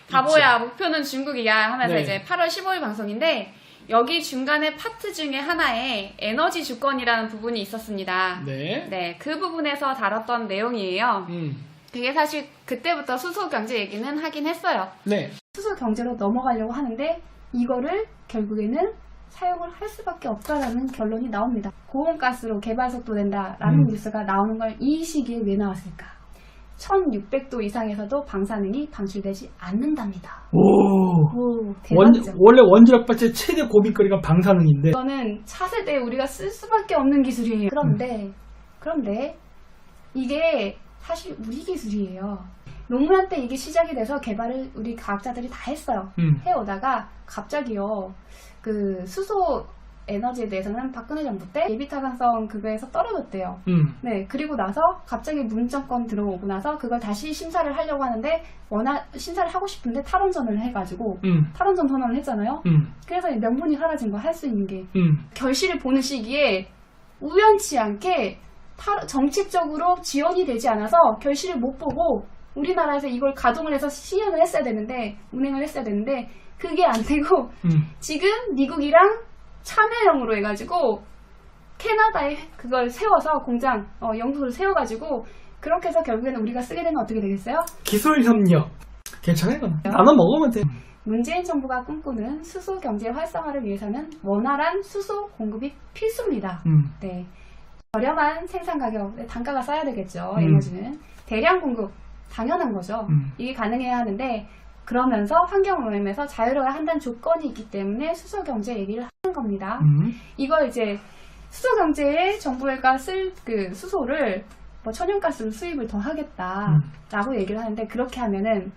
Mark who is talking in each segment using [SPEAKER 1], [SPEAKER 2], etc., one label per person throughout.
[SPEAKER 1] 바보야, 목표는 중국이야 하면서
[SPEAKER 2] 네.
[SPEAKER 1] 이제 8월 15일 방송인데 여기 중간에 파트 중에 하나에 에너지 주권이라는 부분이 있었습니다.
[SPEAKER 2] 네.
[SPEAKER 1] 네, 그 부분에서 다뤘던 내용이에요. 그게 사실 그때부터 수소 경제 얘기는 하긴 했어요.
[SPEAKER 2] 네.
[SPEAKER 3] 수소 경제로 넘어가려고 하는데 이거를 결국에는 사용을 할 수밖에 없다라는 결론이 나옵니다. 고온가스로 개발 속도 낸다라는 뉴스가 나오는 걸 이 시기에 왜 나왔을까? 1600도 이상에서도 방사능이 방출되지 않는답니다. 오, 대박이죠.
[SPEAKER 2] 원래 원자력 발전의 최대 고민거리가 방사능인데.
[SPEAKER 3] 이거는 차세대에 우리가 쓸 수밖에 없는 기술이에요. 그런데 이게 사실 우리 기술이에요. 노무현 때 이게 시작이 돼서 개발을 우리 과학자들이 다 했어요. 해오다가 갑자기요, 그 수소 에너지에 대해서는 박근혜 정부 때 예비타산성 그거에서 떨어졌대요. 네, 그리고 나서 갑자기 문정권 들어오고 나서 그걸 다시 심사를 하려고 하는데 심사를 하고 싶은데 탈원전을 해가지고 탈원전 선언을 했잖아요. 그래서 명분이 사라진 거 할 수 있는 게 결실을 보는 시기에 우연치 않게 정책적으로 지원이 되지 않아서 결실을 못 보고 우리나라에서 이걸 가동을 해서 시행을 했어야 되는데 운행을 했어야 되는데 그게 안 되고 지금 미국이랑 참여형으로 해가지고 캐나다에 그걸 세워서 공장 연구소를 세워가지고 그렇게 해서 결국에는 우리가 쓰게 되면 어떻게 되겠어요?
[SPEAKER 2] 기술협력. 괜찮아요. 나눠 먹으면 돼.
[SPEAKER 3] 문재인 정부가 꿈꾸는 수소 경제 활성화를 위해서는 원활한 수소 공급이 필수입니다. 네, 저렴한 생산 가격, 단가가 싸야 되겠죠. 에너지는 대량 공급 당연한 거죠. 이게 가능해야 하는데 그러면서 환경오염에서 자유로워야 한다는 조건이 있기 때문에 수소 경제 얘기를 하는 겁니다. 이걸 이제 수소 경제에 정부가 쓸 그 수소를 뭐 천연가스 수입을 더 하겠다라고 얘기를 하는데 그렇게 하면은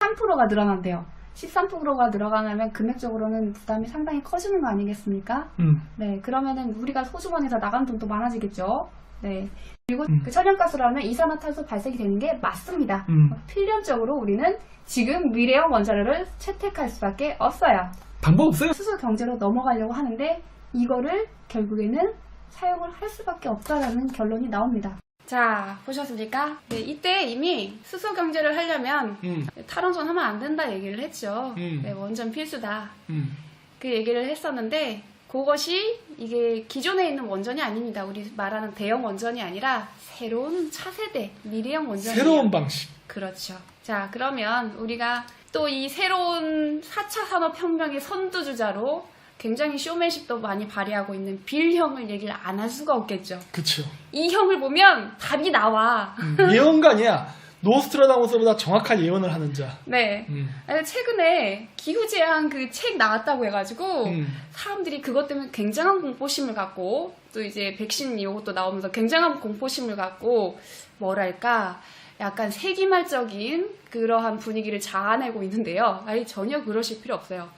[SPEAKER 3] 13%가 늘어난대요. 13%가 늘어가면 금액적으로는 부담이 상당히 커지는 거 아니겠습니까? 네, 그러면은 우리가 소주머니에서 나가는 돈도 많아지겠죠. 네. 그리고 그 천연가스라면 이산화탄소 발생이 되는 게 맞습니다. 필연적으로 우리는 지금 미래형 원자료를 채택할 수밖에 없어요.
[SPEAKER 2] 방법 없어요?
[SPEAKER 3] 수소 경제로 넘어가려고 하는데 이거를 결국에는 사용을 할 수밖에 없다라는 결론이 나옵니다.
[SPEAKER 1] 자, 보셨습니까? 네, 이때 이미 수소 경제를 하려면 탈원전 하면 안 된다 얘기를 했죠. 네, 원전 필수다. 그 얘기를 했었는데 그것이 이게 기존에 있는 원전이 아닙니다. 우리 말하는 대형 원전이 아니라 새로운 차세대 미래형 원전이에요.
[SPEAKER 2] 새로운 방식.
[SPEAKER 1] 그렇죠. 자, 그러면 우리가 또 이 새로운 4차 산업혁명의 선두주자로 굉장히 쇼맨십도 많이 발휘하고 있는 빌 형을 얘기를 안 할 수가 없겠죠.
[SPEAKER 2] 그쵸.
[SPEAKER 1] 이 형을 보면 답이 나와.
[SPEAKER 2] 예언가냐? 노스트라다무스보다 정확한 예언을 하는 자.
[SPEAKER 1] 네. 최근에 기후재앙 그 책 나왔다고 해가지고 사람들이 그것 때문에 굉장한 공포심을 갖고 또 이제 백신 이것도 나오면서 굉장한 공포심을 갖고 뭐랄까 약간 세기말적인 그러한 분위기를 자아내고 있는데요. 아니 전혀 그러실 필요 없어요.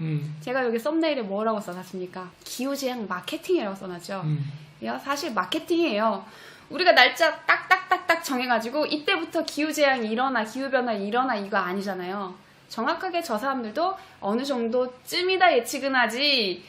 [SPEAKER 1] 제가 여기 썸네일에 뭐라고 써놨습니까? 기후재앙 마케팅이라고 써놨죠. 사실 마케팅이에요. 우리가 날짜 딱딱딱딱 정해가지고 이때부터 기후재앙이 일어나 기후변화가 일어나 이거 아니잖아요. 정확하게 저 사람들도 어느 정도쯤이다 예측은 하지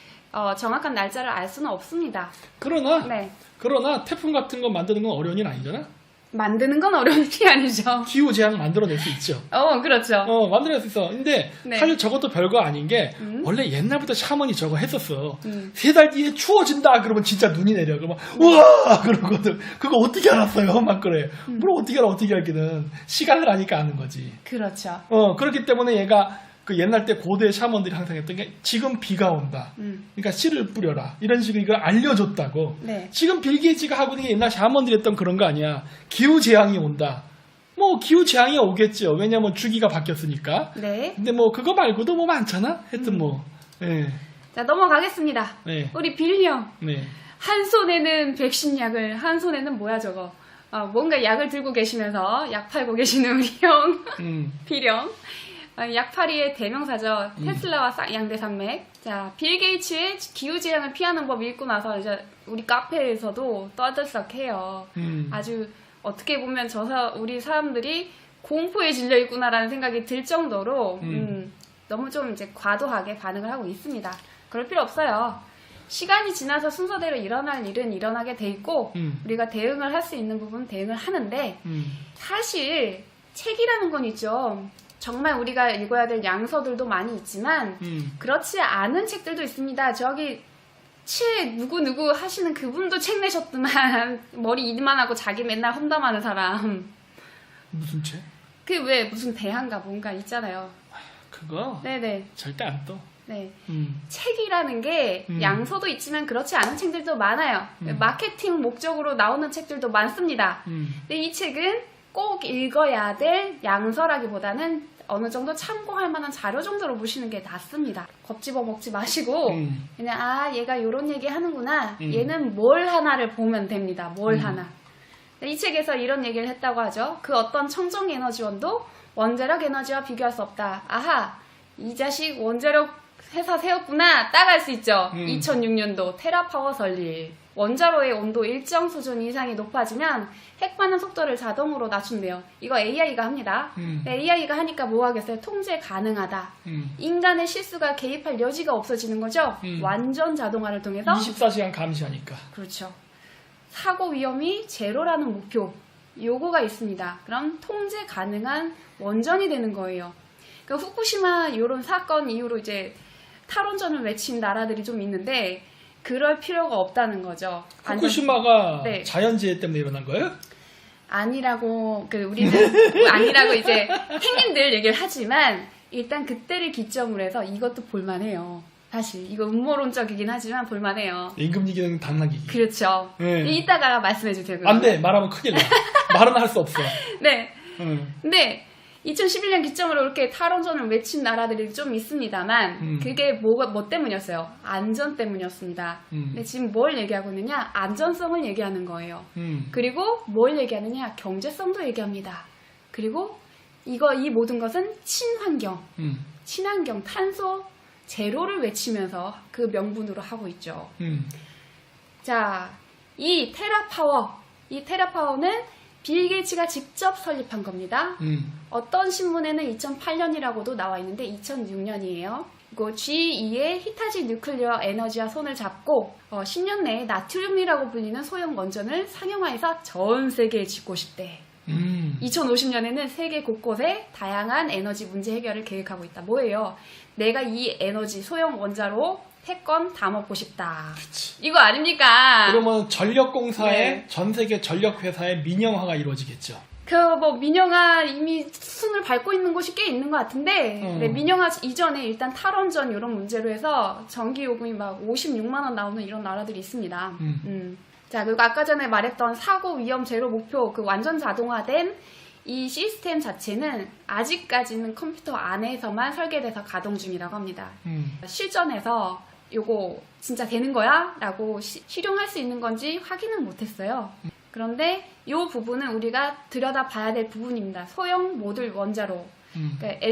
[SPEAKER 1] 정확한 날짜를 알 수는 없습니다.
[SPEAKER 2] 그러나 태풍 같은 거 만드는 건 어려운 일 아니잖아?
[SPEAKER 1] 만드는 건 어려운 일이 아니죠.
[SPEAKER 2] 기후재앙 만들어낼 수 있죠.
[SPEAKER 1] 그렇죠.
[SPEAKER 2] 만들어낼 수 있어. 근데
[SPEAKER 1] 네.
[SPEAKER 2] 사실 저것도 별거 아닌 게 원래 옛날부터 샤먼이 저거 했었어. 3달 뒤에 추워진다 그러면 진짜 눈이 내려. 그러면 우와 그러거든. 그거 어떻게 알았어요? 막 그래. 뭘 어떻게 알기는 시간을 아니까 아는 거지.
[SPEAKER 1] 그렇죠.
[SPEAKER 2] 그렇기 때문에 얘가 그 옛날 때 고대 샤먼들이 항상 했던 게 지금 비가 온다. 그러니까 씨를 뿌려라. 이런 식으로 이걸 알려줬다고.
[SPEAKER 1] 네. 지금
[SPEAKER 2] 빌 게이츠가 하고 있는 게 옛날 샤먼들이 했던 그런 거 아니야. 기후재앙이 온다. 뭐 기후재앙이 오겠죠. 왜냐면 주기가 바뀌었으니까.
[SPEAKER 1] 네.
[SPEAKER 2] 근데 뭐 그거 말고도 뭐 많잖아. 하여튼 뭐. 예.
[SPEAKER 1] 자, 넘어가겠습니다.
[SPEAKER 2] 네.
[SPEAKER 1] 우리 빌 형.
[SPEAKER 2] 네.
[SPEAKER 1] 한 손에는 백신 약을, 한 손에는 뭐야 저거. 뭔가 약을 들고 계시면서 약 팔고 계시는 우리 형. 빌 형. 약팔이의 대명사죠. 테슬라와 양대산맥. 자, 빌 게이츠의 기후재앙을 피하는 법 읽고 나서 이제 우리 카페에서도 떠들썩해요. 아주 어떻게 보면 우리 사람들이 공포에 질려 있구나라는 생각이 들 정도로 너무 좀 이제 과도하게 반응을 하고 있습니다. 그럴 필요 없어요. 시간이 지나서 순서대로 일어날 일은 일어나게 돼 있고 우리가 대응을 할 수 있는 부분 대응을 하는데 사실 책이라는 건 있죠. 정말 우리가 읽어야 될 양서들도 많이 있지만 그렇지 않은 책들도 있습니다. 저기 누구 하시는 그분도 책 내셨더만 머리 이만하고 자기 맨날 험담하는 사람.
[SPEAKER 2] 무슨 책?
[SPEAKER 1] 그 왜 무슨 대한가 뭔가 있잖아요.
[SPEAKER 2] 그거?
[SPEAKER 1] 네네.
[SPEAKER 2] 절대 안 떠.
[SPEAKER 1] 네. 책이라는 게 양서도 있지만 그렇지 않은 책들도 많아요. 마케팅 목적으로 나오는 책들도 많습니다. 근데 이 책은 꼭 읽어야 될 양서라기보다는 어느 정도 참고할 만한 자료 정도로 보시는 게 낫습니다. 겁집어 먹지 마시고 그냥 얘가 요런 얘기 하는구나. 얘는 뭘 하나를 보면 됩니다. 뭘 하나. 이 책에서 이런 얘기를 했다고 하죠. 그 어떤 청정 에너지원도 원자력 에너지와 비교할 수 없다. 아하, 이 자식 원자력 회사 세웠구나. 딱 알 수 있죠. 2006년도 테라파워 설립. 원자로의 온도 일정 수준 이상이 높아지면 핵 반응 속도를 자동으로 낮춘대요. 이거 AI가 합니다. AI가 하니까 뭐 하겠어요? 통제 가능하다. 인간의 실수가 개입할 여지가 없어지는 거죠. 완전 자동화를 통해서
[SPEAKER 2] 24시간 감시하니까.
[SPEAKER 1] 그렇죠. 사고 위험이 제로라는 목표. 요거가 있습니다. 그럼 통제 가능한 원전이 되는 거예요. 그러니까 후쿠시마 이런 사건 이후로 이제 탈원전을 외친 나라들이 좀 있는데 그럴 필요가 없다는 거죠.
[SPEAKER 2] 후쿠시마가
[SPEAKER 1] 네.
[SPEAKER 2] 자연재해 때문에 일어난 거예요?
[SPEAKER 1] 아니라고 우리는 아니라고 이제 행님들 얘기를 하지만 일단 그때를 기점으로 해서 이것도 볼만해요. 사실 이거 음모론적이긴 하지만 볼만해요.
[SPEAKER 2] 임금님기는 당나귀기.
[SPEAKER 1] 그렇죠.
[SPEAKER 2] 네.
[SPEAKER 1] 이따가 말씀해 주세요.
[SPEAKER 2] 안 돼. 말하면 큰일 나. 말은 할 수 없어.
[SPEAKER 1] 네. 근데 2011년 기점으로 이렇게 탈원전을 외친 나라들이 좀 있습니다만 그게 뭐 때문이었어요? 안전 때문이었습니다. 근데 지금 뭘 얘기하고 있느냐? 안전성을 얘기하는 거예요. 그리고 뭘 얘기하느냐? 경제성도 얘기합니다. 그리고 이 모든 것은 친환경, 친환경, 탄소 제로를 외치면서 그 명분으로 하고 있죠. 자, 이 테라파워는 빌 게이츠가 직접 설립한 겁니다. 어떤 신문에는 2008년이라고도 나와 있는데 2006년이에요. 그리고 GE의 히타치 뉴클리어 에너지와 손을 잡고 10년 내에 나트륨이라고 불리는 소형 원전을 상용화해서 전 세계에 짓고 싶대. 2050년에는 세계 곳곳에 다양한 에너지 문제 해결을 계획하고 있다. 뭐예요? 내가 이 에너지 소형 원자로 패권 다 먹고 싶다.
[SPEAKER 2] 그치.
[SPEAKER 1] 이거 아닙니까?
[SPEAKER 2] 그러면 전력공사의
[SPEAKER 1] 네.
[SPEAKER 2] 전 세계 전력회사의 민영화가 이루어지겠죠.
[SPEAKER 1] 민영화 이미 순을 밟고 있는 곳이 꽤 있는 것 같은데, 네, 민영화 이전에 일단 탈원전 이런 문제로 해서 전기 요금이 막 56만 원 나오는 이런 나라들이 있습니다. 자, 그리고 아까 전에 말했던 사고 위험 제로 목표, 그 완전 자동화된 이 시스템 자체는 아직까지는 컴퓨터 안에서만 설계돼서 가동 중이라고 합니다. 실전에서 요거 진짜 되는 거야? 라고 실용할 수 있는 건지 확인은 못했어요. 그런데 이 부분은 우리가 들여다봐야 될 부분입니다. 소형 모듈 원자로. 그러니까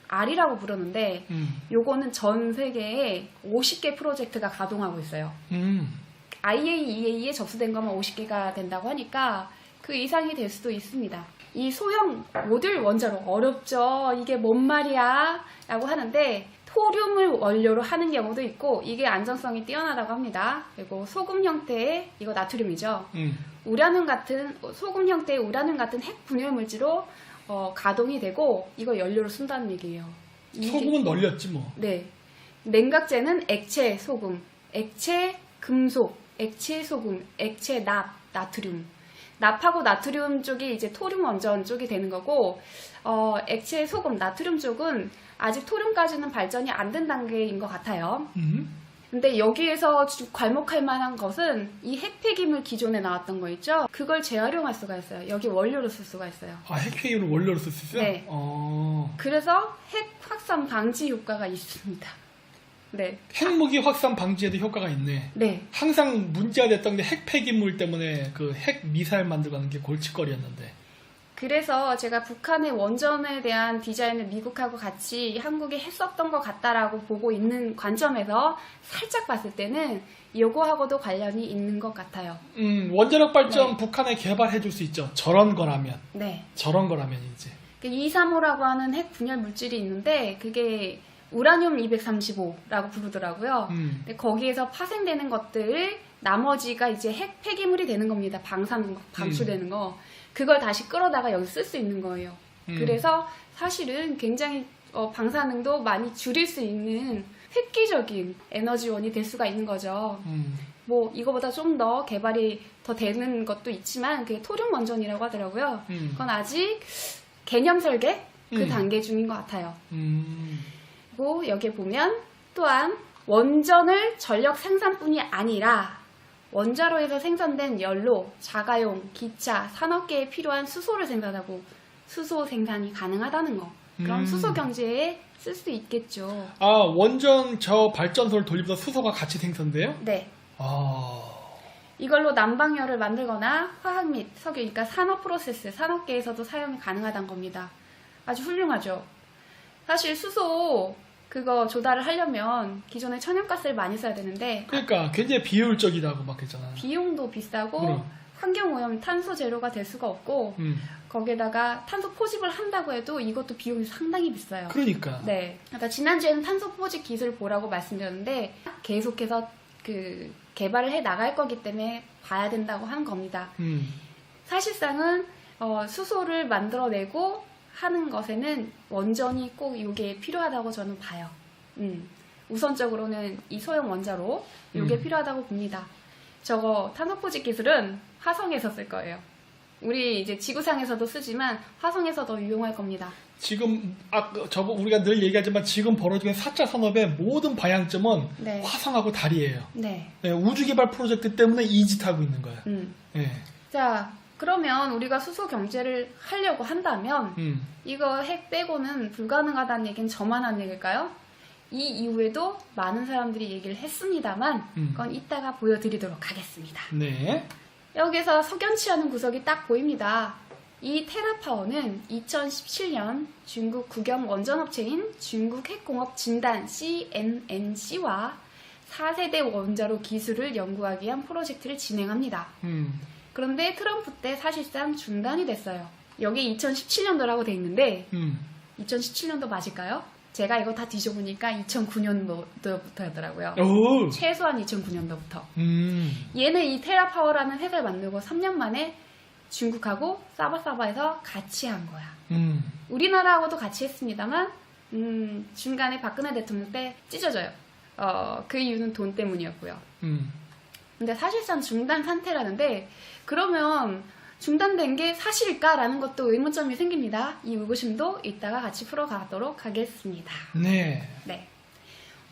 [SPEAKER 1] SMR이라고 부르는데 요거는 전 세계에 50개 프로젝트가 가동하고 있어요. IAEA에 접수된 거면 50개가 된다고 하니까 그 이상이 될 수도 있습니다. 이 소형 모듈 원자로 어렵죠. 이게 뭔 말이야? 라고 하는데 토륨을 원료로 하는 경우도 있고 이게 안정성이 뛰어나다고 합니다. 그리고 소금 형태의 이거 나트륨이죠. 우라늄 같은 소금 형태의 우라늄 같은 핵 분열 물질로 가동이 되고 이거 연료로 쓴다는 얘기예요.
[SPEAKER 2] 소금은 널렸지 뭐.
[SPEAKER 1] 네. 냉각제는 액체 소금, 액체 금속, 액체 소금, 액체 나트륨. 납하고 나트륨 쪽이 이제 토륨 원전 쪽이 되는 거고, 액체 소금, 나트륨 쪽은 아직 토륨까지는 발전이 안 된 단계인 것 같아요. 근데 여기에서 괄목할 만한 것은 이 핵폐기물 기존에 나왔던 거 있죠? 그걸 재활용할 수가 있어요. 여기 원료로 쓸 수가 있어요.
[SPEAKER 2] 아, 핵폐기물을 원료로 쓸 수 있어요?
[SPEAKER 1] 네. 그래서 핵 확산 방지 효과가 있습니다. 네.
[SPEAKER 2] 핵무기 확산 방지에도 효과가 있네.
[SPEAKER 1] 네.
[SPEAKER 2] 항상 문제가 됐던 게 핵폐기물 때문에 그 핵 미사일 만들고 하는 게 골칫거리였는데.
[SPEAKER 1] 그래서 제가 북한의 원전에 대한 디자인을 미국하고 같이 한국이 했었던 것 같다라고 보고 있는 관점에서 살짝 봤을 때는 요거하고도 관련이 있는 것 같아요.
[SPEAKER 2] 원자력 발전
[SPEAKER 1] 네.
[SPEAKER 2] 북한에 개발해 줄 수 있죠. 저런 거라면.
[SPEAKER 1] 네.
[SPEAKER 2] 저런 거라면 이제.
[SPEAKER 1] 235라고 하는 핵 분열 물질이 있는데 그게 우라늄 235라고 부르더라고요. 근데 거기에서 파생되는 것들 나머지가 이제 핵 폐기물이 되는 겁니다. 방출되는 거. 그걸 다시 끌어다가 여기 쓸 수 있는 거예요. 그래서 사실은 굉장히 방사능도 많이 줄일 수 있는 획기적인 에너지원이 될 수가 있는 거죠. 뭐 이거보다 좀 더 개발이 더 되는 것도 있지만 그게 토륨 원전이라고 하더라고요. 그건 아직 개념 설계 그 단계 중인 것 같아요. 그리고 여기에 보면 또한 원전을 전력 생산뿐이 아니라 원자로에서 생산된 연료, 자가용, 기차, 산업계에 필요한 수소를 생산하고 수소 생산이 가능하다는 거. 그럼 수소 경제에 쓸 수 있겠죠.
[SPEAKER 2] 아, 원전 저 발전소를 돌리면서 수소가 같이 생산돼요?
[SPEAKER 1] 네.
[SPEAKER 2] 아.
[SPEAKER 1] 이걸로 난방열을 만들거나 화학 및 석유, 그러니까 산업 프로세스, 산업계에서도 사용이 가능하다는 겁니다. 아주 훌륭하죠. 사실 수소 그거 조달을 하려면 기존에 천연가스를 많이 써야 되는데
[SPEAKER 2] 그러니까 굉장히 비효율적이다고 막 했잖아.
[SPEAKER 1] 비용도 비싸고 환경오염 탄소 제로가 될 수가 없고 거기에다가 탄소 포집을 한다고 해도 이것도 비용이 상당히 비싸요.
[SPEAKER 2] 그러니까.
[SPEAKER 1] 네. 그러니까 지난주에는 탄소 포집 기술 보라고 말씀드렸는데 계속해서 그 개발을 해 나갈 거기 때문에 봐야 된다고 하는 겁니다. 사실상은 수소를 만들어내고 하는 것에는 원전이 꼭 이게 필요하다고 저는 봐요. 우선적으로는 이 소형 원자로 이게 필요하다고 봅니다. 저거 탄소 포집 기술은 화성에서 쓸 거예요. 우리 이제 지구상에서도 쓰지만 화성에서 더 유용할 겁니다.
[SPEAKER 2] 지금 우리가 늘 얘기하지만 지금 벌어지는 4차 산업의 모든 방향점은
[SPEAKER 1] 네.
[SPEAKER 2] 화성하고 달이에요.
[SPEAKER 1] 네.
[SPEAKER 2] 네, 우주개발 프로젝트 때문에 이 짓 하고 있는 거야. 네.
[SPEAKER 1] 자, 그러면 우리가 수소 경제를 하려고 한다면 이거 핵 빼고는 불가능하다는 얘기는 저만 한 얘기일까요? 이 이후에도 많은 사람들이 얘기를 했습니다만 그건 이따가 보여드리도록 하겠습니다.
[SPEAKER 2] 네.
[SPEAKER 1] 여기서 석연치 않은 구석이 딱 보입니다. 이 테라파워는 2017년 중국 국영 원전업체인 중국 핵공업 진단 CNNC와 4세대 원자로 기술을 연구하기 위한 프로젝트를 진행합니다. 그런데 트럼프 때 사실상 중단이 됐어요. 여기 2017년도라고 돼 있는데 2017년도 맞을까요? 제가 이거 다 뒤져보니까 2009년도부터였더라고요.
[SPEAKER 2] 오.
[SPEAKER 1] 최소한 2009년도부터. 얘는 이 테라파워라는 회사를 만들고 3년 만에 중국하고 사바사바에서 같이 한 거야. 우리나라하고도 같이 했습니다만 중간에 박근혜 대통령 때 찢어져요. 그 이유는 돈 때문이었고요. 근데 사실상 중단 상태라는데 그러면 중단된 게 사실일까라는 것도 의문점이 생깁니다. 이 의구심도 이따가 같이 풀어가도록 하겠습니다.
[SPEAKER 2] 네.
[SPEAKER 1] 네.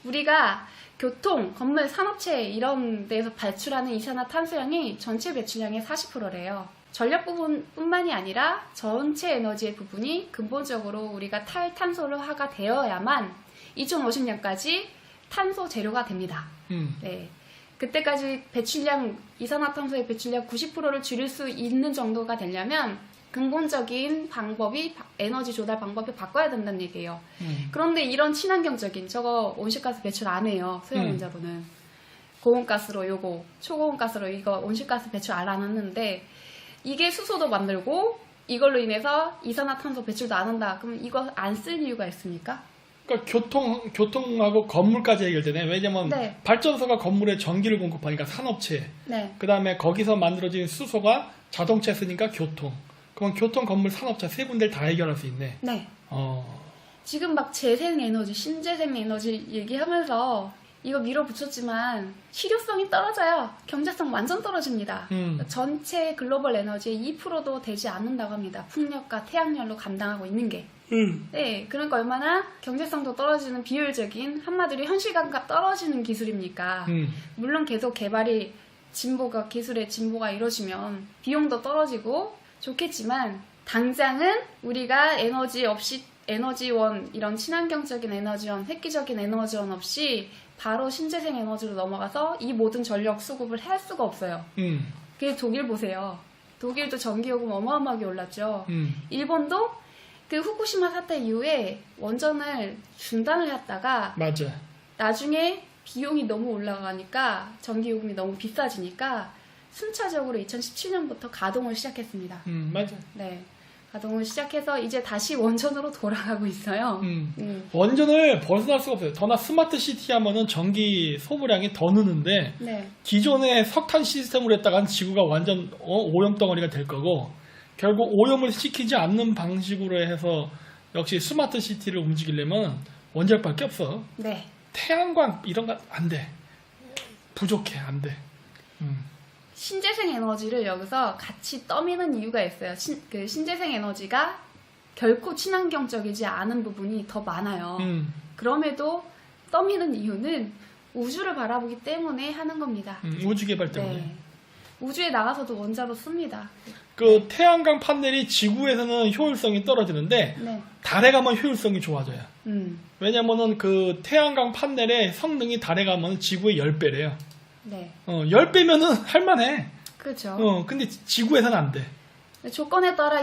[SPEAKER 1] 우리가 교통, 건물, 산업체 이런 데에서 발출하는 이산화탄소량이 전체 배출량의 40%래요. 전력 부분뿐만이 아니라 전체 에너지의 부분이 근본적으로 우리가 탈탄소화가 되어야만 2050년까지 탄소 제로가 됩니다. 네. 그때까지 배출량, 이산화탄소의 배출량 90%를 줄일 수 있는 정도가 되려면 근본적인 방법이, 에너지 조달 방법을 바꿔야 된다는 얘기예요. 그런데 이런 친환경적인, 저거 온실가스 배출 안 해요. 소형 원자로는. 고온가스로 요거, 초고온가스로 이거 온실가스 배출 안 하는데 이게 수소도 만들고 이걸로 인해서 이산화탄소 배출도 안 한다. 그럼 이거 안 쓸 이유가 있습니까?
[SPEAKER 2] 그러니까 교통하고 건물까지 해결되네. 왜냐면
[SPEAKER 1] 네.
[SPEAKER 2] 발전소가 건물에 전기를 공급하니까 산업체.
[SPEAKER 1] 네.
[SPEAKER 2] 그 다음에 거기서 만들어진 수소가 자동차에 쓰니까 교통. 그럼 교통, 건물, 산업체 세 군데를 다 해결할 수 있네.
[SPEAKER 1] 네. 지금 막 재생에너지, 신재생에너지 얘기하면서 이거 밀어붙였지만 실효성이 떨어져요. 경제성 완전 떨어집니다. 전체 글로벌 에너지의 2%도 되지 않는다고 합니다. 풍력과 태양열로 감당하고 있는 게. 네, 그러니까 얼마나 경제성도 떨어지는 비효율적인 한마디로 현실감과 떨어지는 기술입니까? 물론 계속 개발이 기술의 진보가 이루어지면 비용도 떨어지고 좋겠지만 당장은 우리가 에너지원, 이런 친환경적인 에너지원, 획기적인 에너지원 없이 바로 신재생 에너지로 넘어가서 이 모든 전력 수급을 할 수가 없어요. 그래서 독일 보세요. 독일도 전기요금 어마어마하게 올랐죠. 일본도 그 후쿠시마 사태 이후에 원전을 중단을 했다가
[SPEAKER 2] 맞아.
[SPEAKER 1] 나중에 비용이 너무 올라가니까 전기요금이 너무 비싸지니까 순차적으로 2017년부터 가동을 시작했습니다.
[SPEAKER 2] 맞아.
[SPEAKER 1] 네. 가동을 시작해서 이제 다시 원전으로 돌아가고 있어요.
[SPEAKER 2] 원전을 벗어날 수가 없어요. 더나 스마트 시티 하면은 전기 소모량이 더 느는데
[SPEAKER 1] 네.
[SPEAKER 2] 기존의 석탄 시스템으로 했다간 지구가 완전 오염 덩어리가 될 거고 결국 오염을 시키지 않는 방식으로 해서 역시 스마트 시티를 움직이려면 원자력밖에 없어.
[SPEAKER 1] 네.
[SPEAKER 2] 태양광 이런 거 안 돼. 부족해. 안 돼.
[SPEAKER 1] 신재생 에너지를 여기서 같이 떠미는 이유가 있어요. 그 신재생 에너지가 결코 친환경적이지 않은 부분이 더 많아요. 그럼에도 떠미는 이유는 우주를 바라보기 때문에 하는 겁니다.
[SPEAKER 2] 우주 개발 때문에.
[SPEAKER 1] 네. 우주에 나가서도 원자로 씁니다.
[SPEAKER 2] 그 태양광 판넬이 지구에서는 효율성이 떨어지는데
[SPEAKER 1] 네.
[SPEAKER 2] 달에 가면 효율성이 좋아져요.
[SPEAKER 1] 음.
[SPEAKER 2] 왜냐면은 그 태양광 판넬의 성능이 달에 가면 지구의 10배래요.
[SPEAKER 1] 네.
[SPEAKER 2] 10배면은 할만해.
[SPEAKER 1] 그렇죠.
[SPEAKER 2] 근데 지구에서는 안 돼.
[SPEAKER 1] 조건에 따라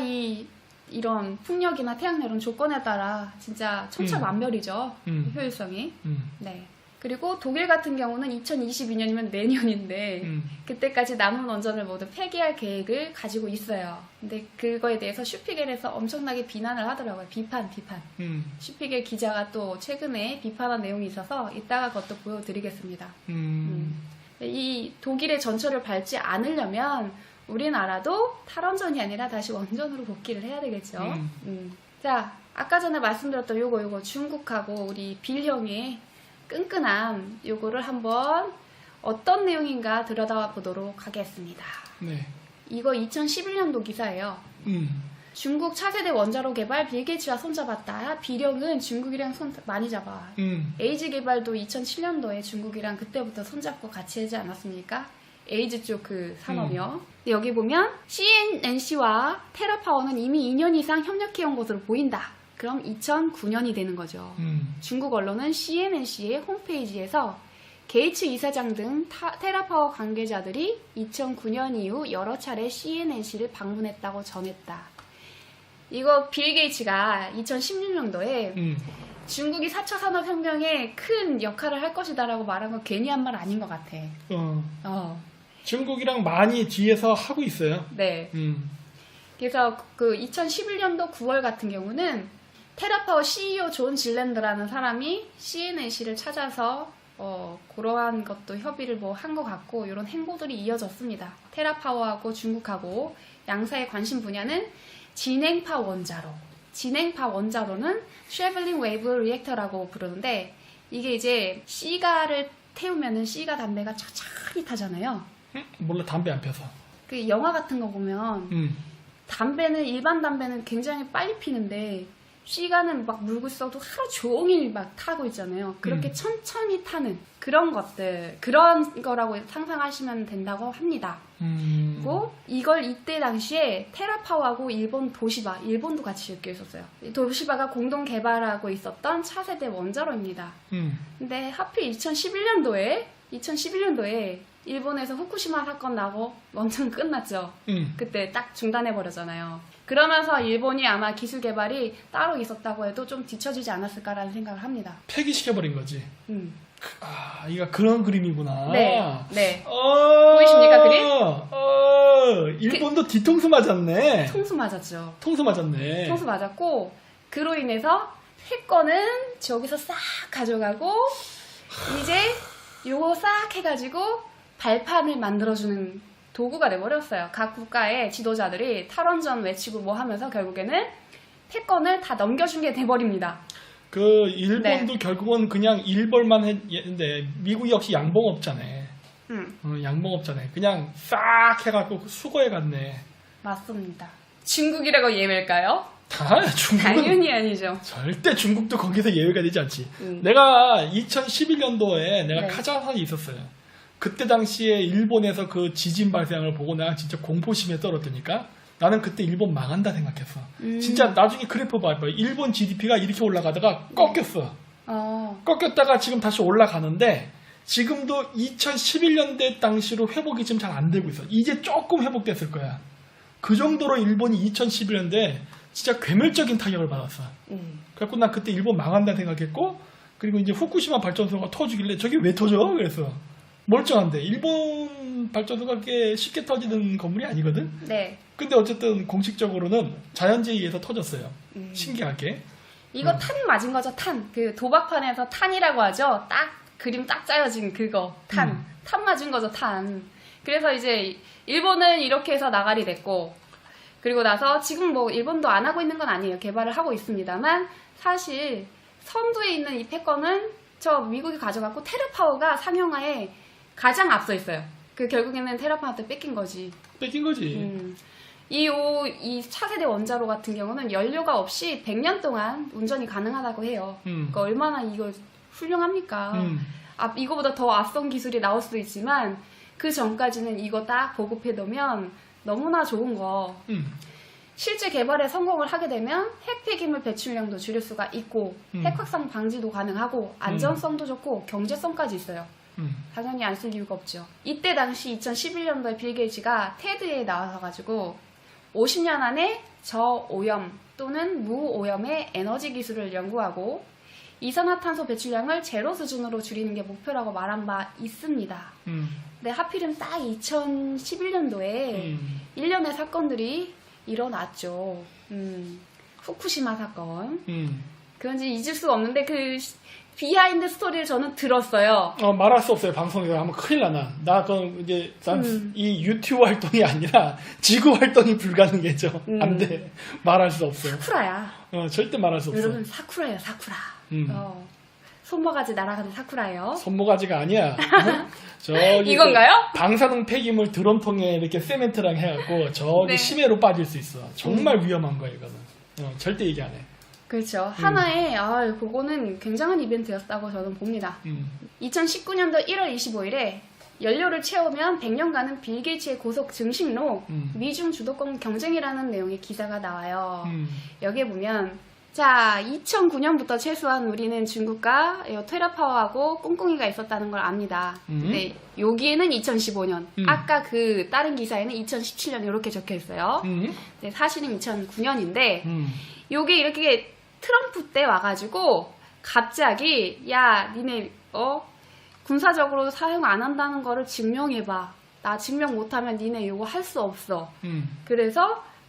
[SPEAKER 1] 이런 풍력이나 태양열은 조건에 따라 진짜 천차만별이죠. 효율성이. 네. 그리고 독일 같은 경우는 2022년이면 내년인데 그때까지 남은 원전을 모두 폐기할 계획을 가지고 있어요. 근데 그거에 대해서 슈피겔에서 엄청나게 비난을 하더라고요. 비판. 슈피겔 기자가 또 최근에 비판한 내용이 있어서 이따가 그것도 보여드리겠습니다. 이 독일의 전철을 밟지 않으려면 우리나라도 탈원전이 아니라 다시 원전으로 복귀를 해야 되겠죠. 자, 아까 전에 말씀드렸던 요거 중국하고 우리 빌 형의 끈끈함 요거를 한번 어떤 내용인가 들여다보도록 하겠습니다.
[SPEAKER 2] 네.
[SPEAKER 1] 이거 2011년도 기사예요. 중국 차세대 원자로 개발 빌 게이츠와 손잡았다. 빌 형은 중국이랑 손 많이 잡아. 에이즈 개발도 2007년도에 중국이랑 그때부터 손잡고 같이 하지 않았습니까? 에이즈 쪽 그 산업이요. 근데 여기 보면 CNNC와 테라파워는 이미 2년 이상 협력해온 것으로 보인다. 그럼 2009년이 되는 거죠. 중국 언론은 CNNC의 홈페이지에서 게이츠 이사장 등 테라파워 관계자들이 2009년 이후 여러 차례 CNNC를 방문했다고 전했다. 이거 빌 게이츠가 2016년도에 중국이 4차 산업혁명에 큰 역할을 할 것이다라고 말한 건 괜히 한 말 아닌 것 같아.
[SPEAKER 2] 중국이랑 많이 뒤에서 하고 있어요.
[SPEAKER 1] 네. 그래서 그 2011년도 9월 같은 경우는 테라파워 CEO 존 질랜드라는 사람이 CNNC를 찾아서 그러한 것도 협의를 뭐 한 것 같고 이런 행보들이 이어졌습니다. 테라파워하고 중국하고 양사의 관심 분야는 진행파 원자로. 진행파 원자로는 트래블링 웨이브 리액터라고 부르는데 이게 이제 시가를 태우면은 시가 담배가 천천히 타잖아요.
[SPEAKER 2] 몰라 담배 안 펴서.
[SPEAKER 1] 그 영화 같은 거 보면 담배는 일반 담배는 굉장히 빨리 피는데 시간은 막 물고 있어도 하루 종일 막 타고 있잖아요. 그렇게 천천히 타는 그런 것들, 그런 거라고 상상하시면 된다고 합니다. 그리고 이걸 이때 당시에 테라파워하고 일본 도시바, 일본도 같이 엮여 있었어요. 도시바가 공동 개발하고 있었던 차세대 원자로입니다. 근데 하필 2011년도에 일본에서 후쿠시마 사건 나고 원전 끝났죠. 그때 딱 중단해버렸잖아요. 그러면서 일본이 아마 기술 개발이 따로 있었다고 해도 좀 뒤처지지 않았을까라는 생각을 합니다.
[SPEAKER 2] 폐기시켜버린 거지. 아, 이거 그런 그림이구나.
[SPEAKER 1] 네. 보이십니까, 그림?
[SPEAKER 2] 일본도 뒤통수 맞았네.
[SPEAKER 1] 통수 맞았죠.
[SPEAKER 2] 통수 맞았네.
[SPEAKER 1] 통수 맞았고, 그로 인해서 패권은 저기서 싹 가져가고, 이제 요거 싹 해가지고 발판을 만들어주는 도구가 돼버렸어요. 각 국가의 지도자들이 탈원전 외치고 뭐 하면서 결국에는 패권을 다 넘겨준 게 돼버립니다.
[SPEAKER 2] 그 일본도 결국은 그냥 일벌만 했는데 미국이 역시 양봉업자네. 양봉업자네. 그냥 싹 해갖고 수거해갔네.
[SPEAKER 1] 맞습니다. 중국이라고 예외일까요?
[SPEAKER 2] 중국은
[SPEAKER 1] 당연히 아니죠.
[SPEAKER 2] 절대 중국도 거기서 예외가 되지 않지. 내가 2011년도에 내가
[SPEAKER 1] 네.
[SPEAKER 2] 카자흐스탄에 있었어요. 그때 당시에 일본에서 그 지진 발생을 보고 내가 진짜 공포심에 떨었다니까. 나는 그때 일본 망한다 생각했어. 진짜 나중에 그래프 봐봐. 일본 GDP가 이렇게 올라가다가 꺾였어. 꺾였다가 지금 다시 올라가는데 지금도 2011년대 당시로 회복이 지금 잘 안 되고 있어. 이제 조금 회복됐을 거야. 그 정도로 일본이 2011년대 진짜 괴멸적인 타격을 받았어. 그래갖고 난 그때 일본 망한다 생각했고, 그리고 이제 후쿠시마 발전소가 터지길래 저게 왜 터져? 그래서 멀쩡한데 일본 발전소가 그렇게 쉽게 터지는 건물이 아니거든.
[SPEAKER 1] 네.
[SPEAKER 2] 근데 어쨌든 공식적으로는 자연재해에 의해서 터졌어요. 신기하게.
[SPEAKER 1] 이거 탄 맞은 거죠, 탄. 그 도박판에서 탄이라고 하죠. 딱 그림 딱 짜여진 그거 탄. 탄 맞은 거죠, 탄. 그래서 이제 일본은 이렇게 해서 나가리 됐고, 그리고 나서 지금 뭐 일본도 안 하고 있는 건 아니에요. 개발을 하고 있습니다만 사실 선두에 있는 이 패권은 저 미국이 가져갔고 테라파워가 상용화에 가장 앞서 있어요. 그 결국에는 테라파워한테 뺏긴 거지.
[SPEAKER 2] 뺏긴 거지.
[SPEAKER 1] 이 차세대 원자로 같은 경우는 연료가 없이 100년 동안 운전이 가능하다고 해요. 그러니까 얼마나 이거 훌륭합니까? 이거보다 더 앞선 기술이 나올 수도 있지만 그 전까지는 이거 딱 보급해두면 너무나 좋은 거. 실제 개발에 성공을 하게 되면 핵 폐기물 배출량도 줄일 수가 있고 핵 확산 방지도 가능하고 안전성도 좋고 경제성까지 있어요. 당연히 안 쓸 이유가 없죠. 이때 당시 2011년도에 빌 게이츠가 테드에 나와가지고 50년 안에 저오염 또는 무오염의 에너지 기술을 연구하고 이산화탄소 배출량을 제로 수준으로 줄이는 게 목표라고 말한 바 있습니다. 근데 하필이면 딱 2011년도에 일련의 사건들이 일어났죠. 후쿠시마 사건. 그런지 잊을 수가 없는데 그 비하인드 스토리를 저는 들었어요.
[SPEAKER 2] 말할 수 없어요. 방송에서 하면 큰일 나나. 이 유튜브 활동이 아니라 지구 활동이 불가능해져. 안 돼. 말할 수 없어요.
[SPEAKER 1] 사쿠라야.
[SPEAKER 2] 절대 말할 수 없어.
[SPEAKER 1] 여러분 사쿠라예요, 사쿠라. 손모가지 날아가는 사쿠라예요.
[SPEAKER 2] 손모가지가 아니야. 저기
[SPEAKER 1] 이건가요?
[SPEAKER 2] 방사능 폐기물 드럼통에 이렇게 세멘트랑 해갖고 저기
[SPEAKER 1] 네.
[SPEAKER 2] 심해로 빠질 수 있어. 정말 위험한 거야 이거는. 절대 얘기 안 해.
[SPEAKER 1] 그렇죠. 하나의 그거는 굉장한 이벤트였다고 저는 봅니다. 2019년도 1월 25일에 연료를 채우면 100년간은 빌 게이츠의 고속 증식로 미중 주도권 경쟁이라는 내용의 기사가 나와요. 여기에 보면 자 2009년부터 최소한 우리는 중국과 테라파워하고 꿍꿍이가 있었다는 걸 압니다. 근데 여기에는 2015년 아까 그 다른 기사에는 2017년 이렇게 적혀 있어요. 근데 사실은 2009년인데 요게 이렇게 트럼프 때 와가지고 갑자기 야 니네 군사적으로 사용 안 한다는 거를 증명해봐. 나 증명 못하면 니네 이거 할 수 없어.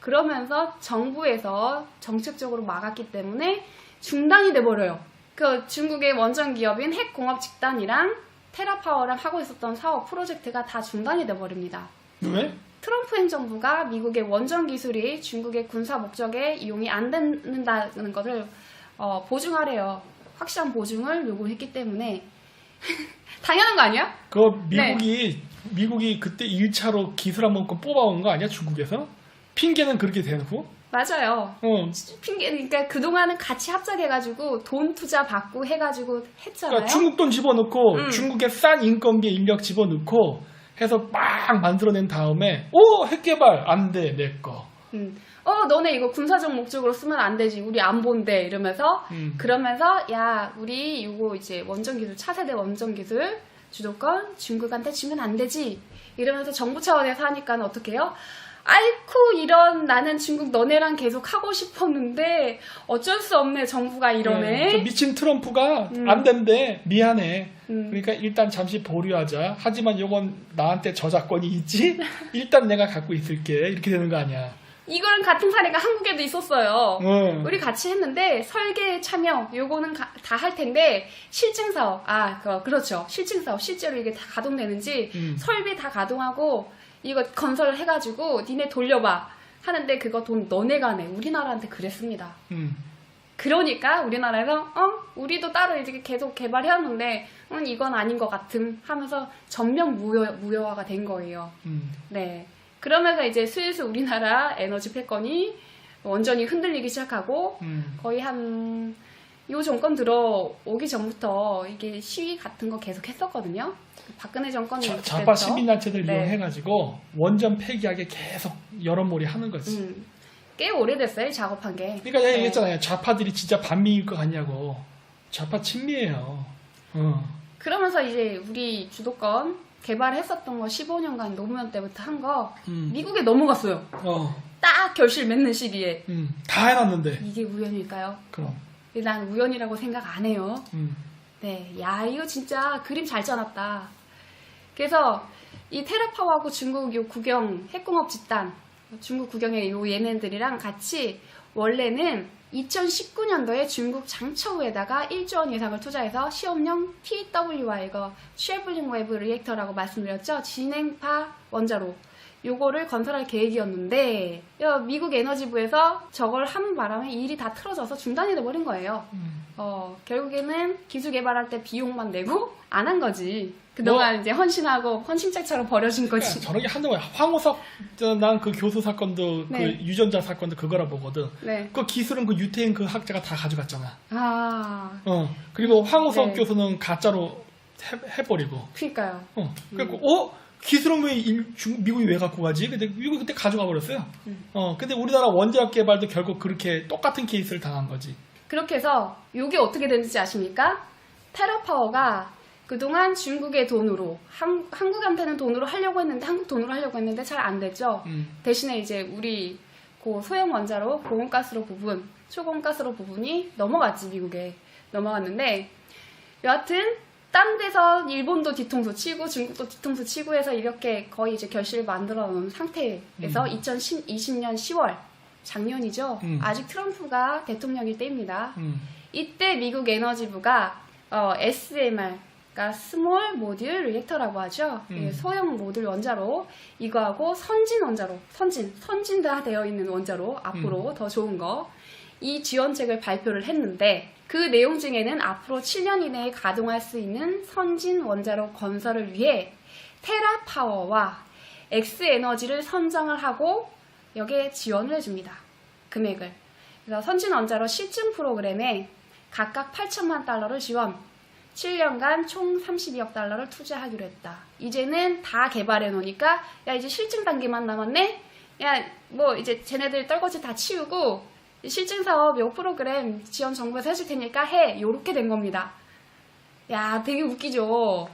[SPEAKER 1] 그러면서 정부에서 정책적으로 막았기 때문에 중단이 돼버려요. 그 중국의 원전 기업인 핵공업 집단이랑 테라파워랑 하고 있었던 사업 프로젝트가 다 중단이 돼버립니다.
[SPEAKER 2] 왜?
[SPEAKER 1] 트럼프 행정부가 미국의 원전 기술이 중국의 군사 목적에 이용이 안 된다는 것을 보증하래요. 확실한 보증을 요구했기 때문에 당연한 거 아니야?
[SPEAKER 2] 미국이 그때 1차로 기술 한 번껏 뽑아온 거 아니야 중국에서? 핑계는 그렇게 대놓고?
[SPEAKER 1] 맞아요. 그러니까 그동안은 같이 합작해가지고 돈 투자 받고 해가지고 했잖아요.
[SPEAKER 2] 그러니까 중국 돈 집어넣고 중국의 싼 인건비 인력 집어넣고 해서 막 만들어낸 다음에 핵개발 안 돼 내 거.
[SPEAKER 1] 너네 이거 군사적 목적으로 쓰면 안 되지. 우리 안 본대 이러면서 그러면서 야 우리 이거 이제 원전 기술 차세대 원전 기술 주도권 중국한테 주면 안 되지. 이러면서 정부 차원에서 하니까는 어떻게 해요? 아이쿠 이런 나는 중국 너네랑 계속 하고 싶었는데 어쩔 수 없네 정부가 이러네.
[SPEAKER 2] 저 미친 트럼프가 안 된대. 미안해. 그러니까 일단 잠시 보류하자. 하지만 이건 나한테 저작권이 있지? 일단 내가 갖고 있을게. 이렇게 되는 거 아니야.
[SPEAKER 1] 이거랑 같은 사례가 한국에도 있었어요. 우리 같이 했는데 설계 참여 요거는 다 할 텐데 실증 사업 그렇죠. 실증 사업 실제로 이게 다 가동되는지 설비 다 가동하고 이거 건설을 해가지고 니네 돌려봐 하는데 그거 돈 너네가 내. 우리나라한테 그랬습니다. 그러니까 우리나라에서 우리도 따로 이제 계속 개발해왔는데 이건 아닌 것 같음 하면서 전면 무효화가 된 거예요. 네. 그러면서 이제 슬슬 우리나라 에너지 패권이 완전히 흔들리기 시작하고 거의 요 정권 들어오기 전부터 이게 시위 같은 거 계속 했었거든요. 박근혜 정권이
[SPEAKER 2] 좌파 시민단체들 이용해가지고 원전 폐기하게 계속 여론몰이 하는 거지.
[SPEAKER 1] 꽤 오래됐어요 작업한 게.
[SPEAKER 2] 그러니까 내가 얘기했잖아요. 좌파들이 진짜 반미일 것 같냐고. 좌파 친미예요.
[SPEAKER 1] 그러면서 이제 우리 주도권 개발했었던 거 15년간 노무현 때부터 한 거 미국에 넘어갔어요. 딱 결실 맺는 시기에.
[SPEAKER 2] 다 해놨는데.
[SPEAKER 1] 이게 우연일까요?
[SPEAKER 2] 그럼.
[SPEAKER 1] 난 우연이라고 생각 안 해요. 네, 야 이거 진짜 그림 잘 짜놨다. 그래서 이 테라파워하고 중국 요 국영 핵공업 집단, 중국 국영의 요 얘네들이랑 같이 원래는 2019년도에 중국 장처우에다가 1조 원 예상을 투자해서 시험용 TWY 이거 쉐블링 웨브 리액터라고 말씀드렸죠. 진행파 원자로 요거를 건설할 계획이었는데 미국 에너지부에서 저걸 하는 바람에 일이 다 틀어져서 중단이 돼버린 거예요. 결국에는 기술 개발할 때 비용만 내고 안 한 거지. 그동안 이제 헌신하고 헌신짝처럼 버려진 거지.
[SPEAKER 2] 저런 게 한동안 황우석 난 그 교수 사건도
[SPEAKER 1] 네.
[SPEAKER 2] 그 유전자 사건도 그거라 보거든.
[SPEAKER 1] 네.
[SPEAKER 2] 그 기술은 그 유태인 그 학자가 다 가져갔잖아.
[SPEAKER 1] 아,
[SPEAKER 2] 그리고 황우석
[SPEAKER 1] 네.
[SPEAKER 2] 교수는 가짜로 해버리고.
[SPEAKER 1] 그니까요.
[SPEAKER 2] 그래갖고 기술은 왜 미국이 왜 갖고 가지? 근데 미국이 그때 가져가 버렸어요. 근데 우리나라 원자력 개발도 결국 그렇게 똑같은 케이스를 당한 거지.
[SPEAKER 1] 그렇게 해서 이게 어떻게 됐는지 아십니까? 테라파워가 그동안 중국의 돈으로 한국한테는 돈으로 하려고 했는데 한국 돈으로 하려고 했는데 잘 안 됐죠. 대신에 이제 우리 그 소형 원자로 고온가스로 부분, 초고온가스로 부분이 넘어갔지. 미국에 넘어갔는데 여하튼 딴 데서 일본도 뒤통수 치고 중국도 뒤통수 치고 해서 이렇게 거의 이제 결실을 만들어 놓은 상태에서 2020년 10월 작년이죠. 아직 트럼프가 대통령일 때입니다. 이때 미국 에너지부가 SMR, 그러니까 스몰 모듈 리액터라고 하죠. 소형 모듈 원자로 이거하고 선진 원자로, 선진화 되어 있는 원자로 앞으로 더 좋은 거, 이 지원책을 발표를 했는데 그 내용 중에는 앞으로 7년 이내에 가동할 수 있는 선진 원자로 건설을 위해 테라파워와 엑스에너지를 선정을 하고 여기에 지원을 해줍니다. 금액을. 그래서 선진 원자로 실증 프로그램에 각각 8천만 달러를 지원, 7년간 총 32억 달러를 투자하기로 했다. 이제는 다 개발해 놓으니까 야 이제 실증 단계만 남았네? 야 뭐 이제 쟤네들 떨거지 다 치우고 실증 사업 요 프로그램 지원 정부에서 해줄 테니까 해. 요렇게 된 겁니다. 야 되게 웃기죠.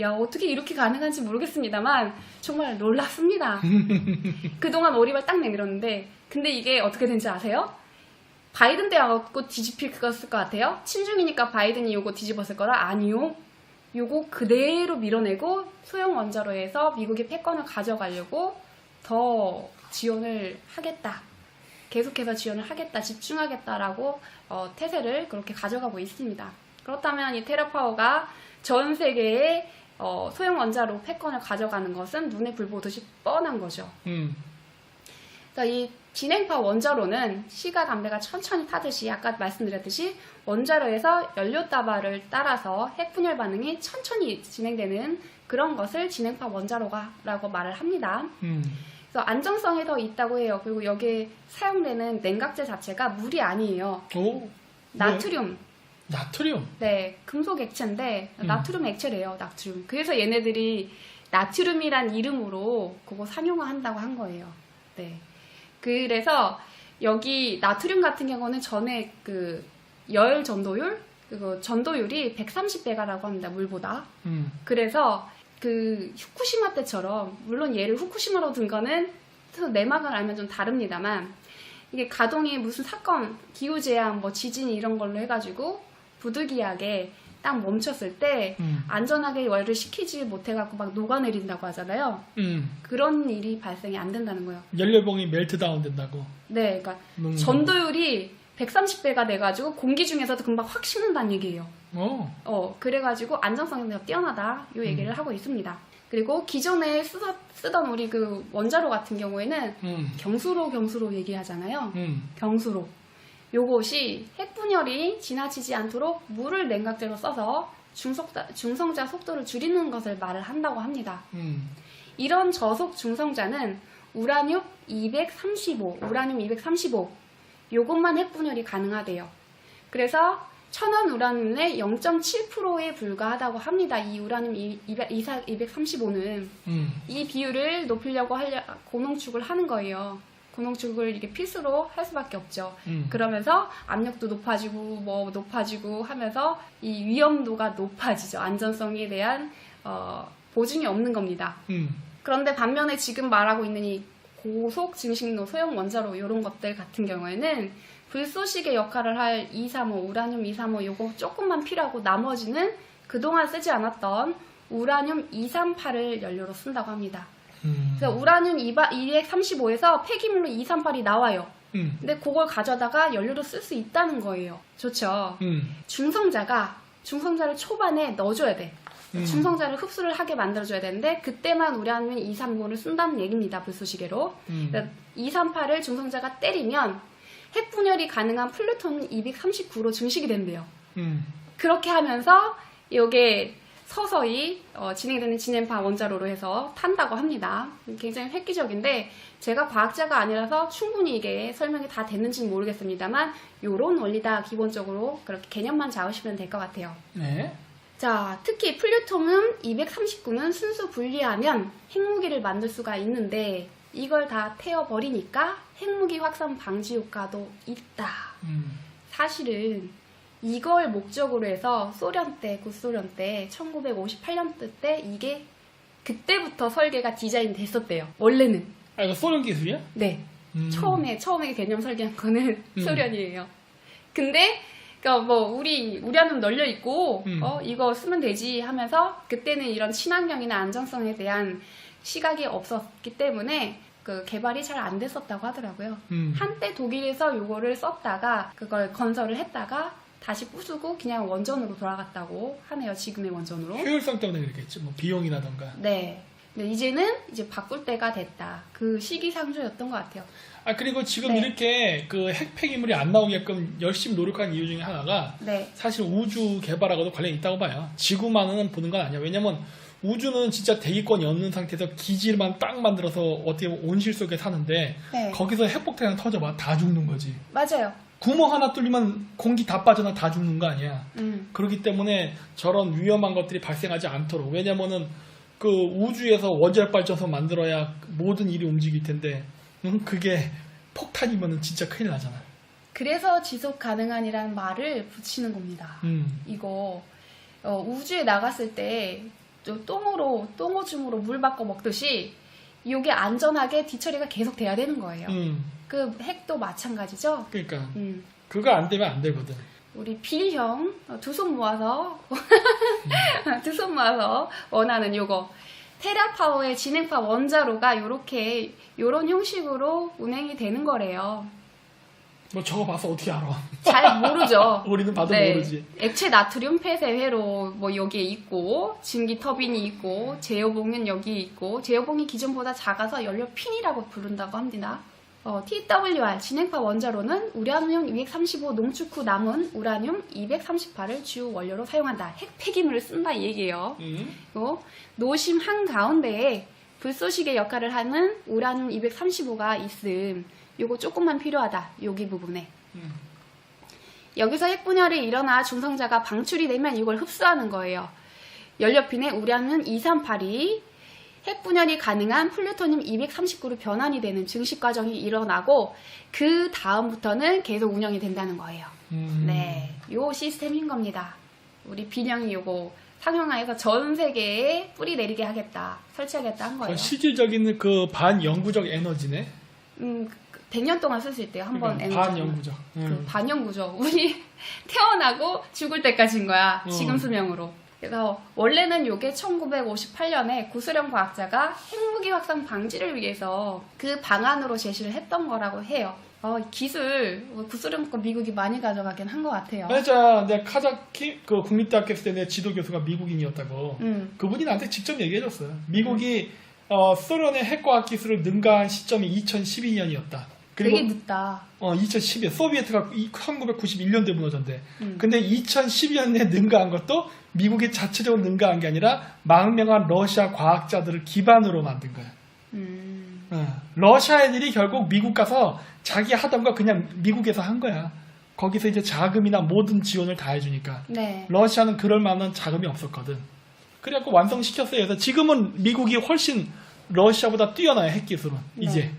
[SPEAKER 1] 야 어떻게 이렇게 가능한지 모르겠습니다만 정말 놀랍습니다. 그동안 오리발 딱 내밀었는데 근데 이게 어떻게 된지 아세요? 바이든 때 와갖고 뒤집힐 그거였을 것 같아요. 친중이니까 바이든이 요거 뒤집었을 거라. 아니요. 요거 그대로 밀어내고 소형 원자로에서 미국이 패권을 가져가려고 더 지원을 하겠다. 계속해서 지원을 하겠다, 집중하겠다라고 태세를 그렇게 가져가고 있습니다. 그렇다면 이 테라파워가 전 세계의 소형 원자로 패권을 가져가는 것은 눈에 불 보듯이 뻔한 거죠. 그래서 이 진행파 원자로는 시가 담배가 천천히 타듯이 아까 말씀드렸듯이 원자로에서 연료 따발을 따라서 핵분열 반응이 천천히 진행되는 그런 것을 진행파 원자로라고 말을 합니다. 그래서 안정성이 더 있다고 해요. 그리고 여기에 사용되는 냉각제 자체가 물이 아니에요. 나트륨.
[SPEAKER 2] 나트륨?
[SPEAKER 1] 네, 금속 액체인데 나트륨 액체래요. 나트륨. 그래서 얘네들이 나트륨이란 이름으로 그거 상용화한다고 한 거예요. 네. 그래서 여기 나트륨 같은 경우는 전에 그 열 전도율, 그거 전도율이 130배가라고 합니다. 물보다. 그래서 그 후쿠시마 때처럼 물론 얘를 후쿠시마로 든 거는 내막을 알면 좀 다릅니다만 이게 가동이 무슨 사건, 기후재앙, 뭐 지진 이런 걸로 해가지고 부득이하게 딱 멈췄을 때 안전하게 열을 식히지 못해갖고 막 녹아내린다고 하잖아요. 그런 일이 발생이 안 된다는 거예요.
[SPEAKER 2] 연료봉이 멜트다운 된다고.
[SPEAKER 1] 네, 그러니까 전도율이 130배가 돼가지고 공기 중에서도 금방 확 식는다는 얘기예요. 그래가지고 안정성이 더 뛰어나다 이 얘기를 하고 있습니다. 그리고 기존에 쓰던 우리 그 원자로 같은 경우에는 경수로 얘기하잖아요. 경수로. 요것이 핵분열이 지나치지 않도록 물을 냉각제로 써서 중성자 속도를 줄이는 것을 말을 한다고 합니다. 이런 저속 중성자는 우라늄 235 요것만 핵분열이 가능하대요. 그래서 천연 우라늄의 0.7%에 불과하다고 합니다. 이 우라늄 235는 이 비율을 높이려고 고농축을 하는 거예요. 고농축을 이게 필수로 할 수밖에 없죠. 그러면서 압력도 높아지고 하면서 이 위험도가 높아지죠. 안전성에 대한 보증이 없는 겁니다. 그런데 반면에 지금 말하고 있는 이 고속 증식로 소형 원자로 이런 것들 같은 경우에는 불쏘시개 역할을 할 235, 우라늄 235 요거 조금만 필요하고 나머지는 그동안 쓰지 않았던 우라늄 238을 연료로 쓴다고 합니다. 그래서 우라늄 235에서 폐기물로 238이 나와요. 근데 그걸 가져다가 연료로 쓸 수 있다는 거예요. 좋죠. 중성자를 초반에 넣어줘야 돼. 중성자를 흡수를 하게 만들어줘야 되는데 그때만 우라늄 239를 쓴다는 얘기입니다. 불쏘시개로. 238을 중성자가 때리면 핵분열이 가능한 플루토늄 239로 증식이 된대요. 그렇게 하면서 이게 서서히 진행되는 진행파 원자로로 해서 탄다고 합니다. 굉장히 획기적인데 제가 과학자가 아니라서 충분히 이게 설명이 다 됐는지는 모르겠습니다만 요런 원리다 기본적으로 그렇게 개념만 잡으시면 될 것 같아요.
[SPEAKER 2] 네.
[SPEAKER 1] 자, 특히 플루토늄 239는 순수 분리하면 핵무기를 만들 수가 있는데 이걸 다 태워버리니까 핵무기 확산 방지 효과도 있다. 사실은 이걸 목적으로 해서 소련 때, 구소련 때, 1958년도 때 이게 그때부터 설계가 디자인 됐었대요. 원래는.
[SPEAKER 2] 아, 이거 소련 기술이야?
[SPEAKER 1] 네. 처음에 개념 설계한 거는 소련이에요. 근데 그러니까 뭐 우리한테 널려 있고 이거 쓰면 되지 하면서 그때는 이런 친환경이나 안정성에 대한 시각이 없었기 때문에 그 개발이 잘 안 됐었다고 하더라고요. 한때 독일에서 요거를 썼다가 그걸 건설을 했다가 다시 부수고 그냥 원전으로 돌아갔다고 하네요. 지금의 원전으로.
[SPEAKER 2] 효율성 때문에 그랬겠지. 뭐 비용이라던가.
[SPEAKER 1] 네. 근데 이제는 이제 바꿀 때가 됐다. 그 시기상조였던 것 같아요.
[SPEAKER 2] 아, 그리고 지금
[SPEAKER 1] 네.
[SPEAKER 2] 이렇게 그 핵 폐기물이 안 나오게끔 열심히 노력한 이유 중에 하나가
[SPEAKER 1] 네.
[SPEAKER 2] 사실 우주 개발하고도 관련이 있다고 봐요. 지구만은 보는 건 아니야. 왜냐면 우주는 진짜 대기권이 없는 상태에서 기지만 딱 만들어서 어떻게 보면 온실 속에 사는데
[SPEAKER 1] 네.
[SPEAKER 2] 거기서 핵폭탄이 터져봐. 다 죽는 거지.
[SPEAKER 1] 맞아요.
[SPEAKER 2] 구멍 하나 뚫리면 공기 다 빠져나 다 죽는 거 아니야. 그렇기 때문에 저런 위험한 것들이 발생하지 않도록. 왜냐면은 그 우주에서 원자력 발전소 만들어야 모든 일이 움직일 텐데 그게 폭탄이면은 진짜 큰일 나잖아.
[SPEAKER 1] 그래서 지속 가능한이라는 말을 붙이는 겁니다. 이거 우주에 나갔을 때 똥오줌으로 물 바꿔 먹듯이 이게 안전하게 뒤처리가 계속 돼야 되는 거예요. 그 핵도 마찬가지죠.
[SPEAKER 2] 그러니까 그거 안 되면 안 되거든.
[SPEAKER 1] 우리 빌형 두 손 모아서 두 손 모아서 원하는 요거 테라파워의 진행파 원자로가 요런 형식으로 운행이 되는 거래요.
[SPEAKER 2] 뭐 저거 봐서 어떻게 알아?
[SPEAKER 1] 잘 모르죠.
[SPEAKER 2] 우리는 봐도
[SPEAKER 1] 네.
[SPEAKER 2] 모르지.
[SPEAKER 1] 액체 나트륨 폐쇄회로 뭐 여기에 있고 증기 터빈이 있고 제어봉은 여기에 있고 제어봉이 기존보다 작아서 연료 핀이라고 부른다고 합니다. TWR 진행파 원자로는 우라늄 235 농축 후 남은 우라늄 238을 주 원료로 사용한다. 핵 폐기물을 쓴다 이 얘기예요. 노심 한가운데에 불쏘시개 역할을 하는 우라늄 235가 있음. 요거 조금만 필요하다. 여기 부분에. 여기서 핵분열이 일어나 중성자가 방출이 되면 이걸 흡수하는 거예요. 연료핀에 우라늄 238이 핵분열이 가능한 플루토늄 239로 변환이 되는 증식 과정이 일어나고 그 다음부터는 계속 운영이 된다는 거예요. 네, 요 시스템인 겁니다. 우리 비령이 요거 상용화해서 전 세계에 뿌리 내리게 하겠다, 설치하겠다 한 거예요.
[SPEAKER 2] 실질적인 그 반영구적 에너지네.
[SPEAKER 1] 100년 동안 쓸 수 있대요. 한 번 에너지.
[SPEAKER 2] 반영구적.
[SPEAKER 1] 그 반영구죠. 우리 태어나고 죽을 때까지인 거야. 지금 수명으로. 그래서 원래는 이게 1958년에 구소련 과학자가 핵무기 확산 방지를 위해서 그 방안으로 제시를 했던 거라고 해요. 기술 구소련 거 미국이 많이 가져가긴 한 것 같아요.
[SPEAKER 2] 맞아. 내가 카자키 그 국립대학교 있을 때 내 지도 교수가 미국인이었다고. 그분이 나한테 직접 얘기해줬어요. 미국이 소련의 핵과학 기술을 능가한 시점이 2012년이었다. 그리고
[SPEAKER 1] 되게 늦다.
[SPEAKER 2] 2012년 소비에트가 1991년도에 무너졌는데 근데 2012년에 능가한 것도 미국이 자체적으로 능가한 게 아니라 망명한 러시아 과학자들을 기반으로 만든 거야. 러시아 애들이 결국 미국 가서 자기 하던 거 그냥 미국에서 한 거야. 거기서 이제 자금이나 모든 지원을 다 해주니까.
[SPEAKER 1] 네.
[SPEAKER 2] 러시아는 그럴 만한 자금이 없었거든. 그래갖고 완성시켰어요. 그래서 지금은 미국이 훨씬 러시아보다 뛰어나요, 핵기술은.
[SPEAKER 1] 네.
[SPEAKER 2] 이제.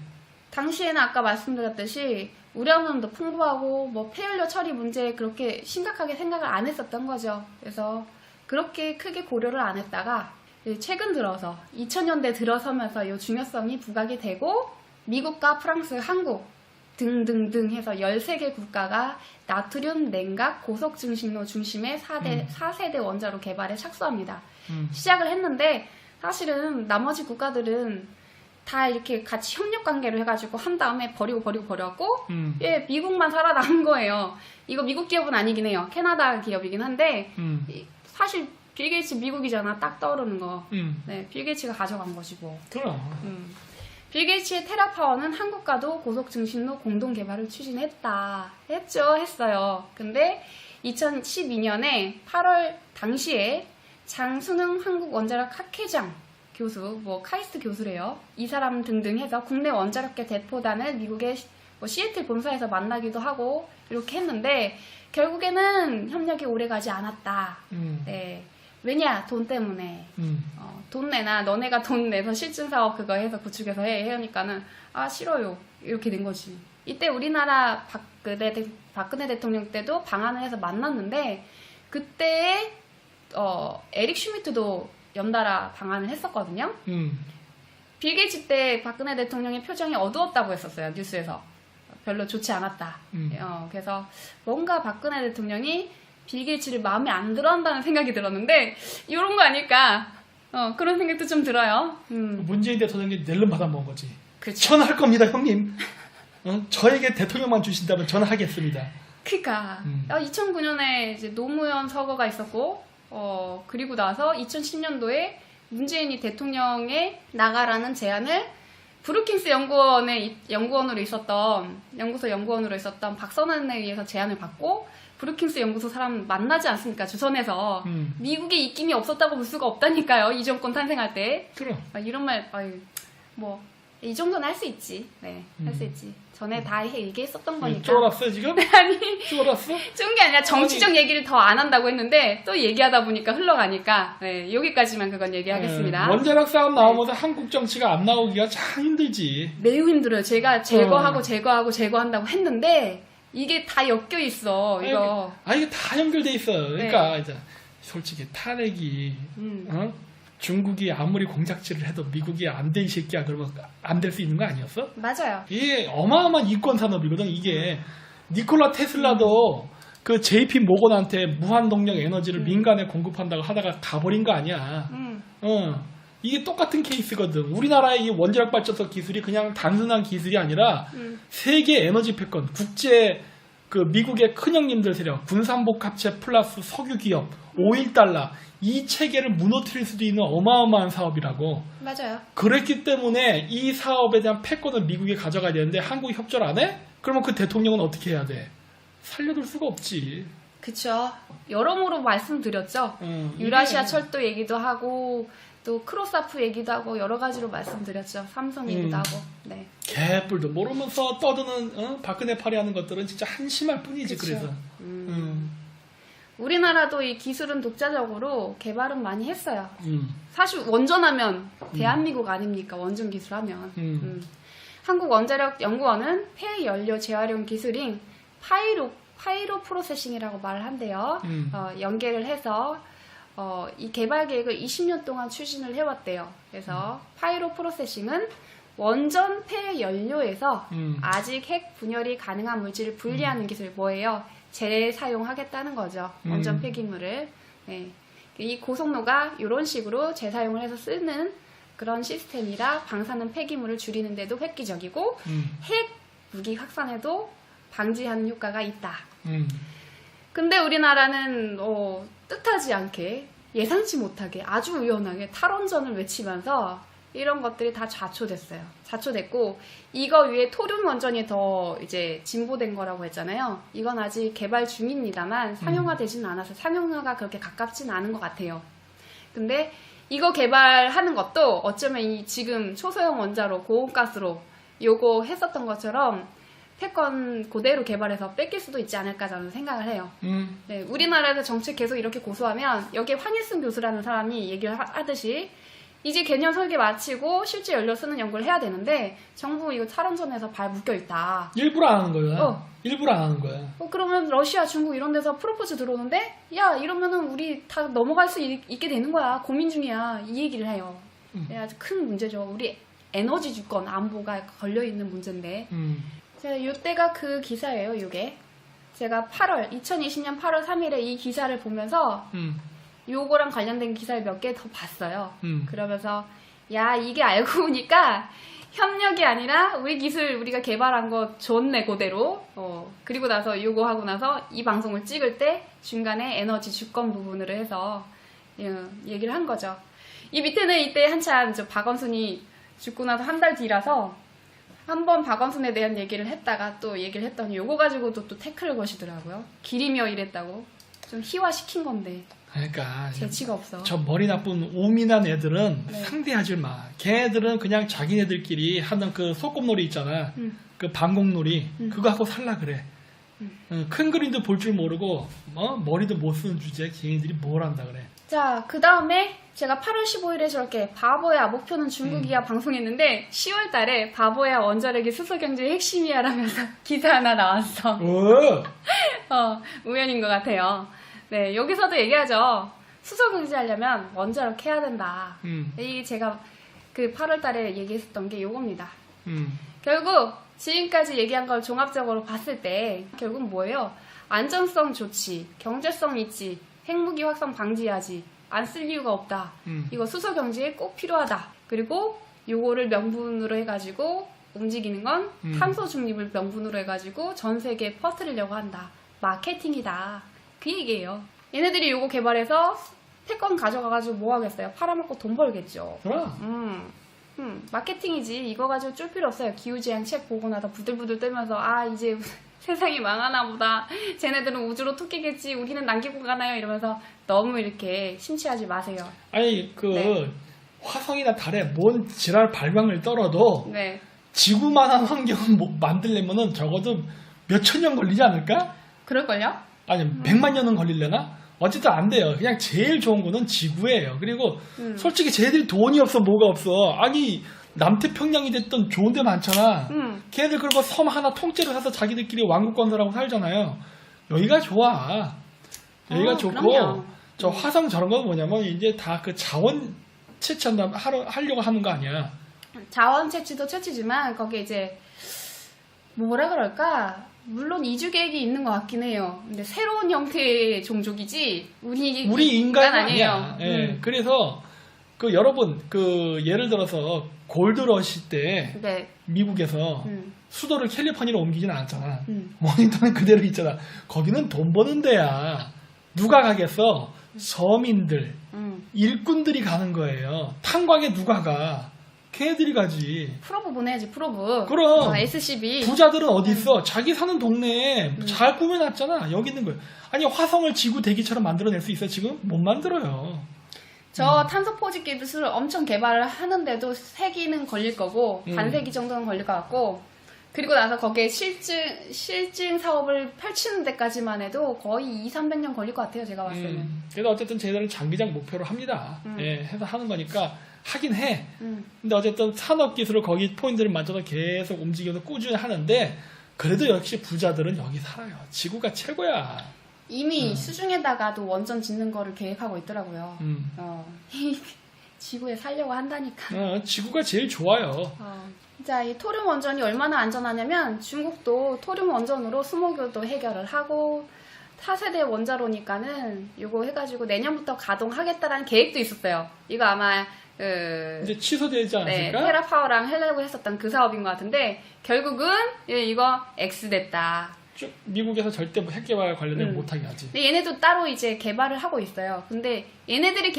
[SPEAKER 1] 당시에는 아까 말씀드렸듯이 우라늄도 풍부하고 뭐 폐연료 처리 문제에 그렇게 심각하게 생각을 안 했었던 거죠. 그래서 그렇게 크게 고려를 안 했다가 최근 들어서 2000년대 들어서면서 이 중요성이 부각이 되고 미국과 프랑스, 한국 등등등 해서 13개 국가가 나트륨 냉각 고속 증식로 중심의 4세대 원자로 개발에 착수합니다. 시작을 했는데 사실은 나머지 국가들은 다 이렇게 같이 협력 관계로 해가지고 한 다음에 버려갖고 미국만 살아남은 거예요. 이거 미국 기업은 아니긴 해요. 캐나다 기업이긴 한데 사실 빌 게이츠 미국이잖아. 딱 떠오르는 거.
[SPEAKER 2] 음.
[SPEAKER 1] 네, 빌 게이츠가 가져간 것이고.
[SPEAKER 2] 그럼.
[SPEAKER 1] 빌 게이츠의 테라파워는 한국과도 고속 증신로 공동 개발을 추진했다. 했어요. 근데 2012년에 8월 당시에 장순흥 한국원자력 학회장 교수, 뭐 카이스트 교수래요. 이 사람 등등 해서 국내 원자력계 대포단을 미국의 뭐 시애틀 본사에서 만나기도 하고 이렇게 했는데 결국에는 협력이 오래가지 않았다. 네. 왜냐? 돈 때문에. 돈 내나 너네가 돈 내서 실증 사업 그거 해서 구축해서 하니까는 아 싫어요. 이렇게 된 거지. 이때 우리나라 박근혜 대통령 때도 방한을 해서 만났는데 그때 에릭 슈미트도 연달아 방한을 했었거든요. 빌 게이츠 때 박근혜 대통령의 표정이 어두웠다고 했었어요. 뉴스에서. 별로 좋지 않았다. 그래서 뭔가 박근혜 대통령이 빌 게이츠를 마음에 안 들어 한다는 생각이 들었는데 이런 거 아닐까. 그런 생각도 좀 들어요.
[SPEAKER 2] 문재인 대통령이 낼름 받아먹은 거지.
[SPEAKER 1] 그렇죠.
[SPEAKER 2] 전화할 겁니다, 형님. 저에게 대통령만 주신다면 전화하겠습니다.
[SPEAKER 1] 그러니까 2009년에 이제 노무현 서거가 있었고 그리고 나서 2010년도에 문재인이 대통령에 나가라는 제안을 브루킹스 연구원으로 있었던 연구소 연구원으로 있었던 박선원에 의해서 제안을 받고 브루킹스 연구소 사람 만나지 않습니까? 주선에서 미국에 입김이 없었다고 볼 수가 없다니까요. 이 정권 탄생할 때.
[SPEAKER 2] 그럼.
[SPEAKER 1] 이런 말 뭐 이 정도는 할 수 있지. 네, 할 수 있지. 전에 다 얘기했었던 거니까.
[SPEAKER 2] 쫄았어 지금?
[SPEAKER 1] 아니
[SPEAKER 2] 쫄았어?
[SPEAKER 1] 쫀 게 아니라 정치적 얘기를 더 안 한다고 했는데 또 얘기하다 보니까 흘러가니까 네, 여기까지만 그건 얘기하겠습니다.
[SPEAKER 2] 원자력 싸움 나오면서 한국 정치가 안 나오기가 참 힘들지.
[SPEAKER 1] 매우 힘들어요. 제가 제거한다고 했는데 이게 다 엮여 있어. 이거.
[SPEAKER 2] 이게 다 연결돼 있어요. 그러니까 이제 솔직히 탄핵이 중국이 아무리 공작질을 해도 미국이 안 돼 이 새끼야 그러면 안 될 수 있는 거 아니었어?
[SPEAKER 1] 맞아요.
[SPEAKER 2] 이게 어마어마한 이권 산업이거든. 이게 니콜라 테슬라도 그 JP 모건한테 무한 동력 에너지를 민간에 공급한다고 하다가 가버린 거 아니야. 이게 똑같은 케이스거든. 우리나라의 이 원자력 발전소 기술이 그냥 단순한 기술이 아니라 세계 에너지 패권, 국제 그 미국의 큰형님들 세력, 군산복합체 플러스 석유 기업, 오일 달러 이 체계를 무너뜨릴 수도 있는 어마어마한 사업이라고.
[SPEAKER 1] 맞아요.
[SPEAKER 2] 그랬기 때문에 이 사업에 대한 패권을 미국이 가져가야 되는데 한국이 협조를 안 해? 그러면 그 대통령은 어떻게 해야 돼? 살려둘 수가 없지.
[SPEAKER 1] 그쵸. 여러모로 말씀드렸죠. 유라시아 철도 얘기도 하고 또 크로사프 얘기도 하고 여러 가지로 말씀드렸죠. 삼성 얘기도 하고. 네.
[SPEAKER 2] 개뿔도 모르면서 떠드는 박근혜 파리하는 것들은 진짜 한심할 뿐이지.
[SPEAKER 1] 그쵸.
[SPEAKER 2] 그래서.
[SPEAKER 1] 우리나라도 이 기술은 독자적으로 개발은 많이 했어요. 사실 원전하면 대한민국 아닙니까? 원전 기술하면. 한국원자력연구원은 폐연료 재활용 기술인 파이로 프로세싱이라고 말을 한대요. 연계를 해서 이 개발 계획을 20년 동안 추진을 해왔대요. 그래서 파이로 프로세싱은 원전 폐연료에서 아직 핵 분열이 가능한 물질을 분리하는 기술 뭐예요? 재사용하겠다는 거죠. 원전 폐기물을. 네. 이 고속로가 이런 식으로 재사용을 해서 쓰는 그런 시스템이라 방사능 폐기물을 줄이는 데도 획기적이고 핵 무기 확산에도 방지하는 효과가 있다. 근데 우리나라는 뜻하지 않게 예상치 못하게 아주 우연하게 탈원전을 외치면서 이런 것들이 다 좌초됐고 이거 위에 토륨 원전이 더 이제 진보된 거라고 했잖아요. 이건 아직 개발 중입니다만 상용화되지는 않아서 상용화가 그렇게 가깝지는 않은 것 같아요. 근데 이거 개발하는 것도 어쩌면 이 지금 초소형 원자로 고온가스로 요거 했었던 것처럼 패권 그대로 개발해서 뺏길 수도 있지 않을까 저는 생각을 해요. 네, 우리나라에서 정책 계속 이렇게 고수하면 여기에 황일승 교수라는 사람이 얘기를 하듯이 이제 개념 설계 마치고 실제 연료 쓰는 연구를 해야 되는데 정부 이거 탈원전에서 발 묶여있다.
[SPEAKER 2] 일부러 안 하는 거야. 일부러 안 하는 거야.
[SPEAKER 1] 그러면 러시아, 중국 이런 데서 프로포즈 들어오는데 야 이러면은 우리 다 넘어갈 수 있게 되는 거야. 고민 중이야. 이 얘기를 해요. 아주 큰 문제죠. 우리 에너지 주권 안보가 걸려있는 문제인데 자, 요때가 그 기사예요. 요게 제가 2020년 8월 3일에 이 기사를 보면서 요거랑 관련된 기사를 몇 개 더 봤어요. 그러면서 야 이게 알고 보니까 협력이 아니라 우리 기술 우리가 개발한 거 좋네 그대로. 그리고 나서 요거 하고 나서 이 방송을 찍을 때 중간에 에너지 주권 부분으로 해서 얘기를 한 거죠. 이 밑에는 이때 한참 박원순이 죽고 나서 한 달 뒤라서 한번 박원순에 대한 얘기를 했다가 또 얘기를 했더니 요거 가지고도 또 태클을 거시더라고요. 길이며 이랬다고. 좀 희화시킨 건데
[SPEAKER 2] 그러니까
[SPEAKER 1] 재치가 없어.
[SPEAKER 2] 저 머리 나쁜 오민한 애들은
[SPEAKER 1] 네.
[SPEAKER 2] 상대하지 마. 걔네들은 그냥 자기네들끼리 하는 그 소꿉놀이 있잖아. 그 방공놀이 그거 하고 살라 그래. 큰 그림도 볼 줄 모르고 머리도 못 쓰는 주제에 걔네들이 뭘 한다 그래.
[SPEAKER 1] 자, 그 다음에 제가 8월 15일에 저렇게 바보야 목표는 중국이야 방송했는데 10월 달에 바보야 원자력이 수소경제의 핵심이야 라면서 기사 하나 나왔어.
[SPEAKER 2] 오!
[SPEAKER 1] 우연인 것 같아요. 네, 여기서도 얘기하죠. 수소경제 하려면 원자력 해야 된다. 이게 제가 그 8월 달에 얘기했었던 게 요겁니다. 결국 지금까지 얘기한 걸 종합적으로 봤을 때 결국 뭐예요? 안전성 좋지, 경제성 있지, 핵무기 확산 방지해야지, 안 쓸 이유가 없다. 이거 수소 경제에 꼭 필요하다. 그리고 요거를 명분으로 해가지고 움직이는 건 탄소 중립을 명분으로 해가지고 전 세계에 퍼뜨리려고 한다. 마케팅이다. 그 얘기예요. 얘네들이 요거 개발해서 태권 가져가가지고 뭐 하겠어요? 팔아먹고 돈 벌겠죠.
[SPEAKER 2] 그럼.
[SPEAKER 1] 마케팅이지. 이거 가지고 쫄 필요 없어요. 기후재앙 책 보고 나서 부들부들 떨면서 이제 세상이 망하나 보다. 쟤네들은 우주로 토끼겠지. 우리는 남기고 가나요? 이러면서 너무 이렇게 심취하지 마세요.
[SPEAKER 2] 아니
[SPEAKER 1] 네.
[SPEAKER 2] 화성이나 달에 뭔 지랄 발광을 떨어도
[SPEAKER 1] 네.
[SPEAKER 2] 지구만한 환경을 만들려면은 적어도 몇천 년 걸리지 않을까?
[SPEAKER 1] 그럴걸요?
[SPEAKER 2] 아니 100만 년은 걸리려나? 어쨌든 안 돼요. 그냥 제일 좋은 거는 지구예요. 그리고 솔직히 쟤네들이 돈이 없어 뭐가 없어. 아니 남태평양이 됐던 좋은 데 많잖아. 걔네들 그리고 섬 하나 통째로 사서 자기들끼리 왕국 건설하고 살잖아요. 여기가 좋아. 여기가 좋고
[SPEAKER 1] 그럼요.
[SPEAKER 2] 저 화성 저런 건 뭐냐면 이제 다 그 자원 채취한다 하려고 하는 거 아니야.
[SPEAKER 1] 자원 채취도 채취지만 거기에 이제 뭐라 그럴까? 물론 이주 계획이 있는 것 같긴 해요. 근데 새로운 형태의 종족이지 우리
[SPEAKER 2] 인간
[SPEAKER 1] 아니에요.
[SPEAKER 2] 아니야. 예. 그래서 그 여러분 그 예를 들어서 골드러시 때
[SPEAKER 1] 네.
[SPEAKER 2] 미국에서 수도를 캘리포니아로 옮기지는 않았잖아.
[SPEAKER 1] 음.
[SPEAKER 2] 워싱턴은 그대로 있잖아. 거기는 돈 버는 데야. 누가 가겠어? 서민들, 일꾼들이 가는 거예요. 탄광에 누가 가? 걔네들이 가지.
[SPEAKER 1] 프로브 보내야지 프로브.
[SPEAKER 2] 그럼.
[SPEAKER 1] SCB.
[SPEAKER 2] 부자들은 어디 있어? 자기 사는 동네에 잘 꾸며놨잖아. 여기 있는 거예요. 아니 화성을 지구 대기처럼 만들어낼 수 있어 지금? 못 만들어요.
[SPEAKER 1] 저 탄소 포집기 기술을 엄청 개발을 하는데도 세기는 걸릴 거고 반세기 정도는 걸릴 것 같고 그리고 나서 거기에 실증 사업을 펼치는 데까지만 해도 거의 200~300년 걸릴 것 같아요. 제가 봤을 때는.
[SPEAKER 2] 그래서 어쨌든 쟤들은 장기적 목표로 합니다. 예, 해서 하는 거니까 하긴 해. 근데 어쨌든 산업기술을 거기 포인트를 맞춰서 계속 움직여서 꾸준히 하는데 그래도 역시 부자들은 여기 살아요. 지구가 최고야.
[SPEAKER 1] 이미 수중에다가도 원전 짓는 거를 계획하고 있더라고요. 지구에 살려고 한다니까.
[SPEAKER 2] 지구가 제일 좋아요.
[SPEAKER 1] 자, 이 토륨 원전이 얼마나 안전하냐면 중국도 토륨 원전으로 수모교도 해결을 하고 4세대 원자로니까는 이거 해가지고 내년부터 가동하겠다라는 계획도 있었어요. 이거 아마
[SPEAKER 2] 이제 취소되지 않았을까?
[SPEAKER 1] 네, 테라파워랑 하려고 했었던 그 사업인 것 같은데 결국은 이거 X됐다.
[SPEAKER 2] 쭉 미국에서 절대 뭐 핵개발 관련된 못하게 하지.
[SPEAKER 1] 근데 얘네도 따로 이제 개발을 하고 있어요. 근데 얘네들이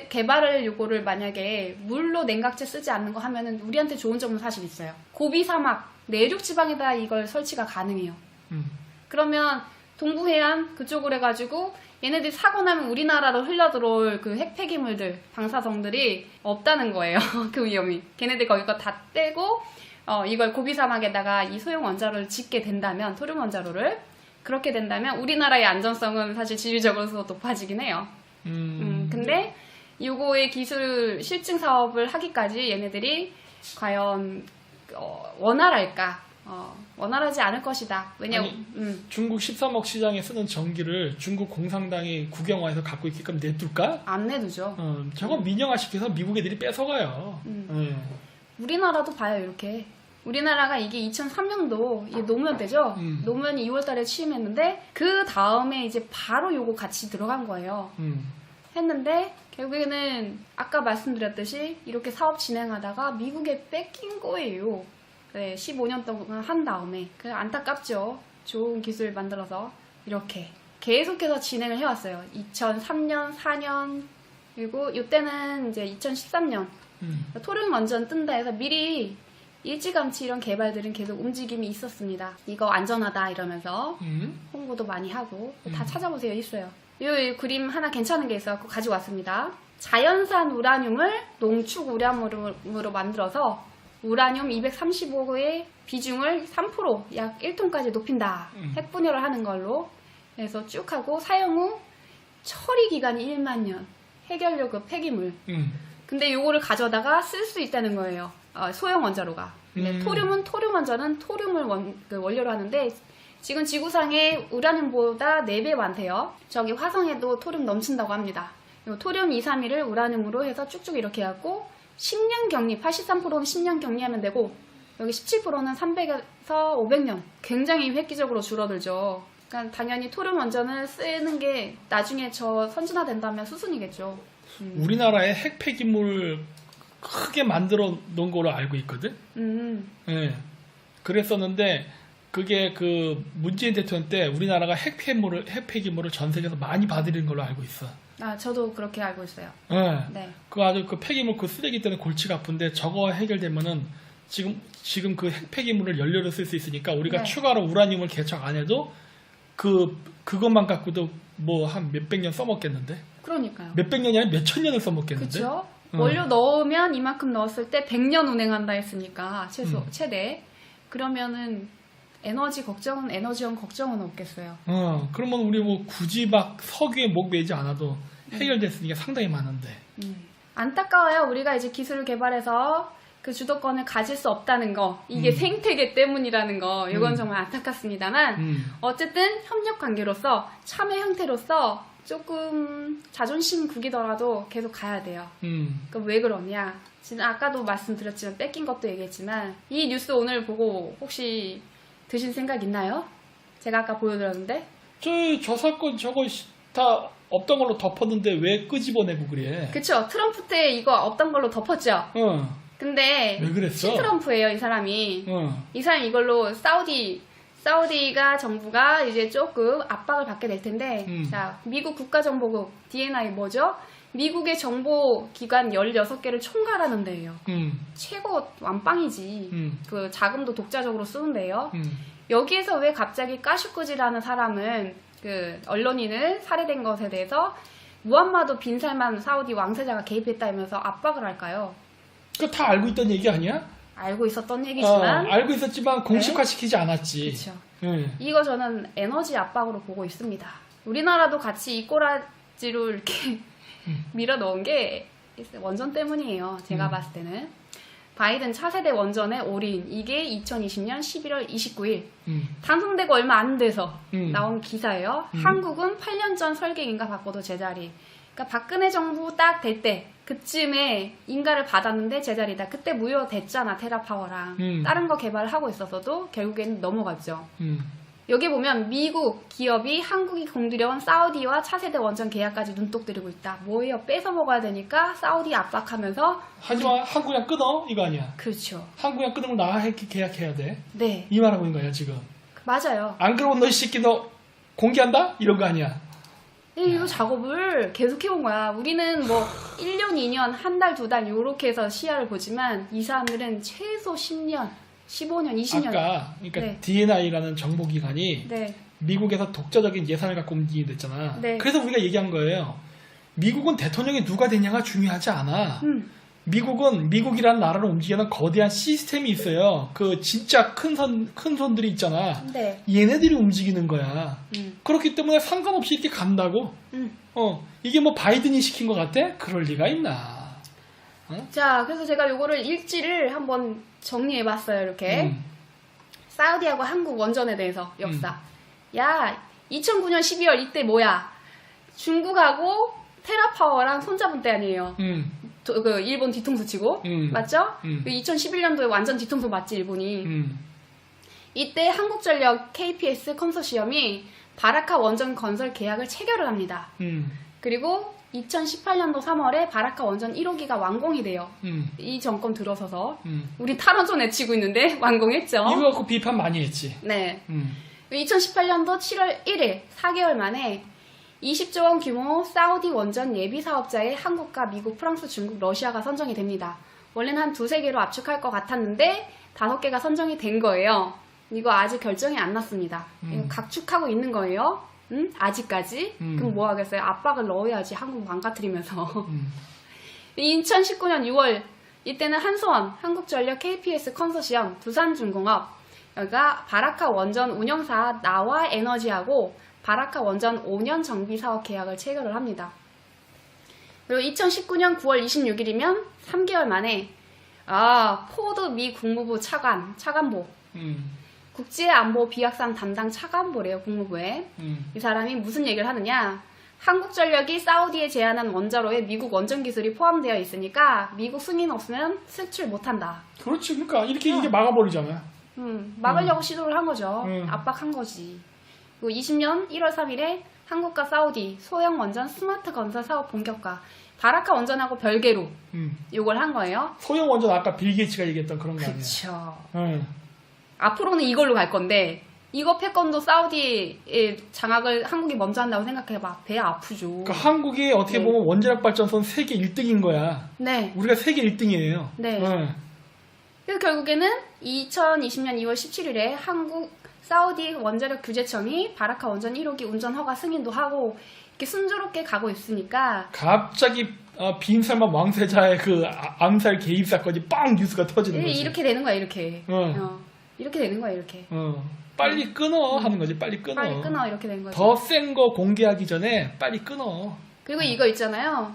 [SPEAKER 1] 개발을 요거를 만약에 물로 냉각제 쓰지 않는 거 하면은 우리한테 좋은 점은 사실 있어요. 고비 사막, 내륙 지방에다 이걸 설치가 가능해요. 그러면 동부해안 그쪽으로 해가지고 얘네들이 사고 나면 우리나라로 흘러들어올 그 핵폐기물들, 방사성들이 없다는 거예요. 그 위험이. 걔네들 거기가 다 떼고 이걸 고비 사막에다가 이 소형 원자로를 짓게 된다면, 토륨 원자로를 그렇게 된다면 우리나라의 안전성은 사실 지리적으로서 높아지긴 해요. 근데 요거의 기술 실증 사업을 하기까지 얘네들이 과연 원활할까? 원활하지 않을 것이다. 왜냐면
[SPEAKER 2] 중국 13억 시장에 쓰는 전기를 중국 공산당이 국영화해서 갖고 있게끔 내둘까?
[SPEAKER 1] 안 내두죠.
[SPEAKER 2] 저건 민영화시켜서 미국 애들이 뺏어가요.
[SPEAKER 1] 우리나라도 봐요, 이렇게. 우리나라가 이게 2003년도 이게 노무현 때죠? 노무현이 2월달에 취임했는데 그 다음에 이제 바로 요거 같이 들어간 거예요. 했는데 결국에는 아까 말씀드렸듯이 이렇게 사업 진행하다가 미국에 뺏긴 거예요. 네, 15년 동안 한 다음에. 그래서 안타깝죠. 좋은 기술 만들어서 이렇게 계속해서 진행을 해왔어요. 2003년, 4년, 그리고 이때는 이제 2013년 토륨 원전 뜬다 해서 미리 일찌감치 이런 개발들은 계속 움직임이 있었습니다. 이거 안전하다 이러면서 홍보도 많이 하고 다 찾아보세요. 있어요. 이 그림 하나 괜찮은 게 있어서 가지고 왔습니다. 자연산 우라늄을 농축 우라늄으로 만들어서 우라늄 235의 비중을 3% 약 1톤까지 높인다. 핵분열을 하는 걸로 그래서 쭉 하고 사용 후 처리 기간이 1만 년. 해결료급 폐기물. 근데 요거를 가져다가 쓸 수 있다는 거예요. 소형 원자로가. 근데 토륨은 토륨 원전은 토륨을 원료로 하는데 지금 지구상에 우라늄보다 4배 많대요. 저기 화성에도 토륨 넘친다고 합니다. 요 토륨 231을 우라늄으로 해서 쭉쭉 이렇게 하고 10년 격리, 83%는 10년 격리하면 되고 여기 17%는 300에서 500년. 굉장히 획기적으로 줄어들죠. 그러니까 당연히 토륨 원전을 쓰는 게 나중에 저 선진화된다면 수순이겠죠.
[SPEAKER 2] 우리나라에 핵 폐기물 크게 만들어 놓은 걸로 알고 있거든. 예. 그랬었는데 그게 그 문재인 대통령 때 우리나라가 핵 폐기물을 전 세계에서 많이 받으려는 걸로 알고 있어.
[SPEAKER 1] 저도 그렇게 알고 있어요.
[SPEAKER 2] 예.
[SPEAKER 1] 네.
[SPEAKER 2] 그 아주 그 폐기물 그 쓰레기 때문에 골치가 아픈데 저거 해결되면은 지금 그 핵 폐기물을 연료로 쓸 수 있으니까 우리가
[SPEAKER 1] 네.
[SPEAKER 2] 추가로 우라늄을 개척 안 해도 그것만 갖고도 뭐 한 몇백 년 써먹겠는데?
[SPEAKER 1] 그러니까요.
[SPEAKER 2] 몇백 년이 아니라 몇천 년을 써먹겠는데?
[SPEAKER 1] 그렇죠. 원료 넣으면 이만큼 넣었을 때 100년 운행한다 했으니까 최대. 그러면은 에너지원 걱정은 없겠어요.
[SPEAKER 2] 그러면 우리 뭐 굳이 막 석유에 목 매지 않아도 해결됐으니까 상당히 많은데.
[SPEAKER 1] 안타까워요. 우리가 이제 기술을 개발해서 그 주도권을 가질 수 없다는 거. 이게 생태계 때문이라는 거. 이건 정말 안타깝습니다만 어쨌든 협력 관계로서 참여 형태로서 조금 자존심 구기더라도 계속 가야 돼요. 그럼 왜 그러냐? 지금 아까도 말씀드렸지만 뺏긴 것도 얘기했지만 이 뉴스 오늘 보고 혹시 드신 생각 있나요? 제가 아까 보여드렸는데
[SPEAKER 2] 저 사건 저거 다 없던 걸로 덮었는데 왜 끄집어내고 그래?
[SPEAKER 1] 그쵸. 트럼프 때 이거 없던 걸로 덮었죠. 근데
[SPEAKER 2] 왜 그랬어?
[SPEAKER 1] 트럼프예요, 이 사람이.
[SPEAKER 2] 어.
[SPEAKER 1] 이 사람이 이걸로 사우디가 정부가 이제 조금 압박을 받게 될 텐데 자, 미국 국가정보국 DNI 뭐죠? 미국의 정보기관 16개를 총괄하는 데예요. 최고 완빵이지. 그 자금도 독자적으로 쓰는데요. 여기에서 왜 갑자기 까슈쿠지라는 사람은 그 언론인을 살해된 것에 대해서 무함마드 빈 살만 사우디 왕세자가 개입했다면서 압박을 할까요?
[SPEAKER 2] 그거 다 알고 있던 얘기 아니야?
[SPEAKER 1] 알고 있었던 얘기지만
[SPEAKER 2] 알고 있었지만 공식화시키지 않았지.
[SPEAKER 1] 그렇죠.
[SPEAKER 2] 네.
[SPEAKER 1] 이거 저는 에너지 압박으로 보고 있습니다. 우리나라도 같이 이 꼬라지로 이렇게 밀어 넣은 게 원전 때문이에요. 제가 봤을 때는. 바이든 차세대 원전의 올인. 이게 2020년 11월 29일. 탄생되고 얼마 안 돼서 나온 기사예요. 한국은 8년 전 설계인가 바꿔도 제자리. 그러니까 박근혜 정부 딱 될 때 그쯤에 인가를 받았는데 제자리다. 그때 무효됐잖아. 테라파워랑. 다른 거 개발하고 있어서도 결국에는 넘어갔죠. 여기 보면 미국 기업이 한국이 공들여온 사우디와 차세대 원전 계약까지 눈독 들이고 있다. 뭐예요? 뺏어 먹어야 되니까 사우디 압박하면서
[SPEAKER 2] 하지만 한국이랑 끊어? 이거 아니야.
[SPEAKER 1] 그렇죠.
[SPEAKER 2] 한국이랑 끊으면 나와 계약해야 돼.
[SPEAKER 1] 네.
[SPEAKER 2] 이 말하고 있는 거야 지금.
[SPEAKER 1] 맞아요.
[SPEAKER 2] 안 그러면 너 이 새끼 너 공개한다? 이런 거 아니야.
[SPEAKER 1] 이거 작업을 계속 해온 거야. 우리는 뭐 1년, 2년, 한 달, 2달 요렇게 해서 시야를 보지만 이 사람들은 최소 10년, 15년, 20년.
[SPEAKER 2] 아까 그러니까
[SPEAKER 1] 네.
[SPEAKER 2] DNI라는 정보기관이
[SPEAKER 1] 네.
[SPEAKER 2] 미국에서 독자적인 예산을 갖고 움직이게 됐잖아.
[SPEAKER 1] 네.
[SPEAKER 2] 그래서 우리가 얘기한 거예요. 미국은 대통령이 누가 되냐가 중요하지 않아. 미국은 미국이라는 나라를 움직이는 거대한 시스템이 있어요. 그 진짜 큰 손들이 있잖아.
[SPEAKER 1] 네.
[SPEAKER 2] 얘네들이 움직이는 거야. 그렇기 때문에 상관없이 이렇게 간다고. 이게 뭐 바이든이 시킨 것 같아? 그럴 리가 있나?
[SPEAKER 1] 자, 그래서 제가 요거를 일지를 한번 정리해봤어요. 이렇게. 사우디하고 한국 원전에 대해서 역사. 야, 2009년 12월 이때 뭐야? 중국하고 테라파워랑 손잡은 때 아니에요. 그 일본 뒤통수 치고 맞죠? 2011년도에 완전 뒤통수 맞지 일본이. 이때 한국전력 KPS 컨소시엄이 바라카 원전 건설 계약을 체결을 합니다. 그리고 2018년도 3월에 바라카 원전 1호기가 완공이 돼요. 이 정권 들어서서 우리 탈원전 외치고 있는데 완공했죠.
[SPEAKER 2] 이거 갖고 비판 많이 했지.
[SPEAKER 1] 네. 2018년도 7월 1일 4개월 만에 20조 원 규모 사우디 원전 예비 사업자에 한국과 미국, 프랑스, 중국, 러시아가 선정이 됩니다. 원래는 한 2-3개로 압축할 것 같았는데 5개가 선정이 된 거예요. 이거 아직 결정이 안 났습니다. 이거 각축하고 있는 거예요. 아직까지. 그럼 뭐 하겠어요? 압박을 넣어야지, 한국 망가뜨리면서. 2019년 6월 이때는 한수원, 한국전력 KPS 컨소시엄, 두산중공업, 여기가 바라카 원전 운영사 나와 에너지하고 바라카 원전 5년 정비 사업 계약을 체결을 합니다. 그리고 2019년 9월 26일이면 3개월 만에 포드 미 국무부 차관보 국제안보 비확산 담당 차관보래요, 국무부에. 이 사람이 무슨 얘기를 하느냐? 한국전력이 사우디에 제안한 원자로에 미국 원전 기술이 포함되어 있으니까 미국 승인 없으면 수출 못한다.
[SPEAKER 2] 그렇지. 그러니까 이게 막아버리잖아요.
[SPEAKER 1] 막으려고 시도를 한 거죠. 압박한 거지. 그리고 20년 1월 3일에 한국과 사우디 소형 원전 스마트 건설 사업 본격화. 바라카 원전하고 별개로 이걸 한 거예요.
[SPEAKER 2] 소형 원전 아까 빌 게이츠가 얘기했던 그런 거 아니에요?
[SPEAKER 1] 그쵸.
[SPEAKER 2] 응.
[SPEAKER 1] 앞으로는 이걸로 갈 건데 이거 패권도 사우디의 장악을 한국이 먼저 한다고 생각해봐. 배 아프죠.
[SPEAKER 2] 그러니까 한국이 어떻게 보면 원자력 발전소 세계 1등인 거야.
[SPEAKER 1] 네.
[SPEAKER 2] 우리가 세계 1등이에요.
[SPEAKER 1] 네. 그래서 결국에는 2020년 2월 17일에 한국 사우디 원자력 규제청이 바라카 원전 1호기 운전 허가 승인도 하고 이렇게 순조롭게 가고 있으니까
[SPEAKER 2] 갑자기 빈살만 왕세자의 그 암살 개입 사건이 빵 뉴스가 터지는 거지.
[SPEAKER 1] 이렇게 되는 거야, 이렇게. 이렇게 되는 거야, 이렇게.
[SPEAKER 2] 빨리 끊어 하는 거지. 빨리 끊어.
[SPEAKER 1] 빨리 끊어, 이렇게 된 거지.
[SPEAKER 2] 더 센 거 공개하기 전에 빨리 끊어.
[SPEAKER 1] 그리고 이거 있잖아요.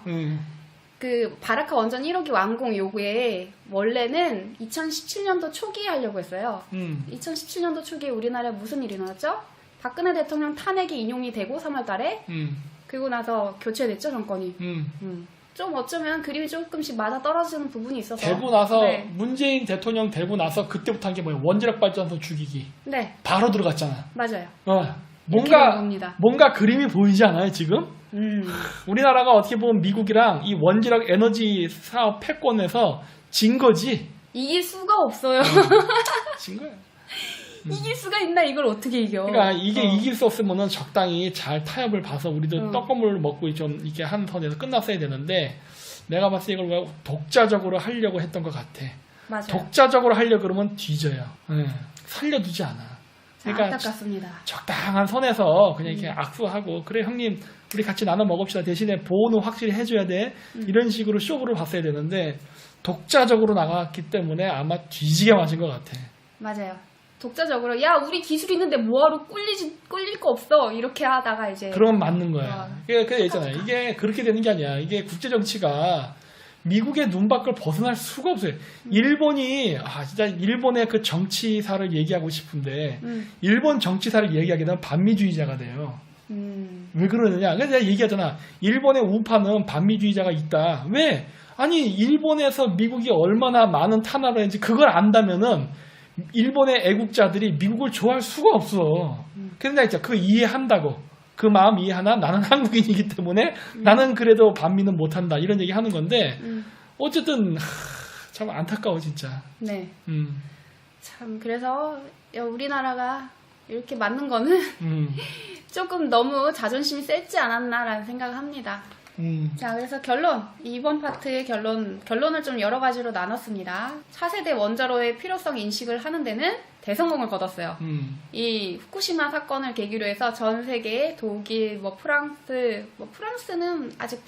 [SPEAKER 1] 그 바라카 원전 1호기 완공 요구에 원래는 2017년도 초기에 하려고 했어요. 2017년도 초기에 우리나라에 무슨 일이 나왔죠? 박근혜 대통령 탄핵이 인용이 되고 3월 달에 그리고 나서 교체됐죠, 정권이. 좀 어쩌면 그림이 조금씩 맞아 떨어지는 부분이 있어서
[SPEAKER 2] 되고 나서
[SPEAKER 1] 네.
[SPEAKER 2] 문재인 대통령 되고 나서 그때부터 한 게 뭐예요? 원자력 발전소 죽이기.
[SPEAKER 1] 네,
[SPEAKER 2] 바로 들어갔잖아.
[SPEAKER 1] 맞아요.
[SPEAKER 2] 뭔가
[SPEAKER 1] 이렇게 된 겁니다.
[SPEAKER 2] 뭔가 그림이 보이지 않아요 지금? 우리나라가 어떻게 보면 미국이랑 이 원자력 에너지 사업 패권에서 진 거지.
[SPEAKER 1] 이길 수가 없어요.
[SPEAKER 2] 진 거야.
[SPEAKER 1] 이길 수가 있나? 이걸 어떻게 이겨?
[SPEAKER 2] 그러니까 이게 이길 수 없으면은 적당히 잘 타협을 봐서 우리도 떡고물 먹고 좀 이렇게 한 선에서 끝났어야 되는데 내가 봤을 때 이걸 독자적으로 하려고 했던 것 같아.
[SPEAKER 1] 맞아요.
[SPEAKER 2] 독자적으로 하려고 그러면 뒤져요. 살려두지 않아. 그러니까
[SPEAKER 1] 안타깝습니다.
[SPEAKER 2] 적당한 선에서 그냥 이렇게 악수하고 그래 형님 우리 같이 나눠 먹읍시다. 대신에 보호는 확실히 해줘야 돼. 이런 식으로 쇼부를 봤어야 되는데 독자적으로 나갔기 때문에 아마 뒤지게 맞은 것 같아.
[SPEAKER 1] 맞아요. 독자적으로 야 우리 기술 있는데 뭐하러 꿀릴 거 없어 이렇게 하다가 이제
[SPEAKER 2] 그러면 맞는 거야. 그게 있잖아요. 이게 그렇게 되는 게 아니야. 이게 국제 정치가 미국의 눈 밖을 벗어날 수가 없어요. 일본이 진짜 일본의 그 정치사를 얘기하고 싶은데 일본 정치사를 얘기하게 되면 반미주의자가 돼요. 왜 그러느냐? 그래서 내가 얘기하잖아. 일본의 우파는 반미주의자가 있다. 왜? 아니 일본에서 미국이 얼마나 많은 탄압을 했는지 그걸 안다면은 일본의 애국자들이 미국을 좋아할 수가 없어. 그런데 진짜 그 이해한다고. 그 마음 이해하나? 나는 한국인이기 때문에 나는 그래도 반미는 못한다. 이런 얘기 하는 건데 어쨌든 참 안타까워 진짜.
[SPEAKER 1] 네. 참 그래서 우리나라가 이렇게 맞는 거는 조금 너무 자존심이 셌지 않았나라는 생각을 합니다. 자, 그래서 결론. 이번 파트의 결론을 좀 여러 가지로 나눴습니다. 차세대 원자로의 필요성 인식을 하는 데는 대성공을 거뒀어요. 이 후쿠시마 사건을 계기로 해서 전 세계 독일, 프랑스는 아직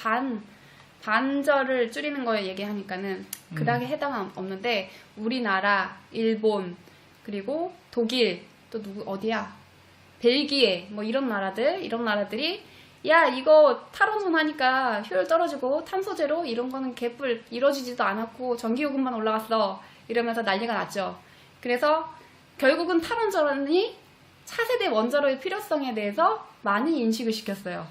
[SPEAKER 1] 반절을 줄이는 거에 얘기하니까는 그닥에 해당은 없는데 우리나라, 일본, 그리고 독일, 또 어디야? 벨기에, 뭐 이런 나라들이 야 이거 탈원전 하니까 효율 떨어지고 탄소제로 이런 거는 개뿔 이루어지지도 않았고 전기요금만 올라갔어 이러면서 난리가 났죠. 그래서 결국은 탈원전이 차세대 원자로의 필요성에 대해서 많은 인식을 시켰어요.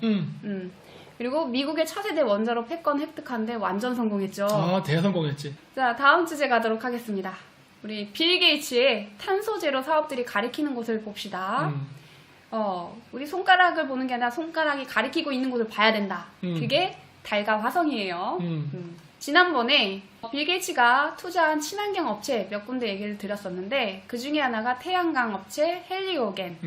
[SPEAKER 1] 그리고 미국의 차세대 원자로 패권 획득하는데 완전 성공했죠.
[SPEAKER 2] 대성공했지.
[SPEAKER 1] 자, 다음 주제 가도록 하겠습니다. 우리 빌 게이츠의 탄소제로 사업들이 가리키는 곳을 봅시다. 우리 손가락을 보는 게 아니라 손가락이 가리키고 있는 곳을 봐야 된다. 그게 달과 화성이에요. 지난번에 빌 게이츠가 투자한 친환경 업체 몇 군데 얘기를 드렸었는데 그 중에 하나가 태양광 업체 헬리오겐.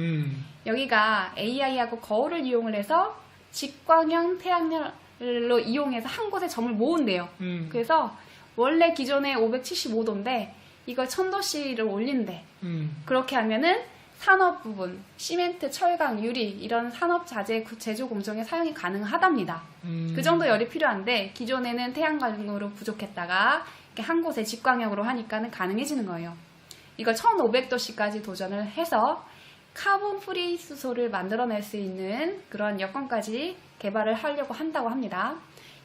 [SPEAKER 1] 여기가 AI하고 거울을 이용을 해서 직광형 태양열로 이용해서 한 곳에 점을 모은대요. 그래서 원래 기존에 575도인데 이걸 1000도씨를 올린대. 그렇게 하면은 산업 부분, 시멘트, 철강, 유리 이런 산업 자재 제조 공정에 사용이 가능하답니다. 그 정도 열이 필요한데 기존에는 태양광으로 부족했다가 이렇게 한 곳에 직광형으로 하니까는 가능해지는 거예요. 이걸 1500도씨까지 도전을 해서 카본 프리 수소를 만들어낼 수 있는 그런 여건까지 개발을 하려고 한다고 합니다.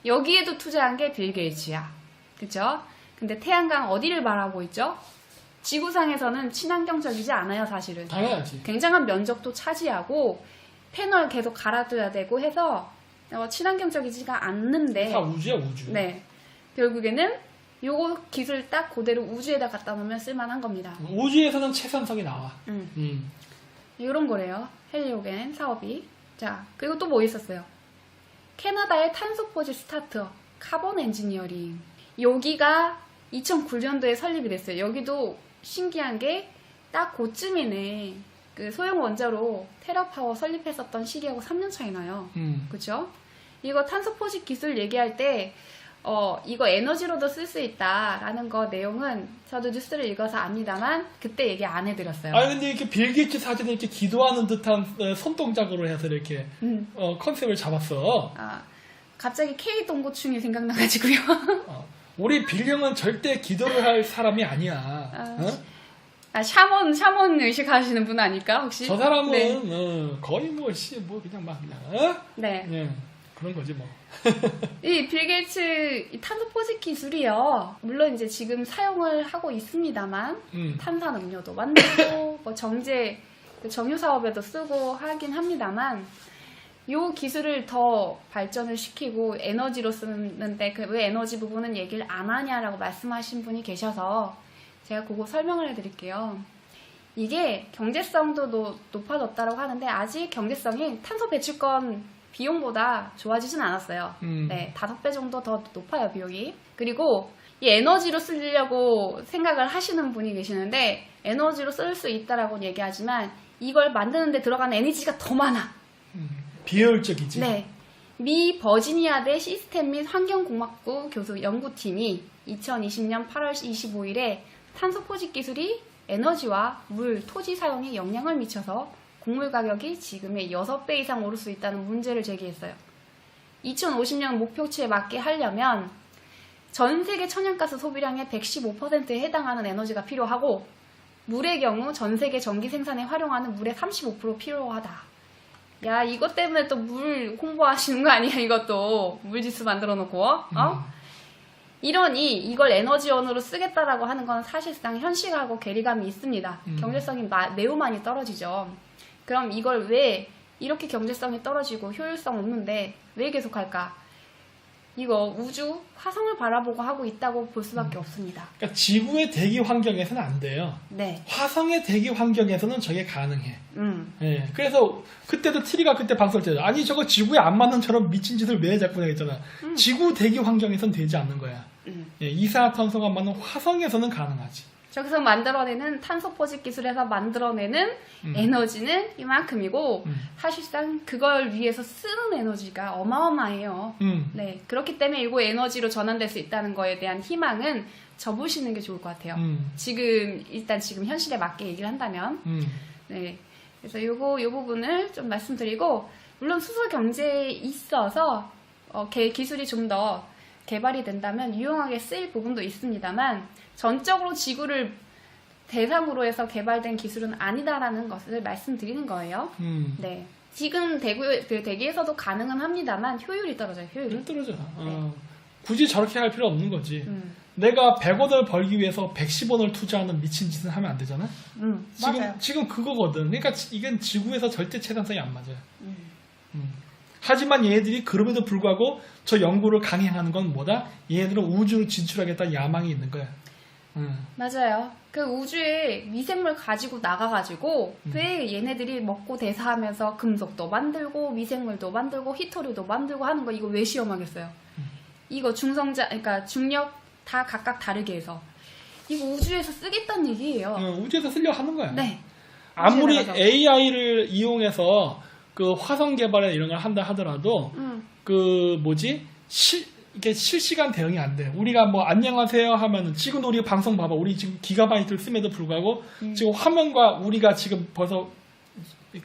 [SPEAKER 1] 여기에도 투자한 게 빌 게이츠야. 그쵸? 근데 태양광 어디를 바라고 있죠? 지구상에서는 친환경적이지 않아요, 사실은.
[SPEAKER 2] 당연하지.
[SPEAKER 1] 굉장한 면적도 차지하고 패널 계속 갈아둬야 되고 해서 친환경적이지가 않는데
[SPEAKER 2] 다 우주야, 우주.
[SPEAKER 1] 네. 결국에는 요거 기술 딱 그대로 우주에다 갖다 놓으면 쓸만한 겁니다.
[SPEAKER 2] 우주에서는 최선성이 나와.
[SPEAKER 1] 이런 거래요. 헬리오겐 사업이. 자, 그리고 또 뭐 있었어요? 캐나다의 탄소 포지 스타트업 카본 엔지니어링. 여기가 2009년도에 설립이 됐어요. 여기도 신기한 게 딱 그쯤이네. 그 소형 원자로 테라파워 설립했었던 시기하고 3년 차이 나요. 그쵸? 이거 탄소 포집 기술 얘기할 때 이거 에너지로도 쓸 수 있다라는 거 내용은 저도 뉴스를 읽어서 압니다만 그때 얘기 안 해드렸어요.
[SPEAKER 2] 아니 근데 이렇게 빌 게이츠 사진을 이렇게 기도하는 듯한 손동작으로 해서 이렇게 컨셉을 잡았어.
[SPEAKER 1] 아, 갑자기 K 동고충이 생각나가지고요.
[SPEAKER 2] 우리 빌 형은 절대 기도를 할 사람이 아니야.
[SPEAKER 1] 샤먼 의식하시는 분 아닐까 혹시?
[SPEAKER 2] 저 사람은
[SPEAKER 1] 네.
[SPEAKER 2] 거의 뭐 그냥 막
[SPEAKER 1] 네.
[SPEAKER 2] 예, 그런 거지 뭐.
[SPEAKER 1] 이 빌 게이츠 이 탄소 포집 기술이요. 물론 이제 지금 사용을 하고 있습니다만 탄산 음료도 만들고 뭐 정유 사업에도 쓰고 하긴 합니다만 요 기술을 더 발전을 시키고 에너지로 쓰는데 왜 에너지 부분은 얘기를 안 하냐라고 말씀하신 분이 계셔서 제가 그거 설명을 해드릴게요. 이게 경제성도 높아졌다고 하는데 아직 경제성이 탄소 배출권 비용보다 좋아지진 않았어요. 네, 5배 정도 더 높아요, 비용이. 그리고 이 에너지로 쓰려고 생각을 하시는 분이 계시는데 에너지로 쓸 수 있다라고 얘기하지만 이걸 만드는데 들어가는 에너지가 더 많아.
[SPEAKER 2] 비효율적이지.
[SPEAKER 1] 네. 미 버지니아대 시스템 및 환경공학부 교수 연구팀이 2020년 8월 25일에 탄소 포집 기술이 에너지와 물, 토지 사용에 영향을 미쳐서 곡물 가격이 지금의 6배 이상 오를 수 있다는 문제를 제기했어요. 2050년 목표치에 맞게 하려면 전 세계 천연가스 소비량의 115%에 해당하는 에너지가 필요하고 물의 경우 전 세계 전기 생산에 활용하는 물의 35% 필요하다. 야, 이것 때문에 또 물 홍보하시는 거 아니야, 이것도. 물지수 만들어 놓고, 이러니 이걸 에너지원으로 쓰겠다라고 하는 건 사실상 현실하고 괴리감이 있습니다. 경제성이 매우 많이 떨어지죠. 그럼 이걸 왜 이렇게 경제성이 떨어지고 효율성 없는데 왜 계속할까? 이거 우주, 화성을 바라보고 하고 있다고 볼 수밖에 없습니다.
[SPEAKER 2] 그러니까 지구의 대기 환경에서는 안 돼요.
[SPEAKER 1] 네.
[SPEAKER 2] 화성의 대기 환경에서는 저게 가능해. 예, 그래서 그때도 티리가 그때 방송을 때죠. 아니 저거 지구에 안 맞는 저런 미친 짓을 왜 자꾸 했잖아. 지구 대기 환경에서는 되지 않는 거야. 예, 이산화탄소가 맞는 화성에서는 가능하지.
[SPEAKER 1] 저기서 만들어내는 탄소 포집 기술에서 만들어내는 에너지는 이만큼이고 사실상 그걸 위해서 쓰는 에너지가 어마어마해요. 네, 그렇기 때문에 이거 에너지로 전환될 수 있다는 거에 대한 희망은 접으시는 게 좋을 것 같아요. 지금 현실에 맞게 얘기를 한다면 네, 그래서 요 부분을 좀 말씀드리고 물론 수소 경제에 있어서 기술이 좀 더 개발이 된다면 유용하게 쓰일 부분도 있습니다만 전적으로 지구를 대상으로 해서 개발된 기술은 아니다라는 것을 말씀드리는 거예요. 네. 지금 대기에서도 가능은 합니다만 효율이 떨어져요. 효율이
[SPEAKER 2] 떨어져. 굳이 저렇게 할 필요 없는 거지. 내가 100원을 벌기 위해서 110원을 투자하는 미친 짓은 하면 안 되잖아.
[SPEAKER 1] 맞아요.
[SPEAKER 2] 지금 그거거든. 그러니까 이건 지구에서 절대 채산성이 안 맞아요. 하지만 얘네들이 그럼에도 불구하고 저 연구를 강행하는 건 뭐다? 얘네들은 우주로 진출하겠다는 야망이 있는 거야.
[SPEAKER 1] 맞아요. 그 우주에 미생물 가지고 나가가지고 왜 얘네들이 먹고 대사하면서 금속도 만들고 미생물도 만들고 히토류도 만들고 하는 거 이거 왜 시험하겠어요? 이거 그러니까 중력 다 각각 다르게 해서 이거 우주에서 쓰겠다는 얘기예요.
[SPEAKER 2] 우주에서 쓰려고 하는 거야.
[SPEAKER 1] 네.
[SPEAKER 2] 아무리 AI를 이용해서 그 화성 개발에 이런 걸 한다 하더라도 그 뭐지 이게 실시간 대응이 안 돼. 우리가 뭐 안녕하세요 하면은 지금 우리 방송 봐봐. 우리 지금 기가바이트를 씀에도 불구하고 지금 화면과 우리가 지금 벌써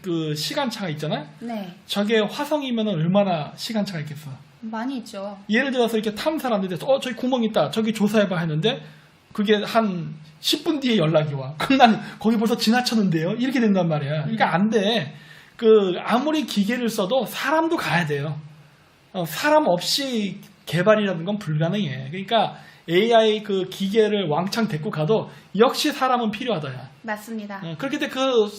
[SPEAKER 2] 그 시간차가 있잖아.
[SPEAKER 3] 네.
[SPEAKER 2] 저게 화성이면 얼마나 시간차가 있겠어.
[SPEAKER 3] 많이 있죠.
[SPEAKER 2] 예를 들어서 이렇게 탐사를 하는데 저기 구멍 있다. 저기 조사해봐 했는데 그게 한 10분 뒤에 연락이 와. 그럼 난 거기 벌써 지나쳤는데요. 이렇게 된단 말이야. 그러니까 안 돼. 그 아무리 기계를 써도 사람도 가야 돼요. 사람 없이 개발이라는 건 불가능해. 그러니까 AI 그 기계를 왕창 데리고 가도 역시 사람은 필요하다야.
[SPEAKER 3] 맞습니다.
[SPEAKER 2] 그렇기 때문에 그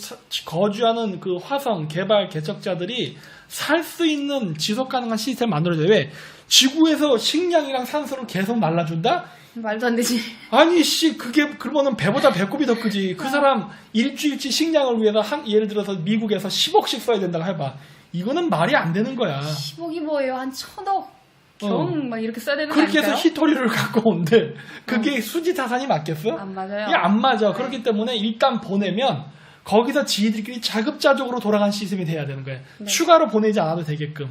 [SPEAKER 2] 거주하는 그 화성 개발 개척자들이 살 수 있는 지속 가능한 시스템을 만들어줘야 돼. 왜? 지구에서 식량이랑 산소를 계속 날라준다?
[SPEAKER 3] 말도 안 되지.
[SPEAKER 2] 아니 씨 그게 그러면은 배보다 배꼽이 더 크지. 그 사람 일주일치 식량을 위해서 예를 들어서 미국에서 10억씩 써야 된다고 해봐. 이거는 말이 안 되는 거야.
[SPEAKER 3] 10억이 뭐예요? 한 1000억 경 막 이렇게 써야 되는 거
[SPEAKER 2] 그렇게
[SPEAKER 3] 아닐까요?
[SPEAKER 2] 해서 히토리를 갖고 온대. 그게 수지타산이 맞겠어?
[SPEAKER 3] 안 맞아요.
[SPEAKER 2] 이게 안 맞아.
[SPEAKER 3] 네.
[SPEAKER 2] 그렇기 때문에 일단 보내면 거기서 지들끼리 자급자족으로 돌아간 시스템이 돼야 되는 거야.
[SPEAKER 3] 네.
[SPEAKER 2] 추가로 보내지 않아도 되게끔.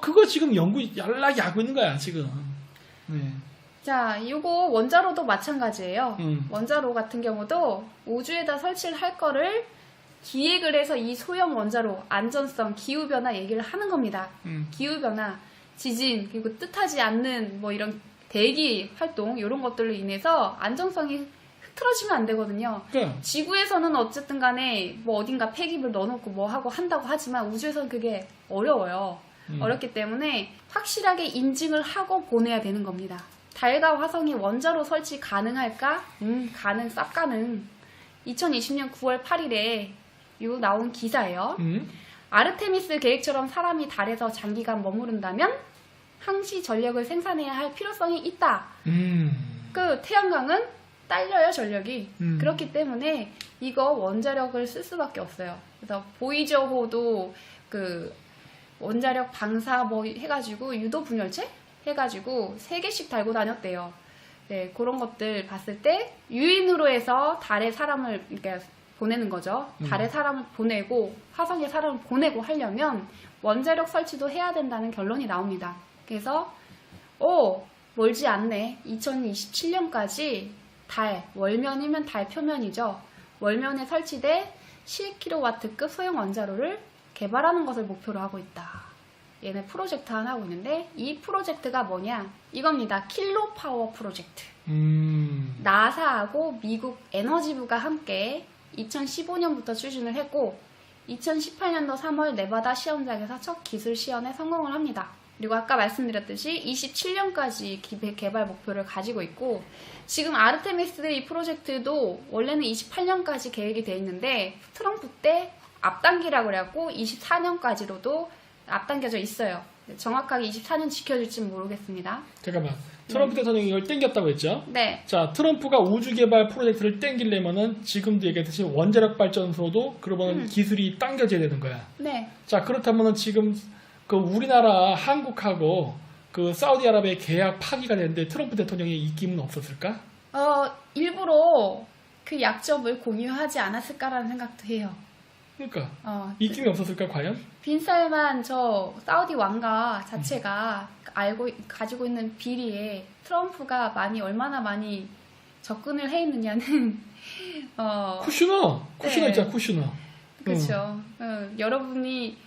[SPEAKER 2] 그거 지금 연락이 하고 있는 거야 지금. 네.
[SPEAKER 3] 자, 이거 원자로도 마찬가지예요.
[SPEAKER 2] 음.
[SPEAKER 3] 원자로 같은 경우도 우주에다 설치를 할 거를 기획을 해서 이 소형 원자로 안전성, 기후변화 얘기를 하는 겁니다. 기후변화, 지진, 그리고 뜻하지 않는 뭐 이런 대기 활동 이런 것들로 인해서 안정성이 흐트러지면 안 되거든요.
[SPEAKER 2] 그러니까
[SPEAKER 3] 지구에서는 어쨌든 간에 뭐 어딘가 폐기물 넣어놓고 뭐 하고 한다고 하지만 우주에서는 그게 어려워요. 어렵기 때문에 확실하게 인증을 하고 보내야 되는 겁니다. 달과 화성이 원자로 설치 가능할까? 가능, 쌉 가능. 2020년 9월 8일에 요 나온 기사예요. 아르테미스 계획처럼 사람이 달에서 장기간 머무른다면 항시 전력을 생산해야 할 필요성이 있다. 그 태양광은 딸려요, 전력이. 그렇기 때문에 이거 원자력을 쓸 수밖에 없어요. 그래서 보이저호도 그 원자력 방사 뭐 해가지고 유도 분열체 해가지고 3개씩 달고 다녔대요. 네, 그런 것들 봤을 때 유인으로 해서 달에 사람을 이렇게 보내는 거죠. 달에 사람을 보내고 화성에 사람을 보내고 하려면 원자력 설치도 해야 된다는 결론이 나옵니다. 그래서 멀지 않네. 2027년까지 달, 월면이면 달 표면이죠. 월면에 설치돼 10kW급 소형 원자로를 개발하는 것을 목표로 하고 있다. 얘네 프로젝트 하나 하고 있는데 이 프로젝트가 뭐냐? 이겁니다. 킬로 파워 프로젝트. 나사하고 미국 에너지부가 함께 2015년부터 추진을 했고 2018년도 3월 네바다 시험장에서 첫 기술 시연에 성공을 합니다. 그리고 아까 말씀드렸듯이 27년까지 개발 목표를 가지고 있고 지금 아르테미스 이 프로젝트도 원래는 28년까지 계획이 돼 있는데 트럼프 때 앞당기라고 그래갖고 24년까지로도 앞당겨져 있어요. 정확하게 24년 지켜질지는 모르겠습니다.
[SPEAKER 2] 잠깐만. 트럼프 대통령이 이걸 땡겼다고 했죠?
[SPEAKER 3] 네.
[SPEAKER 2] 자, 트럼프가 우주 개발 프로젝트를 땡기려면은 지금도 얘기했듯이 원자력 발전소도 그러면 기술이 당겨져야 되는 거야.
[SPEAKER 3] 네.
[SPEAKER 2] 자, 그렇다면은 지금 그 우리나라 한국하고 그 사우디아라비아의 계약 파기가 됐는데 트럼프 대통령의 입김은 없었을까?
[SPEAKER 3] 일부러 그 약점을 공유하지 않았을까라는 생각도 해요.
[SPEAKER 2] 그러니까 입김이 없었을까 과연?
[SPEAKER 3] 빈살만 저 사우디 왕가 자체가 가지고 있는 비리에 트럼프가 얼마나 많이 접근을 해 있느냐는
[SPEAKER 2] 쿠슈너
[SPEAKER 3] 네.
[SPEAKER 2] 있잖아, 쿠슈너.
[SPEAKER 3] 그렇죠. 여러분이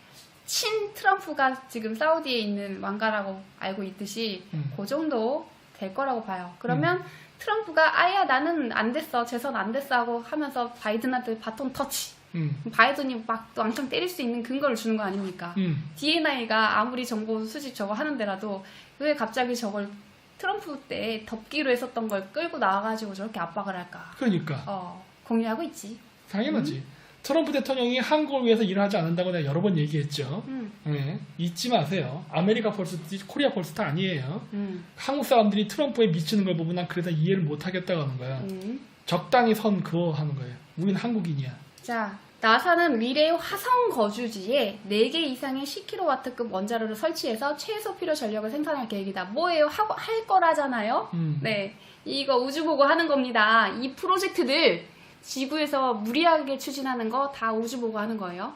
[SPEAKER 3] 친 트럼프가 지금 사우디에 있는 왕가라고 알고 있듯이 그 정도 될 거라고 봐요. 그러면 트럼프가 아야 나는 안 됐어, 재선 안 됐어 하고 하면서 바이든한테 바톤 터치. 바이든이 막 왕창 때릴 수 있는 근거를 주는 거 아닙니까? DNI가 아무리 정보 수집 저거 하는데라도 왜 갑자기 저걸 트럼프 때 덮기로 했었던 걸 끌고 나와가지고 저렇게 압박을 할까?
[SPEAKER 2] 그러니까.
[SPEAKER 3] 공유하고 있지.
[SPEAKER 2] 당연하지. 트럼프 대통령이 한국을 위해서 일을 하지 않는다고 내가 여러 번 얘기했죠. 네, 잊지 마세요. 아메리카 펄스트, 코리아 펄스트 아니에요. 한국 사람들이 트럼프에 미치는 걸 보면 난 그래서 이해를 못 하겠다고 하는 거야. 적당히 선 그어 하는 거예요. 우린 한국인이야.
[SPEAKER 3] 자, 나사는 미래의 화성 거주지에 4개 이상의 10kW급 원자로를 설치해서 최소 필요 전력을 생산할 계획이다. 뭐예요? 할 거라잖아요? 네. 이거 우주 보고 하는 겁니다. 이 프로젝트들 지구에서 무리하게 추진하는 거 다 우주 보고 하는 거예요.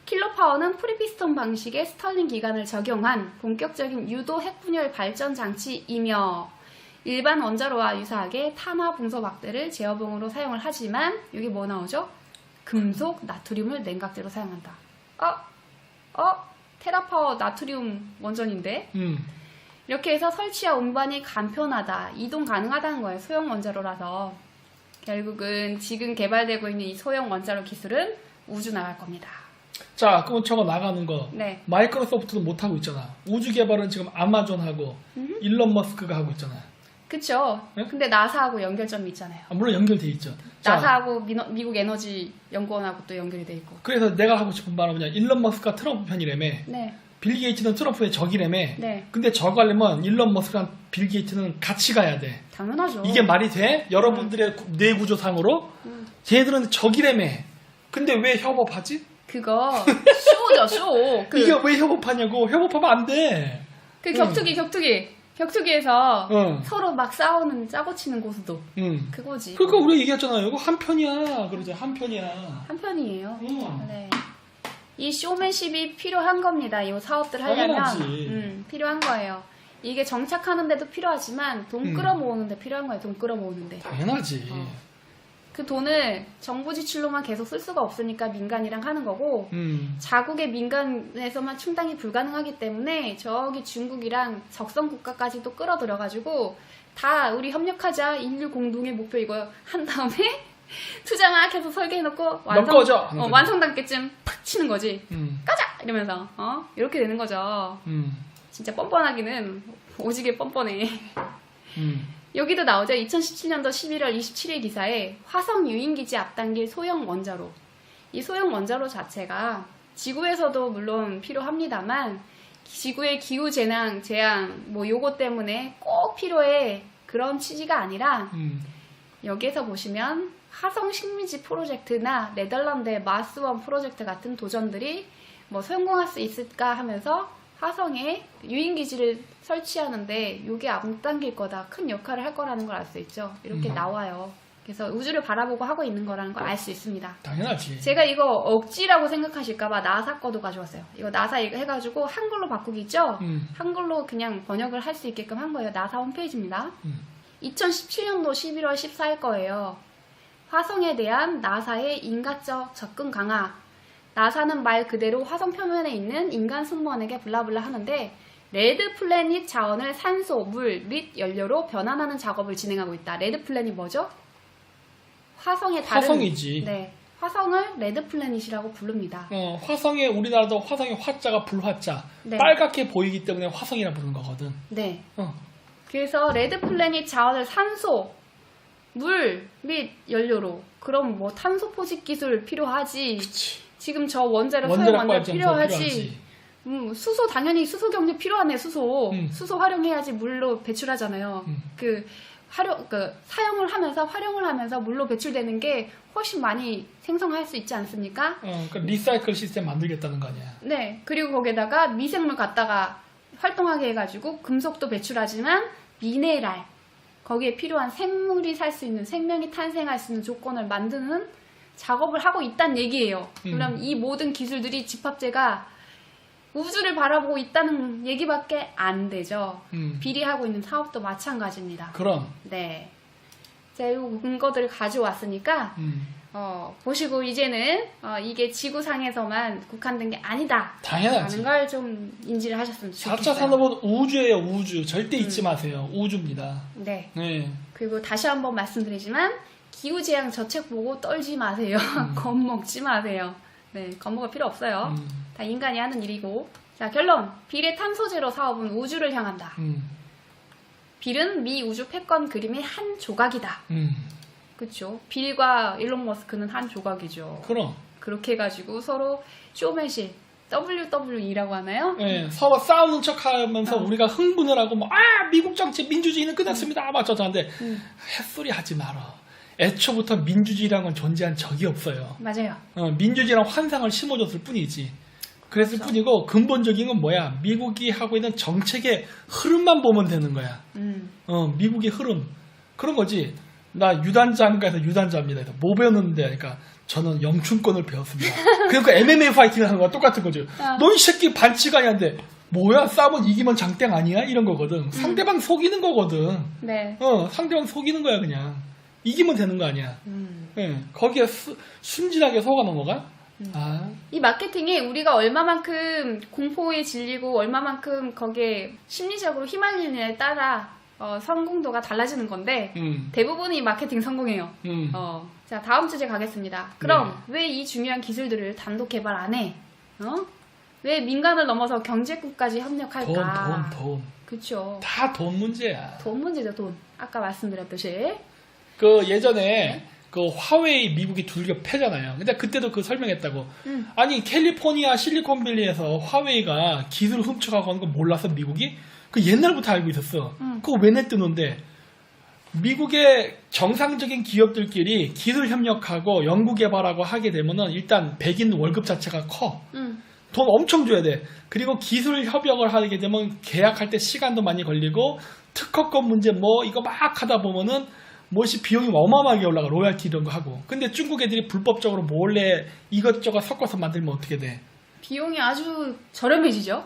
[SPEAKER 1] 킬러파워는 프리피스톤 방식의 스털링 기관을 적용한 본격적인 유도 핵분열 발전 장치이며 일반 원자로와 유사하게 탄화 분소 막대를 제어봉으로 사용을 하지만 여기 뭐 나오죠? 금속 나트륨을 냉각제로 사용한다. 테라파워 나트륨 원전인데 이렇게 해서 설치와 운반이 간편하다, 이동 가능하다는 거예요. 소형 원자로라서. 결국은 지금 개발되고 있는 이 소형 원자로 기술은 우주 나갈 겁니다.
[SPEAKER 2] 자, 그럼 저거 나가는 거.
[SPEAKER 1] 네.
[SPEAKER 2] 마이크로소프트도 못하고 있잖아. 우주 개발은 지금 아마존하고 일론 머스크가 하고 있잖아.
[SPEAKER 1] 그쵸.
[SPEAKER 2] 네?
[SPEAKER 1] 근데 나사하고 연결점이 있잖아요.
[SPEAKER 2] 물론 연결돼 있죠. 자,
[SPEAKER 1] 나사하고 미국 에너지 연구원하고 또 연결이 돼 있고.
[SPEAKER 2] 그래서 내가 하고 싶은 말은 뭐냐. 일론 머스크가 트럼프 편이라며.
[SPEAKER 1] 네.
[SPEAKER 2] 빌 게이츠는 트럼프의 적이라며.
[SPEAKER 1] 네.
[SPEAKER 2] 근데 저거 하려면 일론 머스크랑 빌 게이츠는 같이 가야 돼.
[SPEAKER 1] 당연하죠.
[SPEAKER 2] 이게 말이 돼? 여러분들의 뇌구조상으로? 쟤네들은 적이라며. 근데 왜 협업하지?
[SPEAKER 1] 그거 쇼죠, 쇼.
[SPEAKER 2] 이게 왜 협업하냐고. 협업하면 안 돼.
[SPEAKER 1] 그 격투기에서
[SPEAKER 2] 응.
[SPEAKER 1] 서로 막 싸우는 짜고 치는 고수도 그거지.
[SPEAKER 2] 그러니까 우리가 얘기했잖아요. 이거 한 편이야. 그러죠. 한 편이야.
[SPEAKER 1] 한 편이에요.
[SPEAKER 2] 응.
[SPEAKER 1] 네. 이 쇼맨십이 필요한 겁니다. 이 사업들 하려면
[SPEAKER 2] 당연하지.
[SPEAKER 1] 필요한 거예요. 이게 정착하는데도 필요하지만 돈 끌어모으는데 필요한 거예요. 돈 끌어모으는데.
[SPEAKER 2] 당연하지.
[SPEAKER 1] 그 돈을 정부 지출로만 계속 쓸 수가 없으니까 민간이랑 하는 거고 자국의 민간에서만 충당이 불가능하기 때문에 저기 중국이랑 적성 국가까지도 끌어들여가지고 다 우리 협력하자, 인류 공동의 목표 이거 한 다음에 투자 막 해서 설계해놓고 완성 단계쯤 팍 치는 거지. 가자! 이러면서 이렇게 되는 거죠. 진짜 뻔뻔하기는 오지게 뻔뻔해. 여기도 나오죠. 2017년도 11월 27일 기사에 화성 유인기지 앞당길 소형 원자로. 이 소형 원자로 자체가 지구에서도 물론 필요합니다만 지구의 기후 재앙 뭐 요거 때문에 꼭 필요해 그런 취지가 아니라 여기에서 보시면 화성 식민지 프로젝트나 네덜란드의 마스원 프로젝트 같은 도전들이 뭐 성공할 수 있을까 하면서 화성에 유인기지를 설치하는데 이게 앞당길 거다, 큰 역할을 할 거라는 걸 알 수 있죠. 이렇게 나와요. 그래서 우주를 바라보고 하고 있는 거라는 걸 알 수 있습니다.
[SPEAKER 2] 당연하지.
[SPEAKER 1] 제가 이거 억지라고 생각하실까봐 나사 거도 가져왔어요. 이거 나사 이거 해가지고 한글로 바꾸기 있죠? 한글로 그냥 번역을 할 수 있게끔 한 거예요. 나사 홈페이지입니다. 2017년도 11월 14일 거예요. 화성에 대한 나사의 인간적 접근 강화. 나사는 말 그대로 화성 표면에 있는 인간 승무원에게 블라블라 하는데 레드 플래닛 자원을 산소, 물 및 연료로 변환하는 작업을 진행하고 있다. 레드 플래닛 뭐죠? 화성의 다른
[SPEAKER 2] 화성이지.
[SPEAKER 1] 네, 화성을 레드 플래닛이라고 부릅니다.
[SPEAKER 2] 화성에 우리나라도 화성의 화자가 불화자.
[SPEAKER 1] 네.
[SPEAKER 2] 빨갛게 보이기 때문에 화성이라 부르는 거거든.
[SPEAKER 1] 네. 그래서 레드 플래닛 자원을 산소, 물 및 연료로. 그럼 뭐 탄소 포집 기술 필요하지.
[SPEAKER 2] 그치.
[SPEAKER 1] 지금 저 원자력 소형 원자
[SPEAKER 2] 발전소
[SPEAKER 1] 필요하지. 수소 당연히 수소 경제 필요하네. 수소 활용해야지 물로 배출하잖아요. 그 사용을 하면서 활용을 하면서 물로 배출되는 게 훨씬 많이 생성할 수 있지 않습니까?
[SPEAKER 2] 그러니까 리사이클 시스템 만들겠다는 거 아니야.
[SPEAKER 1] 네. 그리고 거기에다가 미생물 갖다가 활동하게 해가지고 금속도 배출하지만 미네랄 거기에 필요한 생물이 살 수 있는 생명이 탄생할 수 있는 조건을 만드는 작업을 하고 있다는 얘기예요. 그럼 이 모든 기술들이 집합체가 우주를 바라보고 있다는 얘기밖에 안 되죠. 비리하고 있는 사업도 마찬가지입니다.
[SPEAKER 2] 그럼.
[SPEAKER 1] 네. 자, 이 근거들을 가져왔으니까 보시고 이제는 이게 지구상에서만 국한된 게 아니다.
[SPEAKER 2] 당연하지.
[SPEAKER 1] 라는 걸 좀 인지를 하셨으면 좋겠어요.
[SPEAKER 2] 4차 산업은 우주예요. 우주. 절대 잊지 마세요. 우주입니다.
[SPEAKER 1] 네.
[SPEAKER 2] 네.
[SPEAKER 1] 그리고 다시 한번 말씀드리지만 기후재앙 저책 보고 떨지 마세요. 겁먹지 마세요. 네, 겁먹을 필요 없어요. 다 인간이 하는 일이고. 자, 결론. 빌의 탄소제로 사업은 우주를 향한다. 빌은 미 우주 패권 그림의 한 조각이다. 그렇죠. 빌과 일론 머스크는 한 조각이죠.
[SPEAKER 2] 그럼.
[SPEAKER 1] 그렇게 해가지고 서로 쇼맨십, WWE라고 하나요?
[SPEAKER 2] 네, 서로 싸우는 척하면서 우리가 흥분을 하고 미국 정치 민주주의는 끝났습니다. 막 저한테 햇소리 하지 마라. 애초부터 민주주의라는 건 존재한 적이 없어요.
[SPEAKER 1] 맞아요.
[SPEAKER 2] 민주주의란 환상을 심어줬을 뿐이지. 그랬을 뿐이고 근본적인 건 뭐야? 미국이 하고 있는 정책의 흐름만 보면 되는 거야. 미국의 흐름. 그런 거지. 나 유단자인가해서 유단자입니다. 그래서 뭐 배웠는데, 그러니까 저는 영춘권을 배웠습니다. 그러니까 MMA 파이팅을 하는 거랑 똑같은 거죠. 너 이 새끼 반칙 아니야인데 뭐야 싸우면 이기면 장땡 아니야? 이런 거거든. 상대방 속이는 거거든.
[SPEAKER 1] 네.
[SPEAKER 2] 상대방 속이는 거야 그냥. 이기면 되는 거 아니야. 거기에 순진하게 속아 넘어가?
[SPEAKER 1] 이 마케팅이 우리가 얼마만큼 공포에 질리고 얼마만큼 거기에 심리적으로 휘말리느냐에 따라 성공도가 달라지는 건데 대부분이 이 마케팅 성공해요. 자, 다음 주제 가겠습니다. 그럼 왜 이 중요한 기술들을 단독 개발 안 해? 왜 민간을 넘어서 경제국까지 협력할까?
[SPEAKER 2] 돈.
[SPEAKER 1] 그쵸.
[SPEAKER 2] 다 돈 문제야.
[SPEAKER 1] 돈 문제죠, 돈. 아까 말씀드렸듯이.
[SPEAKER 2] 그 예전에 그 화웨이 미국이 둘겨 패잖아요. 근데 그때도 그 설명했다고. 아니 캘리포니아 실리콘밸리에서 화웨이가 기술을 훔쳐가고 하는 거 몰랐어 미국이? 그 옛날부터 알고 있었어. 그거 왜 내뜨는데? 미국의 정상적인 기업들끼리 기술 협력하고 연구 개발하고 하게 되면은 일단 백인 월급 자체가 커. 돈 엄청 줘야 돼. 그리고 기술 협력을 하게 되면 계약할 때 시간도 많이 걸리고 특허권 문제 뭐 이거 막 하다 보면은 뭐시 비용이 어마어마하게 올라가. 로얄티 이런 거 하고. 근데 중국 애들이 불법적으로 몰래 이것저것 섞어서 만들면 어떻게 돼?
[SPEAKER 1] 비용이 아주 저렴해지죠.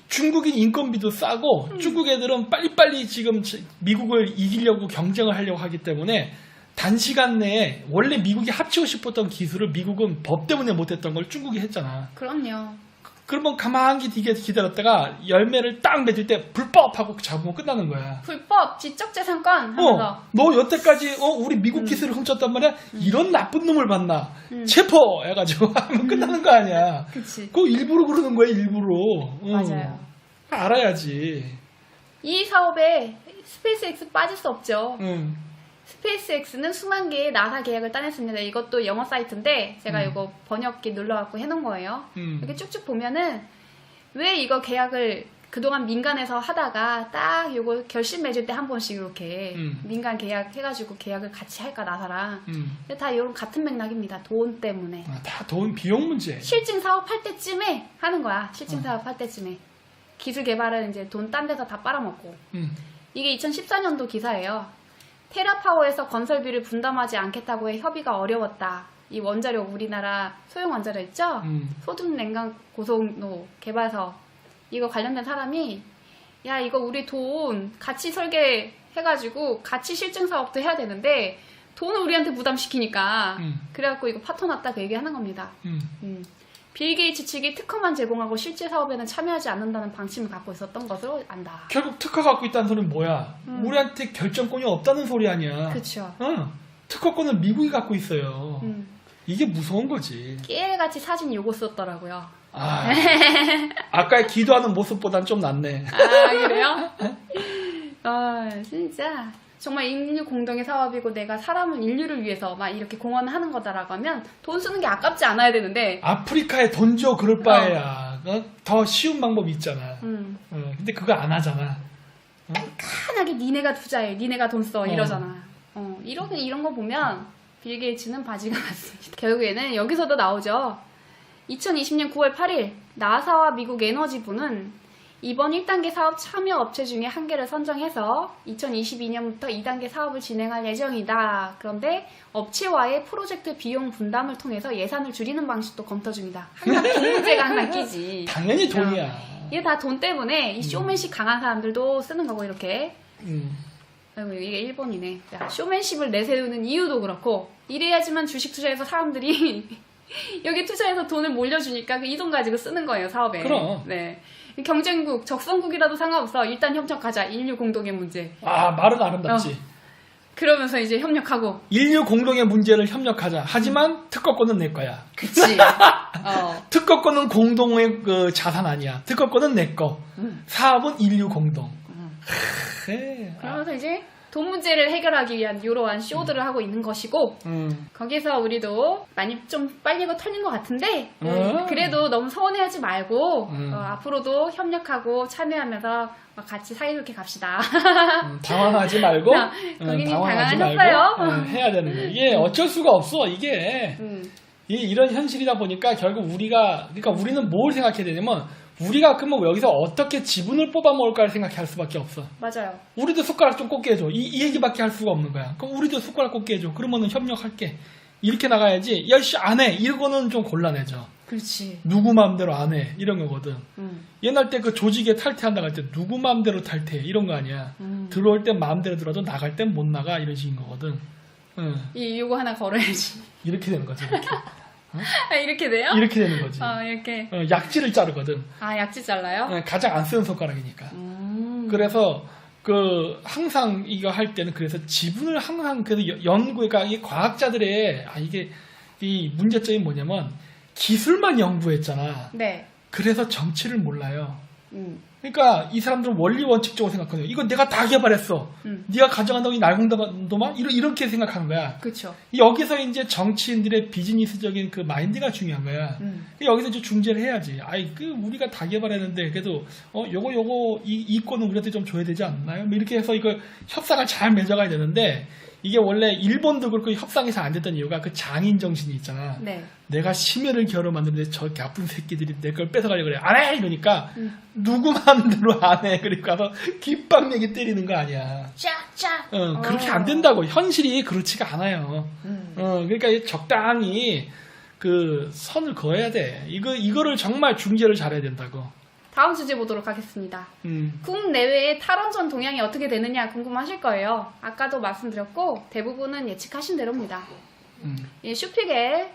[SPEAKER 2] 중국인 인건비도 싸고 중국 애들은 빨리빨리 지금 미국을 이기려고 경쟁을 하려고 하기 때문에 단시간 내에 원래 미국이 합치고 싶었던 기술을 미국은 법 때문에 못했던 걸 중국이 했잖아.
[SPEAKER 1] 그럼요.
[SPEAKER 2] 그러면 가만히 기다렸다가 열매를 딱 맺을 때 불법하고 잡으면 끝나는 거야.
[SPEAKER 1] 불법, 지적재산권 하면서.
[SPEAKER 2] 너 여태까지 우리 미국 기술을 훔쳤단 말이야? 이런 나쁜 놈을 봤나? 체포해가지고 하면 끝나는 거 아니야.
[SPEAKER 1] 그치.
[SPEAKER 2] 그거 일부러 그러는 거야, 일부러.
[SPEAKER 1] 맞아요.
[SPEAKER 2] 알아야지.
[SPEAKER 1] 이 사업에 스페이스X 빠질 수 없죠.
[SPEAKER 2] 응.
[SPEAKER 1] 스페이스X는 수만 개의 나사 계약을 따냈습니다. 이것도 영어 사이트인데 제가 이거 번역기 눌러갖고 해놓은 거예요. 이렇게 쭉쭉 보면은 왜 이거 계약을 그동안 민간에서 하다가 딱 이거 결심 맺을 때 한 번씩 이렇게 민간 계약 해가지고 계약을 같이 할까 나사랑. 근데 다 이런 같은 맥락입니다. 돈 때문에.
[SPEAKER 2] 다 돈 비용 문제.
[SPEAKER 1] 실증 사업할 때쯤에 하는 거야. 실증 사업할 때쯤에. 기술 개발은 이제 돈 딴 데서 다 빨아먹고. 이게 2014년도 기사예요. 테라파워에서 건설비를 분담하지 않겠다고 해 협의가 어려웠다. 이 원자력 우리나라 소형 원자력 있죠? 소듐 냉각 고속로 개발서 이거 관련된 사람이 야 이거 우리 돈 같이 설계해가지고 같이 실증 사업도 해야 되는데 돈을 우리한테 부담시키니까 그래갖고 이거 파토 났다 그 얘기하는 겁니다. 빌 게이츠 측이 특허만 제공하고 실제 사업에는 참여하지 않는다는 방침을 갖고 있었던 것으로 안다.
[SPEAKER 2] 결국 특허 갖고 있다는 소리는 뭐야? 우리한테 결정권이 없다는 소리 아니야.
[SPEAKER 1] 그렇죠.
[SPEAKER 2] 특허권은 미국이 갖고 있어요. 이게 무서운 거지.
[SPEAKER 1] 깨알같이 사진 요거 썼더라고요.
[SPEAKER 2] 아까 기도하는 모습보단 좀 낫네.
[SPEAKER 1] 아 그래요? 진짜 정말 인류 공동의 사업이고 내가 사람을 인류를 위해서 막 이렇게 공헌하는 거다라고 하면 돈 쓰는 게 아깝지 않아야 되는데
[SPEAKER 2] 아프리카에 돈 줘 그럴 바에야 더 쉬운 방법이 있잖아. 근데 그거 안 하잖아.
[SPEAKER 1] 깐깐하게 니네가 투자해 니네가 돈 써 이러잖아. 이런 거 보면 빌 게이츠는 바지가 맞습니다. 결국에는 여기서도 나오죠. 2020년 9월 8일 나사와 미국 에너지부는 이번 1단계 사업 참여 업체 중에 한 개를 선정해서 2022년부터 2단계 사업을 진행할 예정이다. 그런데 업체와의 프로젝트 비용 분담을 통해서 예산을 줄이는 방식도 검토 중이다. 항상 돈 문제가 항상 끼지.
[SPEAKER 2] 당연히 돈이야.
[SPEAKER 1] 이게 다 돈 때문에 이 쇼맨십 강한 사람들도 쓰는 거고 이렇게. 아이고 이게 일본이네. 야, 쇼맨십을 내세우는 이유도 그렇고 이래야지만 주식 투자해서 사람들이 여기 투자해서 돈을 몰려주니까 그 이 돈 가지고 쓰는 거예요 사업에.
[SPEAKER 2] 그럼.
[SPEAKER 1] 네. 경쟁국, 적성국이라도 상관없어. 일단 협력하자. 인류 공동의 문제.
[SPEAKER 2] 말은 아름답지.
[SPEAKER 1] 그러면서 이제 협력하고.
[SPEAKER 2] 인류 공동의 문제를 협력하자. 하지만 특허권은 내 거야.
[SPEAKER 1] 그치.
[SPEAKER 2] 특허권은 공동의 그 자산 아니야. 특허권은 내 거. 사업은 인류 공동. 그래.
[SPEAKER 1] 그러면서 이제 돈 문제를 해결하기 위한 이러한 쇼들을 하고 있는 것이고 거기서 우리도 많이 좀 빨리고 털린 것 같은데 그래도 너무 서운해하지 말고 앞으로도 협력하고 참여하면서 같이 사이좋게 갑시다.
[SPEAKER 2] 당황하지 말고
[SPEAKER 1] 고객님
[SPEAKER 2] 당황하지
[SPEAKER 1] 당황하셨어요?
[SPEAKER 2] 말고 해야 되는 거야. 이게 어쩔 수가 없어. 이게 이런 현실이다 보니까 결국 그러니까 우리는 뭘 생각해야 되냐면 우리가 그러면 여기서 어떻게 지분을 뽑아 먹을까를 생각할 수밖에 없어.
[SPEAKER 1] 맞아요.
[SPEAKER 2] 우리도 숟가락 좀 꽂게 해줘. 이 얘기밖에 할 수가 없는 거야. 그럼 우리도 숟가락 꽂게 해줘. 그러면은 협력할게. 이렇게 나가야지. 야씨 안 해. 이거는 좀 곤란해져.
[SPEAKER 1] 그렇지.
[SPEAKER 2] 누구 마음대로 안 해. 이런 거거든. 옛날 때 그 조직에 탈퇴한다고 할 때 누구 마음대로 탈퇴. 이런 거 아니야. 들어올 땐 마음대로 들어도 나갈 땐 못 나가. 이런 식인 거거든.
[SPEAKER 1] 요거 하나 걸어야지.
[SPEAKER 2] 이렇게 되는 거지. 이렇게.
[SPEAKER 1] 아, 이렇게 돼요?
[SPEAKER 2] 이렇게 되는 거지.
[SPEAKER 1] 이렇게.
[SPEAKER 2] 약지를 자르거든.
[SPEAKER 1] 아, 약지 잘라요?
[SPEAKER 2] 가장 안 쓰는 손가락이니까. 그래서 그 항상 이거 할 때는 그래서 지분을 항상 그래서 연구가 이 과학자들의 이게 이 문제점이 뭐냐면 기술만 연구했잖아.
[SPEAKER 1] 네.
[SPEAKER 2] 그래서 정치를 몰라요.
[SPEAKER 1] 음.
[SPEAKER 2] 그러니까 이 사람들은 원리 원칙적으로 생각하는 거야. 이거 내가 다 개발했어. 네가 가져간다고 이 날공도만 이렇게 생각하는 거야.
[SPEAKER 1] 그렇죠.
[SPEAKER 2] 여기서 이제 정치인들의 비즈니스적인 그 마인드가 중요한 거야. 여기서 이제 중재를 해야지. 우리가 다 개발했는데 그래도 요거 이 건은 우리한테 좀 줘야 되지 않나요? 뭐 이렇게 해서 이거 협상을 잘 맺어가야 되는데 이게 원래 일본도 그렇고 협상이 잘 안 됐던 이유가 그 장인 정신이 있잖아.
[SPEAKER 1] 네.
[SPEAKER 2] 내가 심혈을 기울여 만드는데 저 나쁜 새끼들이 내 걸 뺏어가려고 그래. 안 해! 이러니까 누구 마음대로 안 해. 그러니까 가서 귓방내기 때리는 거 아니야.
[SPEAKER 1] 쫙쫙.
[SPEAKER 2] 그렇게 안 된다고. 현실이 그렇지가 않아요. 그러니까 적당히 그 선을 그어야 돼. 이거를 정말 중재를 잘해야 된다고.
[SPEAKER 1] 다음 주제 보도록 하겠습니다. 국내외의 탈원전 동향이 어떻게 되느냐 궁금하실 거예요. 아까도 말씀드렸고 대부분은 예측하신 대로입니다. 이 슈피겔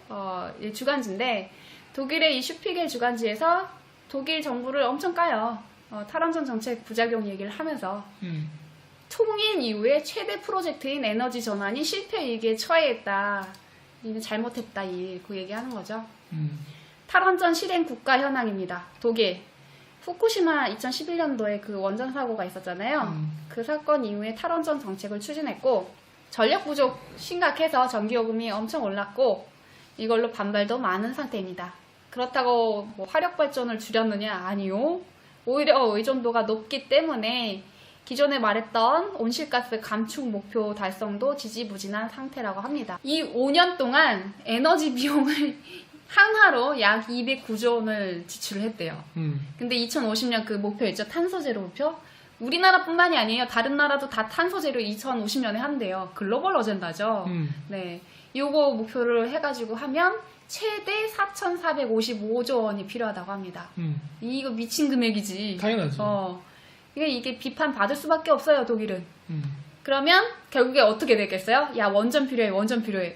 [SPEAKER 1] 주간지인데 독일의 이 슈피겔 주간지에서 독일 정부를 엄청 까요. 탈원전 정책 부작용 얘기를 하면서 통일 이후에 최대 프로젝트인 에너지 전환이 실패 위기에 처해있다. 이는 잘못했다. 그 얘기하는 거죠. 탈원전 실행 국가 현황입니다. 독일 후쿠시마 2011년도에 그 원전 사고가 있었잖아요. 그 사건 이후에 탈원전 정책을 추진했고 전력 부족 심각해서 전기요금이 엄청 올랐고 이걸로 반발도 많은 상태입니다. 그렇다고 뭐 화력 발전을 줄였느냐? 아니요. 오히려 의존도가 높기 때문에 기존에 말했던 온실가스 감축 목표 달성도 지지부진한 상태라고 합니다. 이 5년 동안 에너지 비용을 한화로 약 209조 원을 지출을 했대요. 근데 2050년 그 목표 있죠? 탄소제로 목표? 우리나라뿐만이 아니에요. 다른 나라도 다 탄소제로 2050년에 한대요. 글로벌 어젠다죠. 네, 요거 목표를 해가지고 하면 최대 4,455조 원이 필요하다고 합니다. 이거 미친 금액이지.
[SPEAKER 2] 당연하지.
[SPEAKER 1] 이게 비판 받을 수밖에 없어요, 독일은. 그러면 결국에 어떻게 되겠어요? 야, 원전 필요해, 원전 필요해.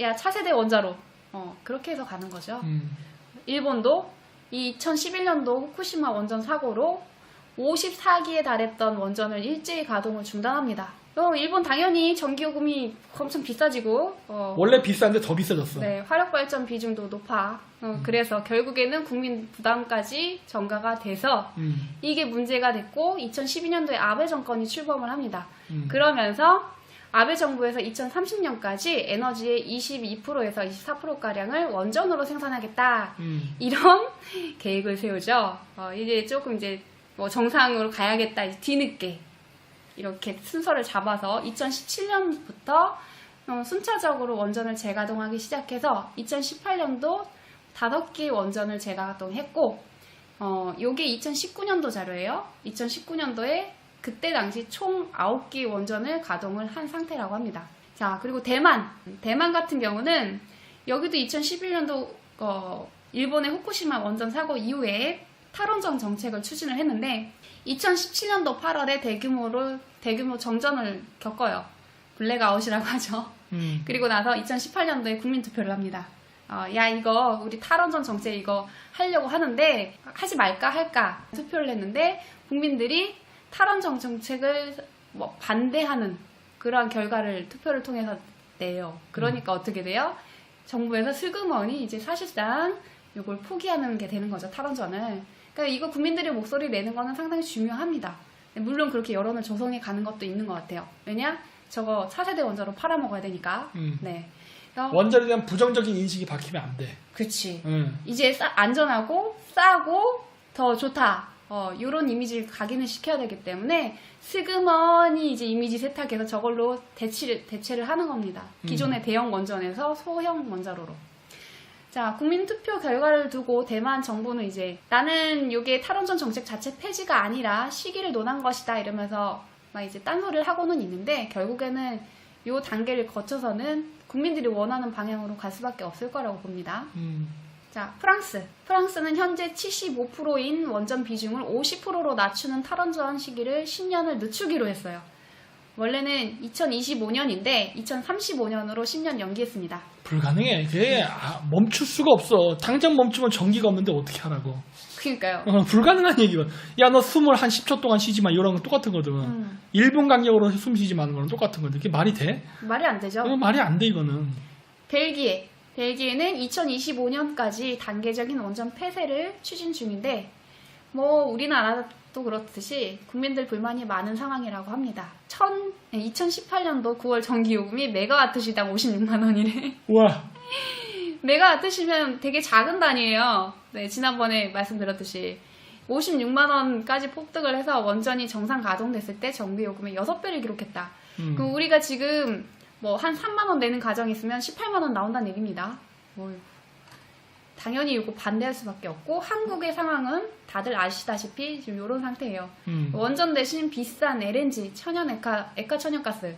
[SPEAKER 1] 야, 차세대 원자로. 그렇게 해서 가는 거죠. 일본도 2011년도 후쿠시마 원전 사고로 54기에 달했던 원전을 일제히 가동을 중단합니다. 일본 당연히 전기요금이 엄청 비싸지고
[SPEAKER 2] 원래 비싼데 더 비싸졌어.
[SPEAKER 1] 네, 화력발전 비중도 높아. 그래서 결국에는 국민 부담까지 전가가 돼서 이게 문제가 됐고 2012년도에 아베 정권이 출범을 합니다. 그러면서 아베 정부에서 2030년까지 에너지의 22%에서 24%가량을 원전으로 생산하겠다. 이런 계획을 세우죠. 이제 조금 뭐 정상으로 가야겠다. 뒤늦게. 이렇게 순서를 잡아서 2017년부터 순차적으로 원전을 재가동하기 시작해서 2018년도 5개의 원전을 재가동했고 요게 2019년도 자료예요. 2019년도에 그때 당시 총 9개의 원전을 가동을 한 상태라고 합니다. 자, 그리고 대만 같은 경우는 여기도 2011년도 일본의 후쿠시마 원전 사고 이후에 탈원전 정책을 추진을 했는데 2017년도 8월에 대규모 정전을 겪어요. 블랙아웃이라고 하죠. 그리고 나서 2018년도에 국민투표를 합니다. 야, 이거 우리 탈원전 정책 이거 하려고 하는데 하지 말까 할까 투표를 했는데 국민들이 탈원전 정책을 뭐 반대하는 그러한 결과를 투표를 통해서 내요. 그러니까 어떻게 돼요? 정부에서 슬그머니 이제 사실상 이걸 포기하는 게 되는 거죠. 탈원전을. 그러니까 이거 국민들의 목소리를 내는 거는 상당히 중요합니다. 물론 그렇게 여론을 조성해 가는 것도 있는 것 같아요. 왜냐? 저거 차세대 원자로 팔아먹어야 되니까. 네.
[SPEAKER 2] 원전에 대한 부정적인 인식이 박히면 안 돼.
[SPEAKER 1] 그치. 이제 안전하고 싸고 더 좋다. 요런 이미지를 각인을 시켜야 되기 때문에 스그머니 이제 이미지 세탁해서 저걸로 대체를 하는 겁니다. 기존의 대형 원전에서 소형 원자로로. 자, 국민투표 결과를 두고 대만 정부는 이제 나는 이게 탈원전 정책 자체 폐지가 아니라 시기를 논한 것이다 이러면서 막 이제 딴소리를 하고는 있는데 결국에는 요 단계를 거쳐서는 국민들이 원하는 방향으로 갈 수밖에 없을 거라고 봅니다. 자, 프랑스는 현재 75%인 원전 비중을 50%로 낮추는 탈원전 시기를 10년을 늦추기로 했어요. 원래는 2025년인데 2035년으로 10년 연기했습니다.
[SPEAKER 2] 불가능해. 이게 멈출 수가 없어. 당장 멈추면 전기가 없는데 어떻게 하라고.
[SPEAKER 1] 그러니까요.
[SPEAKER 2] 불가능한 얘기거든. 야, 너 숨을 한 10초 동안 쉬지 마. 이런 건 똑같은 거든. 1분 간격으로 숨 쉬지 마는 거는 똑같은 거든. 이게 말이 돼?
[SPEAKER 1] 말이 안 되죠.
[SPEAKER 2] 말이 안 돼, 이거는.
[SPEAKER 1] 벨기에는 2025년까지 단계적인 원전 폐쇄를 추진 중인데 뭐 우리나라도 그렇듯이 국민들 불만이 많은 상황이라고 합니다. 2018년도 9월 전기요금이 메가와트시당 56만 원이래.
[SPEAKER 2] 우와.
[SPEAKER 1] 메가와트시면 되게 작은 단위예요. 네, 지난번에 말씀드렸듯이 56만 원까지 폭등을 해서 원전이 정상 가동됐을 때 전기요금의 6배를 기록했다. 그럼 우리가 지금 뭐 한 3만 원 내는 가정이 있으면 18만 원 나온다는 얘기입니다. 당연히 이거 반대할 수밖에 없고 한국의 상황은 다들 아시다시피 지금 이런 상태예요. 원전 대신 비싼 LNG, 액화 천연가스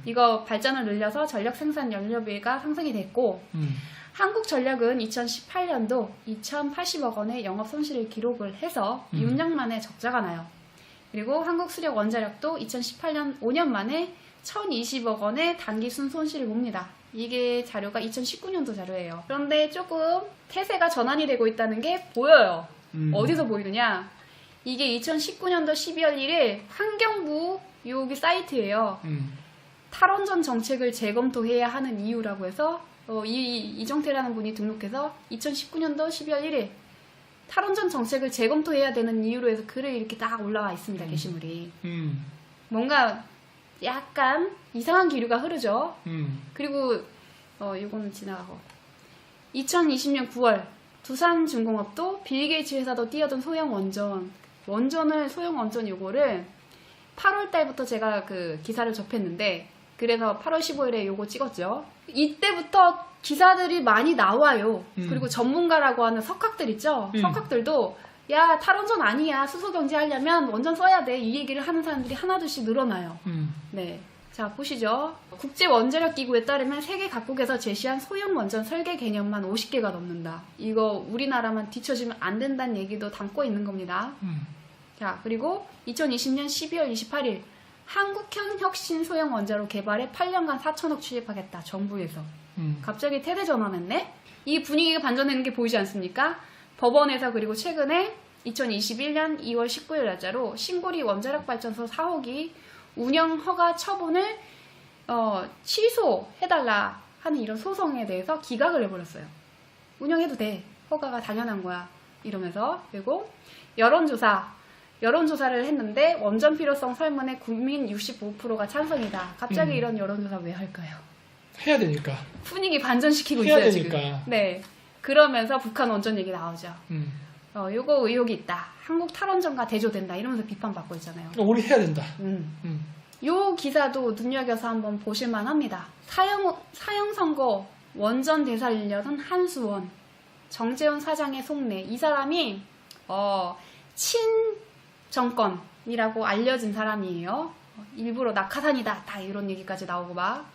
[SPEAKER 1] 이거 발전을 늘려서 전력 생산 연료비가 상승이 됐고 한국전력은 2018년도 2,080억 원의 영업 손실을 기록을 해서 6년 만에 적자가 나요. 그리고 한국수력원자력도 2018년 5년 만에 1,020억 원의 단기 순손실을 봅니다. 이게 자료가 2019년도 자료예요. 그런데 조금 태세가 전환이 되고 있다는 게 보여요. 어디서 보이느냐? 이게 2019년도 12월 1일 환경부 여기 사이트예요. 탈원전 정책을 재검토해야 하는 이유라고 해서 이정태라는 분이 등록해서 2019년도 12월 1일 탈원전 정책을 재검토해야 되는 이유로 해서 글을 이렇게 딱 올라와 있습니다. 게시물이. 뭔가 약간 이상한 기류가 흐르죠. 그리고 이거는 지나가고 2020년 9월 두산중공업도 빌 게이츠 회사도 뛰어든 소형 소형 원전 요거를 8월 달부터 제가 그 기사를 접했는데 그래서 8월 15일에 요거 찍었죠. 이때부터 기사들이 많이 나와요. 그리고 전문가라고 하는 석학들 있죠. 석학들도 야 탈원전 아니야 수소경제 하려면 원전 써야 돼 이 얘기를 하는 사람들이 하나둘씩 늘어나요. 네, 자 보시죠. 국제원자력기구에 따르면 세계 각국에서 제시한 소형 원전 설계 개념만 50개가 넘는다. 이거 우리나라만 뒤처지면 안 된다는 얘기도 담고 있는 겁니다. 자 그리고 2020년 12월 28일 한국형 혁신 소형 원자로 개발에 8년간 4천억 투입하겠다. 정부에서. 갑자기 태세 전환했네. 이 분위기가 반전되는 게 보이지 않습니까? 법원에서 그리고 최근에 2021년 2월 19일 날짜로 신고리 원자력발전소 4호기 운영 허가 처분을 취소해달라 하는 이런 소송에 대해서 기각을 해버렸어요. 운영해도 돼. 허가가 당연한 거야. 이러면서. 그리고 여론조사를 했는데 원전 필요성 설문에 국민 65%가 찬성이다. 갑자기 이런 여론조사 왜 할까요?
[SPEAKER 2] 해야 되니까.
[SPEAKER 1] 분위기 반전시키고
[SPEAKER 2] 해야
[SPEAKER 1] 있어요
[SPEAKER 2] 되니까.
[SPEAKER 1] 지금. 네. 그러면서 북한 원전 얘기 나오죠. 요거 의혹이 있다. 한국 탈원전과 대조된다. 이러면서 비판받고 있잖아요.
[SPEAKER 2] 우리 해야 된다.
[SPEAKER 1] 요 기사도 눈여겨서 한번 보실만 합니다. 사형 선고 원전 되살리려는 한수원 정재훈 사장의 속내. 이 사람이 친정권이라고 알려진 사람이에요. 일부러 낙하산이다. 다 이런 얘기까지 나오고 막.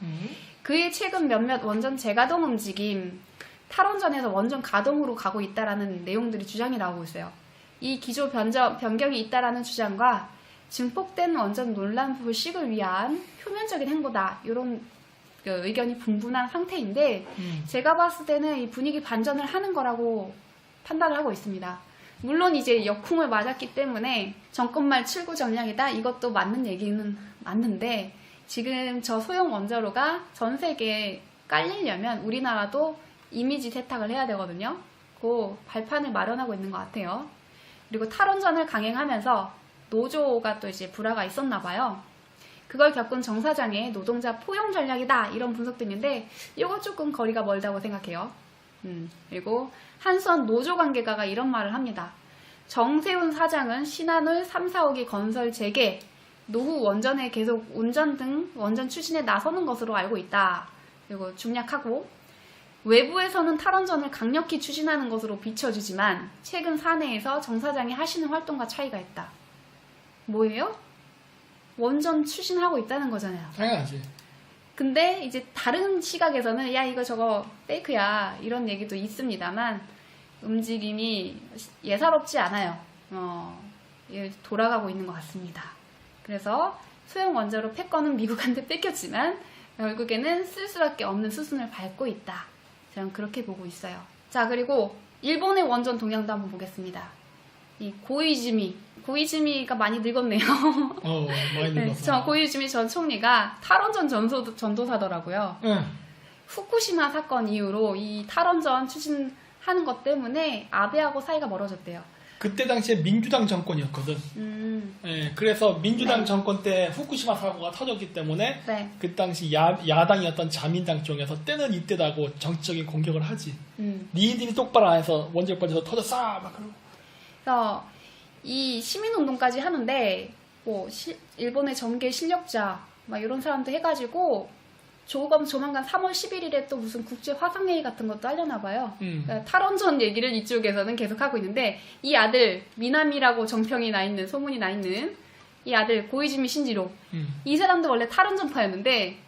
[SPEAKER 1] 그의 최근 몇몇 원전 재가동 움직임 탈원전에서 원전 가동으로 가고 있다라는 내용들이 주장이 나오고 있어요. 이 기조 변경이 있다라는 주장과 증폭된 원전 논란 불식을 위한 표면적인 행보다 이런 의견이 분분한 상태인데 제가 봤을 때는 이 분위기 반전을 하는 거라고 판단을 하고 있습니다. 물론 이제 역풍을 맞았기 때문에 정권말 출구 전략이다 이것도 맞는 얘기는 맞는데 지금 저 소형 원자로가 전 세계에 깔리려면 우리나라도 이미지 세탁을 해야 되거든요. 그 발판을 마련하고 있는 것 같아요. 그리고 탈원전을 강행하면서 노조가 또 이제 불화가 있었나 봐요. 그걸 겪은 정 사장의 노동자 포용 전략이다 이런 분석도 있는데 이거 조금 거리가 멀다고 생각해요. 그리고 한수원 노조관계가가 이런 말을 합니다. 정세훈 사장은 신한울 3, 4호기 건설 재개, 노후 원전의 계속 운전 등 원전 추진에 나서는 것으로 알고 있다. 그리고 중략하고 외부에서는 탈원전을 강력히 추진하는 것으로 비춰지지만 최근 사내에서 정 사장이 하시는 활동과 차이가 있다. 뭐예요? 원전 추진하고 있다는 거잖아요.
[SPEAKER 2] 당연하지.
[SPEAKER 1] 근데 이제 다른 시각에서는 야 이거 저거 페이크야 이런 얘기도 있습니다만 움직임이 예사롭지 않아요. 돌아가고 있는 것 같습니다. 그래서 소형 원자로 패권은 미국한테 뺏겼지만 결국에는 쓸 수밖에 없는 수순을 밟고 있다. 저는 그렇게 보고 있어요. 자, 그리고 일본의 원전 동향도 한번 보겠습니다. 이 고이즈미가 많이 늙었네요.
[SPEAKER 2] 많이
[SPEAKER 1] 네,
[SPEAKER 2] 늙었어.
[SPEAKER 1] 고이즈미 전 총리가 탈원전 전도사더라고요.
[SPEAKER 2] 응.
[SPEAKER 1] 후쿠시마 사건 이후로 이 탈원전 추진하는 것 때문에 아베하고 사이가 멀어졌대요.
[SPEAKER 2] 그때 당시에 민주당 정권이었거든. 예, 그래서 민주당
[SPEAKER 1] 네.
[SPEAKER 2] 정권 때 후쿠시마 사고가 터졌기 때문에
[SPEAKER 1] 네.
[SPEAKER 2] 그 당시 야당이었던 자민당 쪽에서 때는 이때다고 정치적인 공격을 하지. 니들이 똑바로 안 해서 원자력 발전소 터졌어 막 그러고.
[SPEAKER 1] 그래서 이 시민운동까지 하는데 뭐 일본의 정계 실력자 막 이런 사람들 해가지고 조만간 3월 11일에 또 무슨 국제 화상회의 같은 것도 하려나 봐요. 그러니까 탈원전 얘기를 이쪽에서는 계속 하고 있는데 이 아들 미남이라고 정평이 나 있는 소문이 나 있는 이 아들 고이즈미 신지로 이 사람도 원래 탈원전파였는데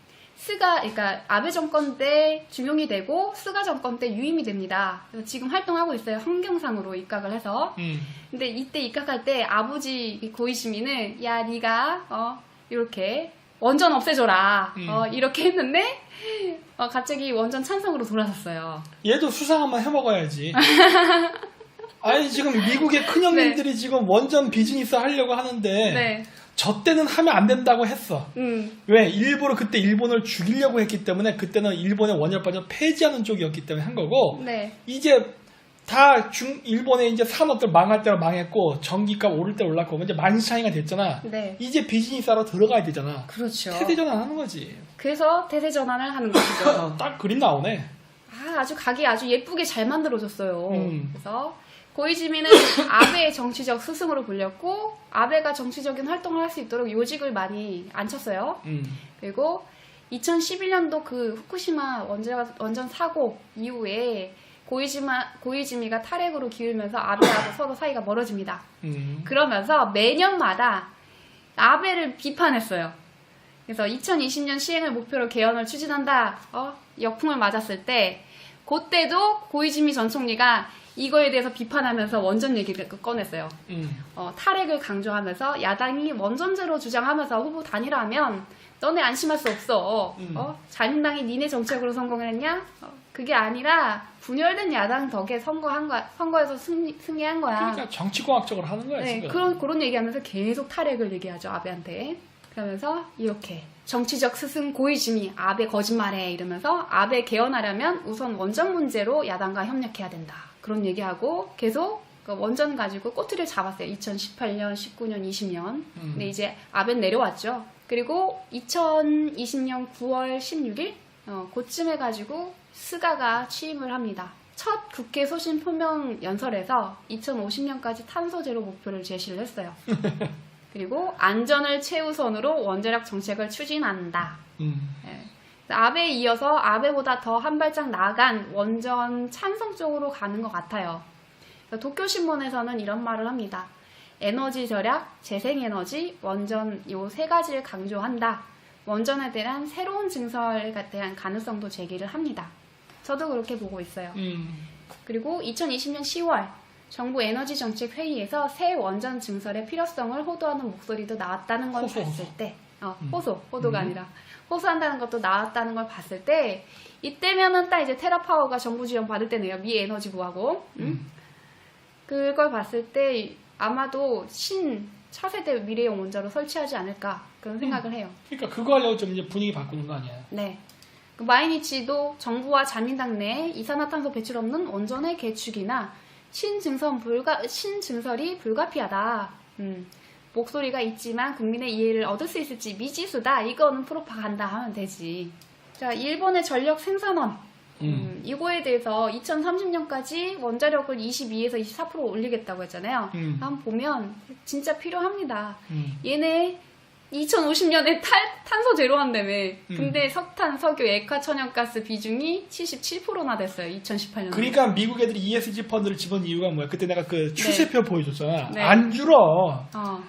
[SPEAKER 1] 그러니까 아베 정권 때 중용이 되고 스가 정권 때 유임이 됩니다. 그래서 지금 활동하고 있어요. 환경상으로 입각을 해서. 근데 이때 입각할 때 아버지 고이즈미는 야 네가 이렇게 원전 없애줘라 이렇게 했는데 갑자기 원전 찬성으로 돌아섰어요.
[SPEAKER 2] 얘도 수상 한번 해먹어야지. 아니 지금 미국의 큰형님들이
[SPEAKER 1] 네.
[SPEAKER 2] 지금 원전 비즈니스 하려고 하는데
[SPEAKER 1] 네.
[SPEAKER 2] 저 때는 하면 안 된다고 했어. 왜? 일부러 그때 일본을 죽이려고 했기 때문에 그때는 일본의 원자력 발전 폐지하는 쪽이었기 때문에 한 거고
[SPEAKER 1] 네.
[SPEAKER 2] 이제 다 일본의 이제 산업들 망할 때로 망했고 전기값 오를 때 올랐고 이제 만시창이가 됐잖아.
[SPEAKER 1] 네.
[SPEAKER 2] 이제 비즈니스하러 들어가야 되잖아.
[SPEAKER 1] 그렇죠.
[SPEAKER 2] 태세전환 하는 거지.
[SPEAKER 1] 그래서 태세 전환을 하는 것이죠.
[SPEAKER 2] 딱 그림 나오네.
[SPEAKER 1] 아주 각이 아주 예쁘게 잘 만들어졌어요. 그래서 고이즈미는 아베의 정치적 스승으로 불렸고 아베가 정치적인 활동을 할 수 있도록 요직을 많이 앉혔어요. 그리고 2011년도 그 후쿠시마 원전 사고 이후에 고이즈미가 탈핵으로 기울면서 아베하고 서로 사이가 멀어집니다. 그러면서 매년마다 아베를 비판했어요. 그래서 2020년 시행을 목표로 개헌을 추진한다. 역풍을 맞았을 때 그때도 고이즈미 전 총리가 이거에 대해서 비판하면서 원전 얘기를 꺼냈어요. 탈핵을 강조하면서 야당이 원전제로 주장하면서 후보 단일화하면 너네 안심할 수 없어. 자민당이 니네 정책으로 성공을 했냐? 그게 아니라 분열된 야당 덕에 선거에서 승리한 거야.
[SPEAKER 2] 그러니까 정치공학적으로 하는 거야
[SPEAKER 1] 네,
[SPEAKER 2] 지금.
[SPEAKER 1] 그런 얘기하면서 계속 탈핵을 얘기하죠 아베한테. 그러면서 이렇게 정치적 스승 고이즈미 아베 거짓말해 이러면서 아베 개헌하려면 우선 원전 문제로 야당과 협력해야 된다. 그런 얘기하고 계속 원전 가지고 꼬투리를 잡았어요. 2018년, 19년, 20년. 근데 이제 아베는 내려왔죠. 그리고 2020년 9월 16일 그쯤 해가지고 스가가 취임을 합니다. 첫 국회 소신 표명 연설에서 2050년까지 탄소 제로 목표를 제시를 했어요. 그리고 안전을 최우선으로 원자력 정책을 추진한다. 네. 아베에 이어서 아베보다 더 한 발짝 나아간 원전 찬성 쪽으로 가는 것 같아요. 도쿄신문에서는 이런 말을 합니다. 에너지 절약, 재생에너지, 원전 요 세 가지를 강조한다. 원전에 대한 새로운 증설에 대한 가능성도 제기를 합니다. 저도 그렇게 보고 있어요. 그리고 2020년 10월 정부 에너지 정책 회의에서 새 원전 증설의 필요성을 호도하는 목소리도 나왔다는 걸 봤을 때 호도가 아니라 호소한다는 것도 나왔다는 걸 봤을 때 이때면은 딱 이제 테라파워가 정부 지원 받을 때네요. 미 에너지부하고 그걸 봤을 때 아마도 차세대 미래용 원자로 설치하지 않을까 그런 생각을 해요.
[SPEAKER 2] 그러니까 그거 하려고 좀 이제 분위기 바꾸는 거 아니야?
[SPEAKER 1] 네. 마이니치도 정부와 자민당 내 이산화탄소 배출 없는 원전의 개축이나 신증설이 불가피하다. 목소리가 있지만 국민의 이해를 얻을 수 있을지 미지수다. 이거는 프로파간다 하면 되지. 자, 일본의 전력 생산원. 이거에 대해서 2030년까지 원자력을 22에서 24% 올리겠다고 했잖아요. 한번 보면 진짜 필요합니다. 얘네 2050년에 탄소 제로 한다며. 근데 석탄, 석유, 액화, 천연가스 비중이 77%나 됐어요. 2018년에.
[SPEAKER 2] 그러니까 미국 애들이 ESG 펀드를 집은 이유가 뭐야? 그때 내가 그 추세표 보여줬잖아.
[SPEAKER 1] 네.
[SPEAKER 2] 안 줄어.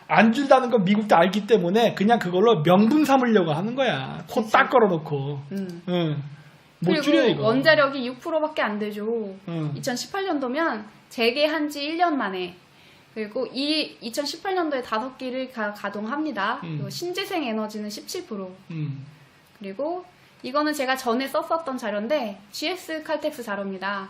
[SPEAKER 2] 안 줄다는 건 미국도 알기 때문에 그냥 그걸로 명분 삼으려고 하는 거야. 코 딱 걸어놓고. 응. 못 줄여
[SPEAKER 1] 그리고
[SPEAKER 2] 이거.
[SPEAKER 1] 원자력이 6%밖에 안 되죠.
[SPEAKER 2] 응.
[SPEAKER 1] 2018년도면 재개한 지 1년 만에. 그리고 이 2018년도에 5기를 가동합니다. 그리고 신재생 에너지는 17%. 그리고 이거는 제가 전에 썼었던 자료인데 GS 칼텍스 자료입니다.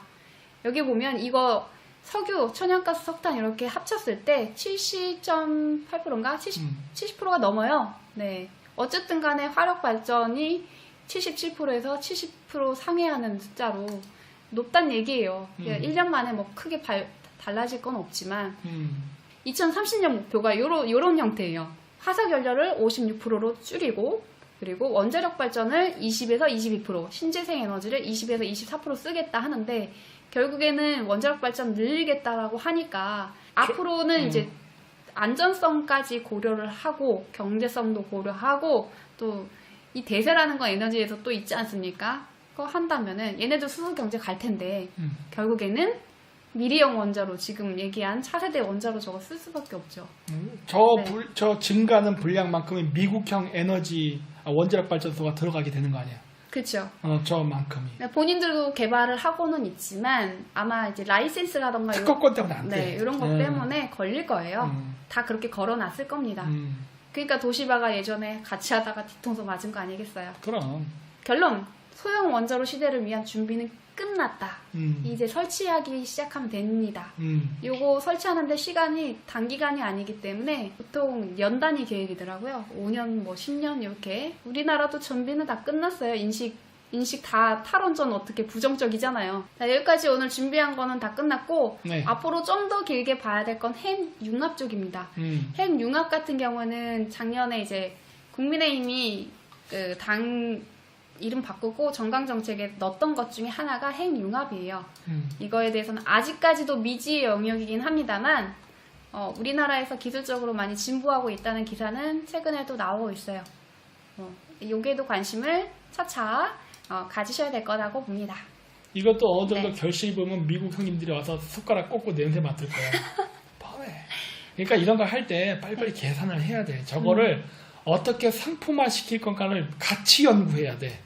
[SPEAKER 1] 여기 보면 이거 석유, 천연가스, 석탄 이렇게 합쳤을 때 70.8%인가? 70%가 넘어요. 네. 어쨌든 간에 화력 발전이 77%에서 70% 상회하는 숫자로 높단 얘기예요. 1년 만에 뭐 크게 달라질 건 없지만 2030년 목표가 요런 형태예요. 화석 연료를 56%로 줄이고 그리고 원자력 발전을 20에서 22%, 신재생 에너지를 20에서 24% 쓰겠다 하는데 결국에는 원자력 발전 늘리겠다라고 하니까 앞으로는 이제 안전성까지 고려를 하고 경제성도 고려하고 또 이 대세라는 건 에너지에서 또 있지 않습니까? 그거 한다면은 얘네도 수소 경제 갈 텐데 결국에는 미리형 원자로 지금 얘기한 차세대 원자로 저거 쓸 수밖에 없죠.
[SPEAKER 2] 저 증가하는 분량만큼은 미국형 에너지 원자력 발전소가 들어가게 되는 거 아니야?
[SPEAKER 1] 그렇죠.
[SPEAKER 2] 저만큼이.
[SPEAKER 1] 본인들도 개발을 하고는 있지만 아마 이제 라이센스라던가
[SPEAKER 2] 특허권 때문에 안 돼.
[SPEAKER 1] 네, 이런 것 때문에 걸릴 거예요. 다 그렇게 걸어놨을 겁니다. 그러니까 도시바가 예전에 같이 하다가 뒤통수 맞은 거 아니겠어요?
[SPEAKER 2] 그럼.
[SPEAKER 1] 결론, 소형 원자로 시대를 위한 준비는 끝났다. 이제 설치하기 시작하면 됩니다. 요거 설치하는데 시간이 단기간이 아니기 때문에 보통 연단위 계획이더라고요. 5년, 뭐 10년 이렇게. 우리나라도 준비는 다 끝났어요. 인식 다 탈원전 어떻게 부정적이잖아요. 자, 여기까지 오늘 준비한 거는 다 끝났고
[SPEAKER 2] 네.
[SPEAKER 1] 앞으로 좀 더 길게 봐야 될 건 핵융합 쪽입니다. 핵융합 같은 경우는 작년에 이제 국민의힘이 그 당 이름 바꾸고 정강정책에 넣었던 것 중에 하나가 핵융합이에요. 이거에 대해서는 아직까지도 미지의 영역이긴 합니다만 우리나라에서 기술적으로 많이 진보하고 있다는 기사는 최근에도 나오고 있어요. 여기에도 관심을 차차 가지셔야 될 거라고 봅니다.
[SPEAKER 2] 이것도 어느 정도 결실이 보면 미국 형님들이 와서 숟가락 꽂고 냄새 맡을 거야. 뻔해. 그러니까 이런 거 할 때 빨리빨리 계산을 해야 돼. 저거를 어떻게 상품화 시킬 건가를 같이 연구해야 돼.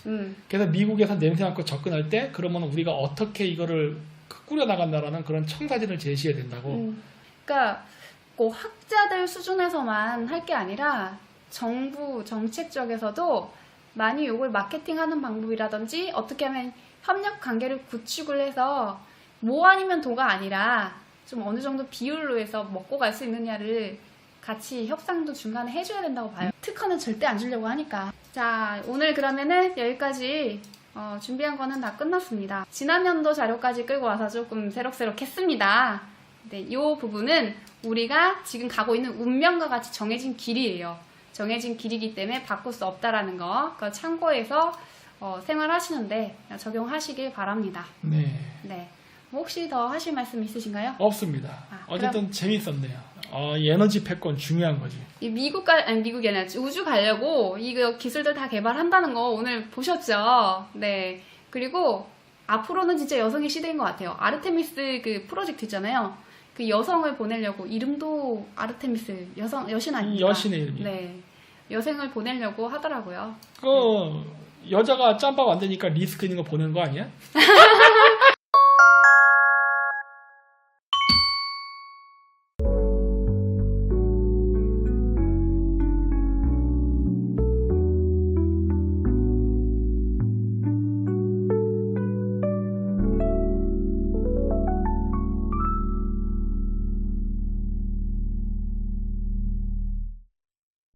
[SPEAKER 2] 그래서 미국에서 냄새 맡고 접근할 때 그러면 우리가 어떻게 이거를 꾸려나간다라는 그런 청사진을 제시해야 된다고.
[SPEAKER 1] 그러니까 꼭 학자들 수준에서만 할 게 아니라 정부 정책 쪽에서도 많이 이걸 마케팅하는 방법이라든지 어떻게 하면 협력 관계를 구축을 해서 뭐 아니면 도가 아니라 좀 어느 정도 비율로 해서 먹고 갈 수 있느냐를 같이 협상도 중간에 해줘야 된다고 봐요. 특허는 절대 안 주려고 하니까. 자, 오늘 그러면은 여기까지 준비한 거는 다 끝났습니다. 지난 연도 자료까지 끌고 와서 조금 새록새록 했습니다. 네, 이 부분은 우리가 지금 가고 있는 운명과 같이 정해진 길이에요. 정해진 길이기 때문에 바꿀 수 없다라는 거, 그거 참고해서 생활하시는데 적용하시길 바랍니다.
[SPEAKER 2] 네.
[SPEAKER 1] 네. 뭐 혹시 더 하실 말씀 있으신가요?
[SPEAKER 2] 없습니다. 어쨌든 재밌었네요. 이 에너지 패권 중요한 거지.
[SPEAKER 1] 이 미국이 아니라 우주 가려고 이거 기술들 다 개발한다는 거 오늘 보셨죠? 네. 그리고 앞으로는 진짜 여성의 시대인 것 같아요. 아르테미스 그 프로젝트 있잖아요. 그 여성을 보내려고 이름도 아르테미스 여신 아닙니까?
[SPEAKER 2] 여신의 이름이요.
[SPEAKER 1] 네. 여생을 보내려고 하더라고요.
[SPEAKER 2] 여자가 짬밥 안 되니까 리스크 있는 거 보내는 거 아니야?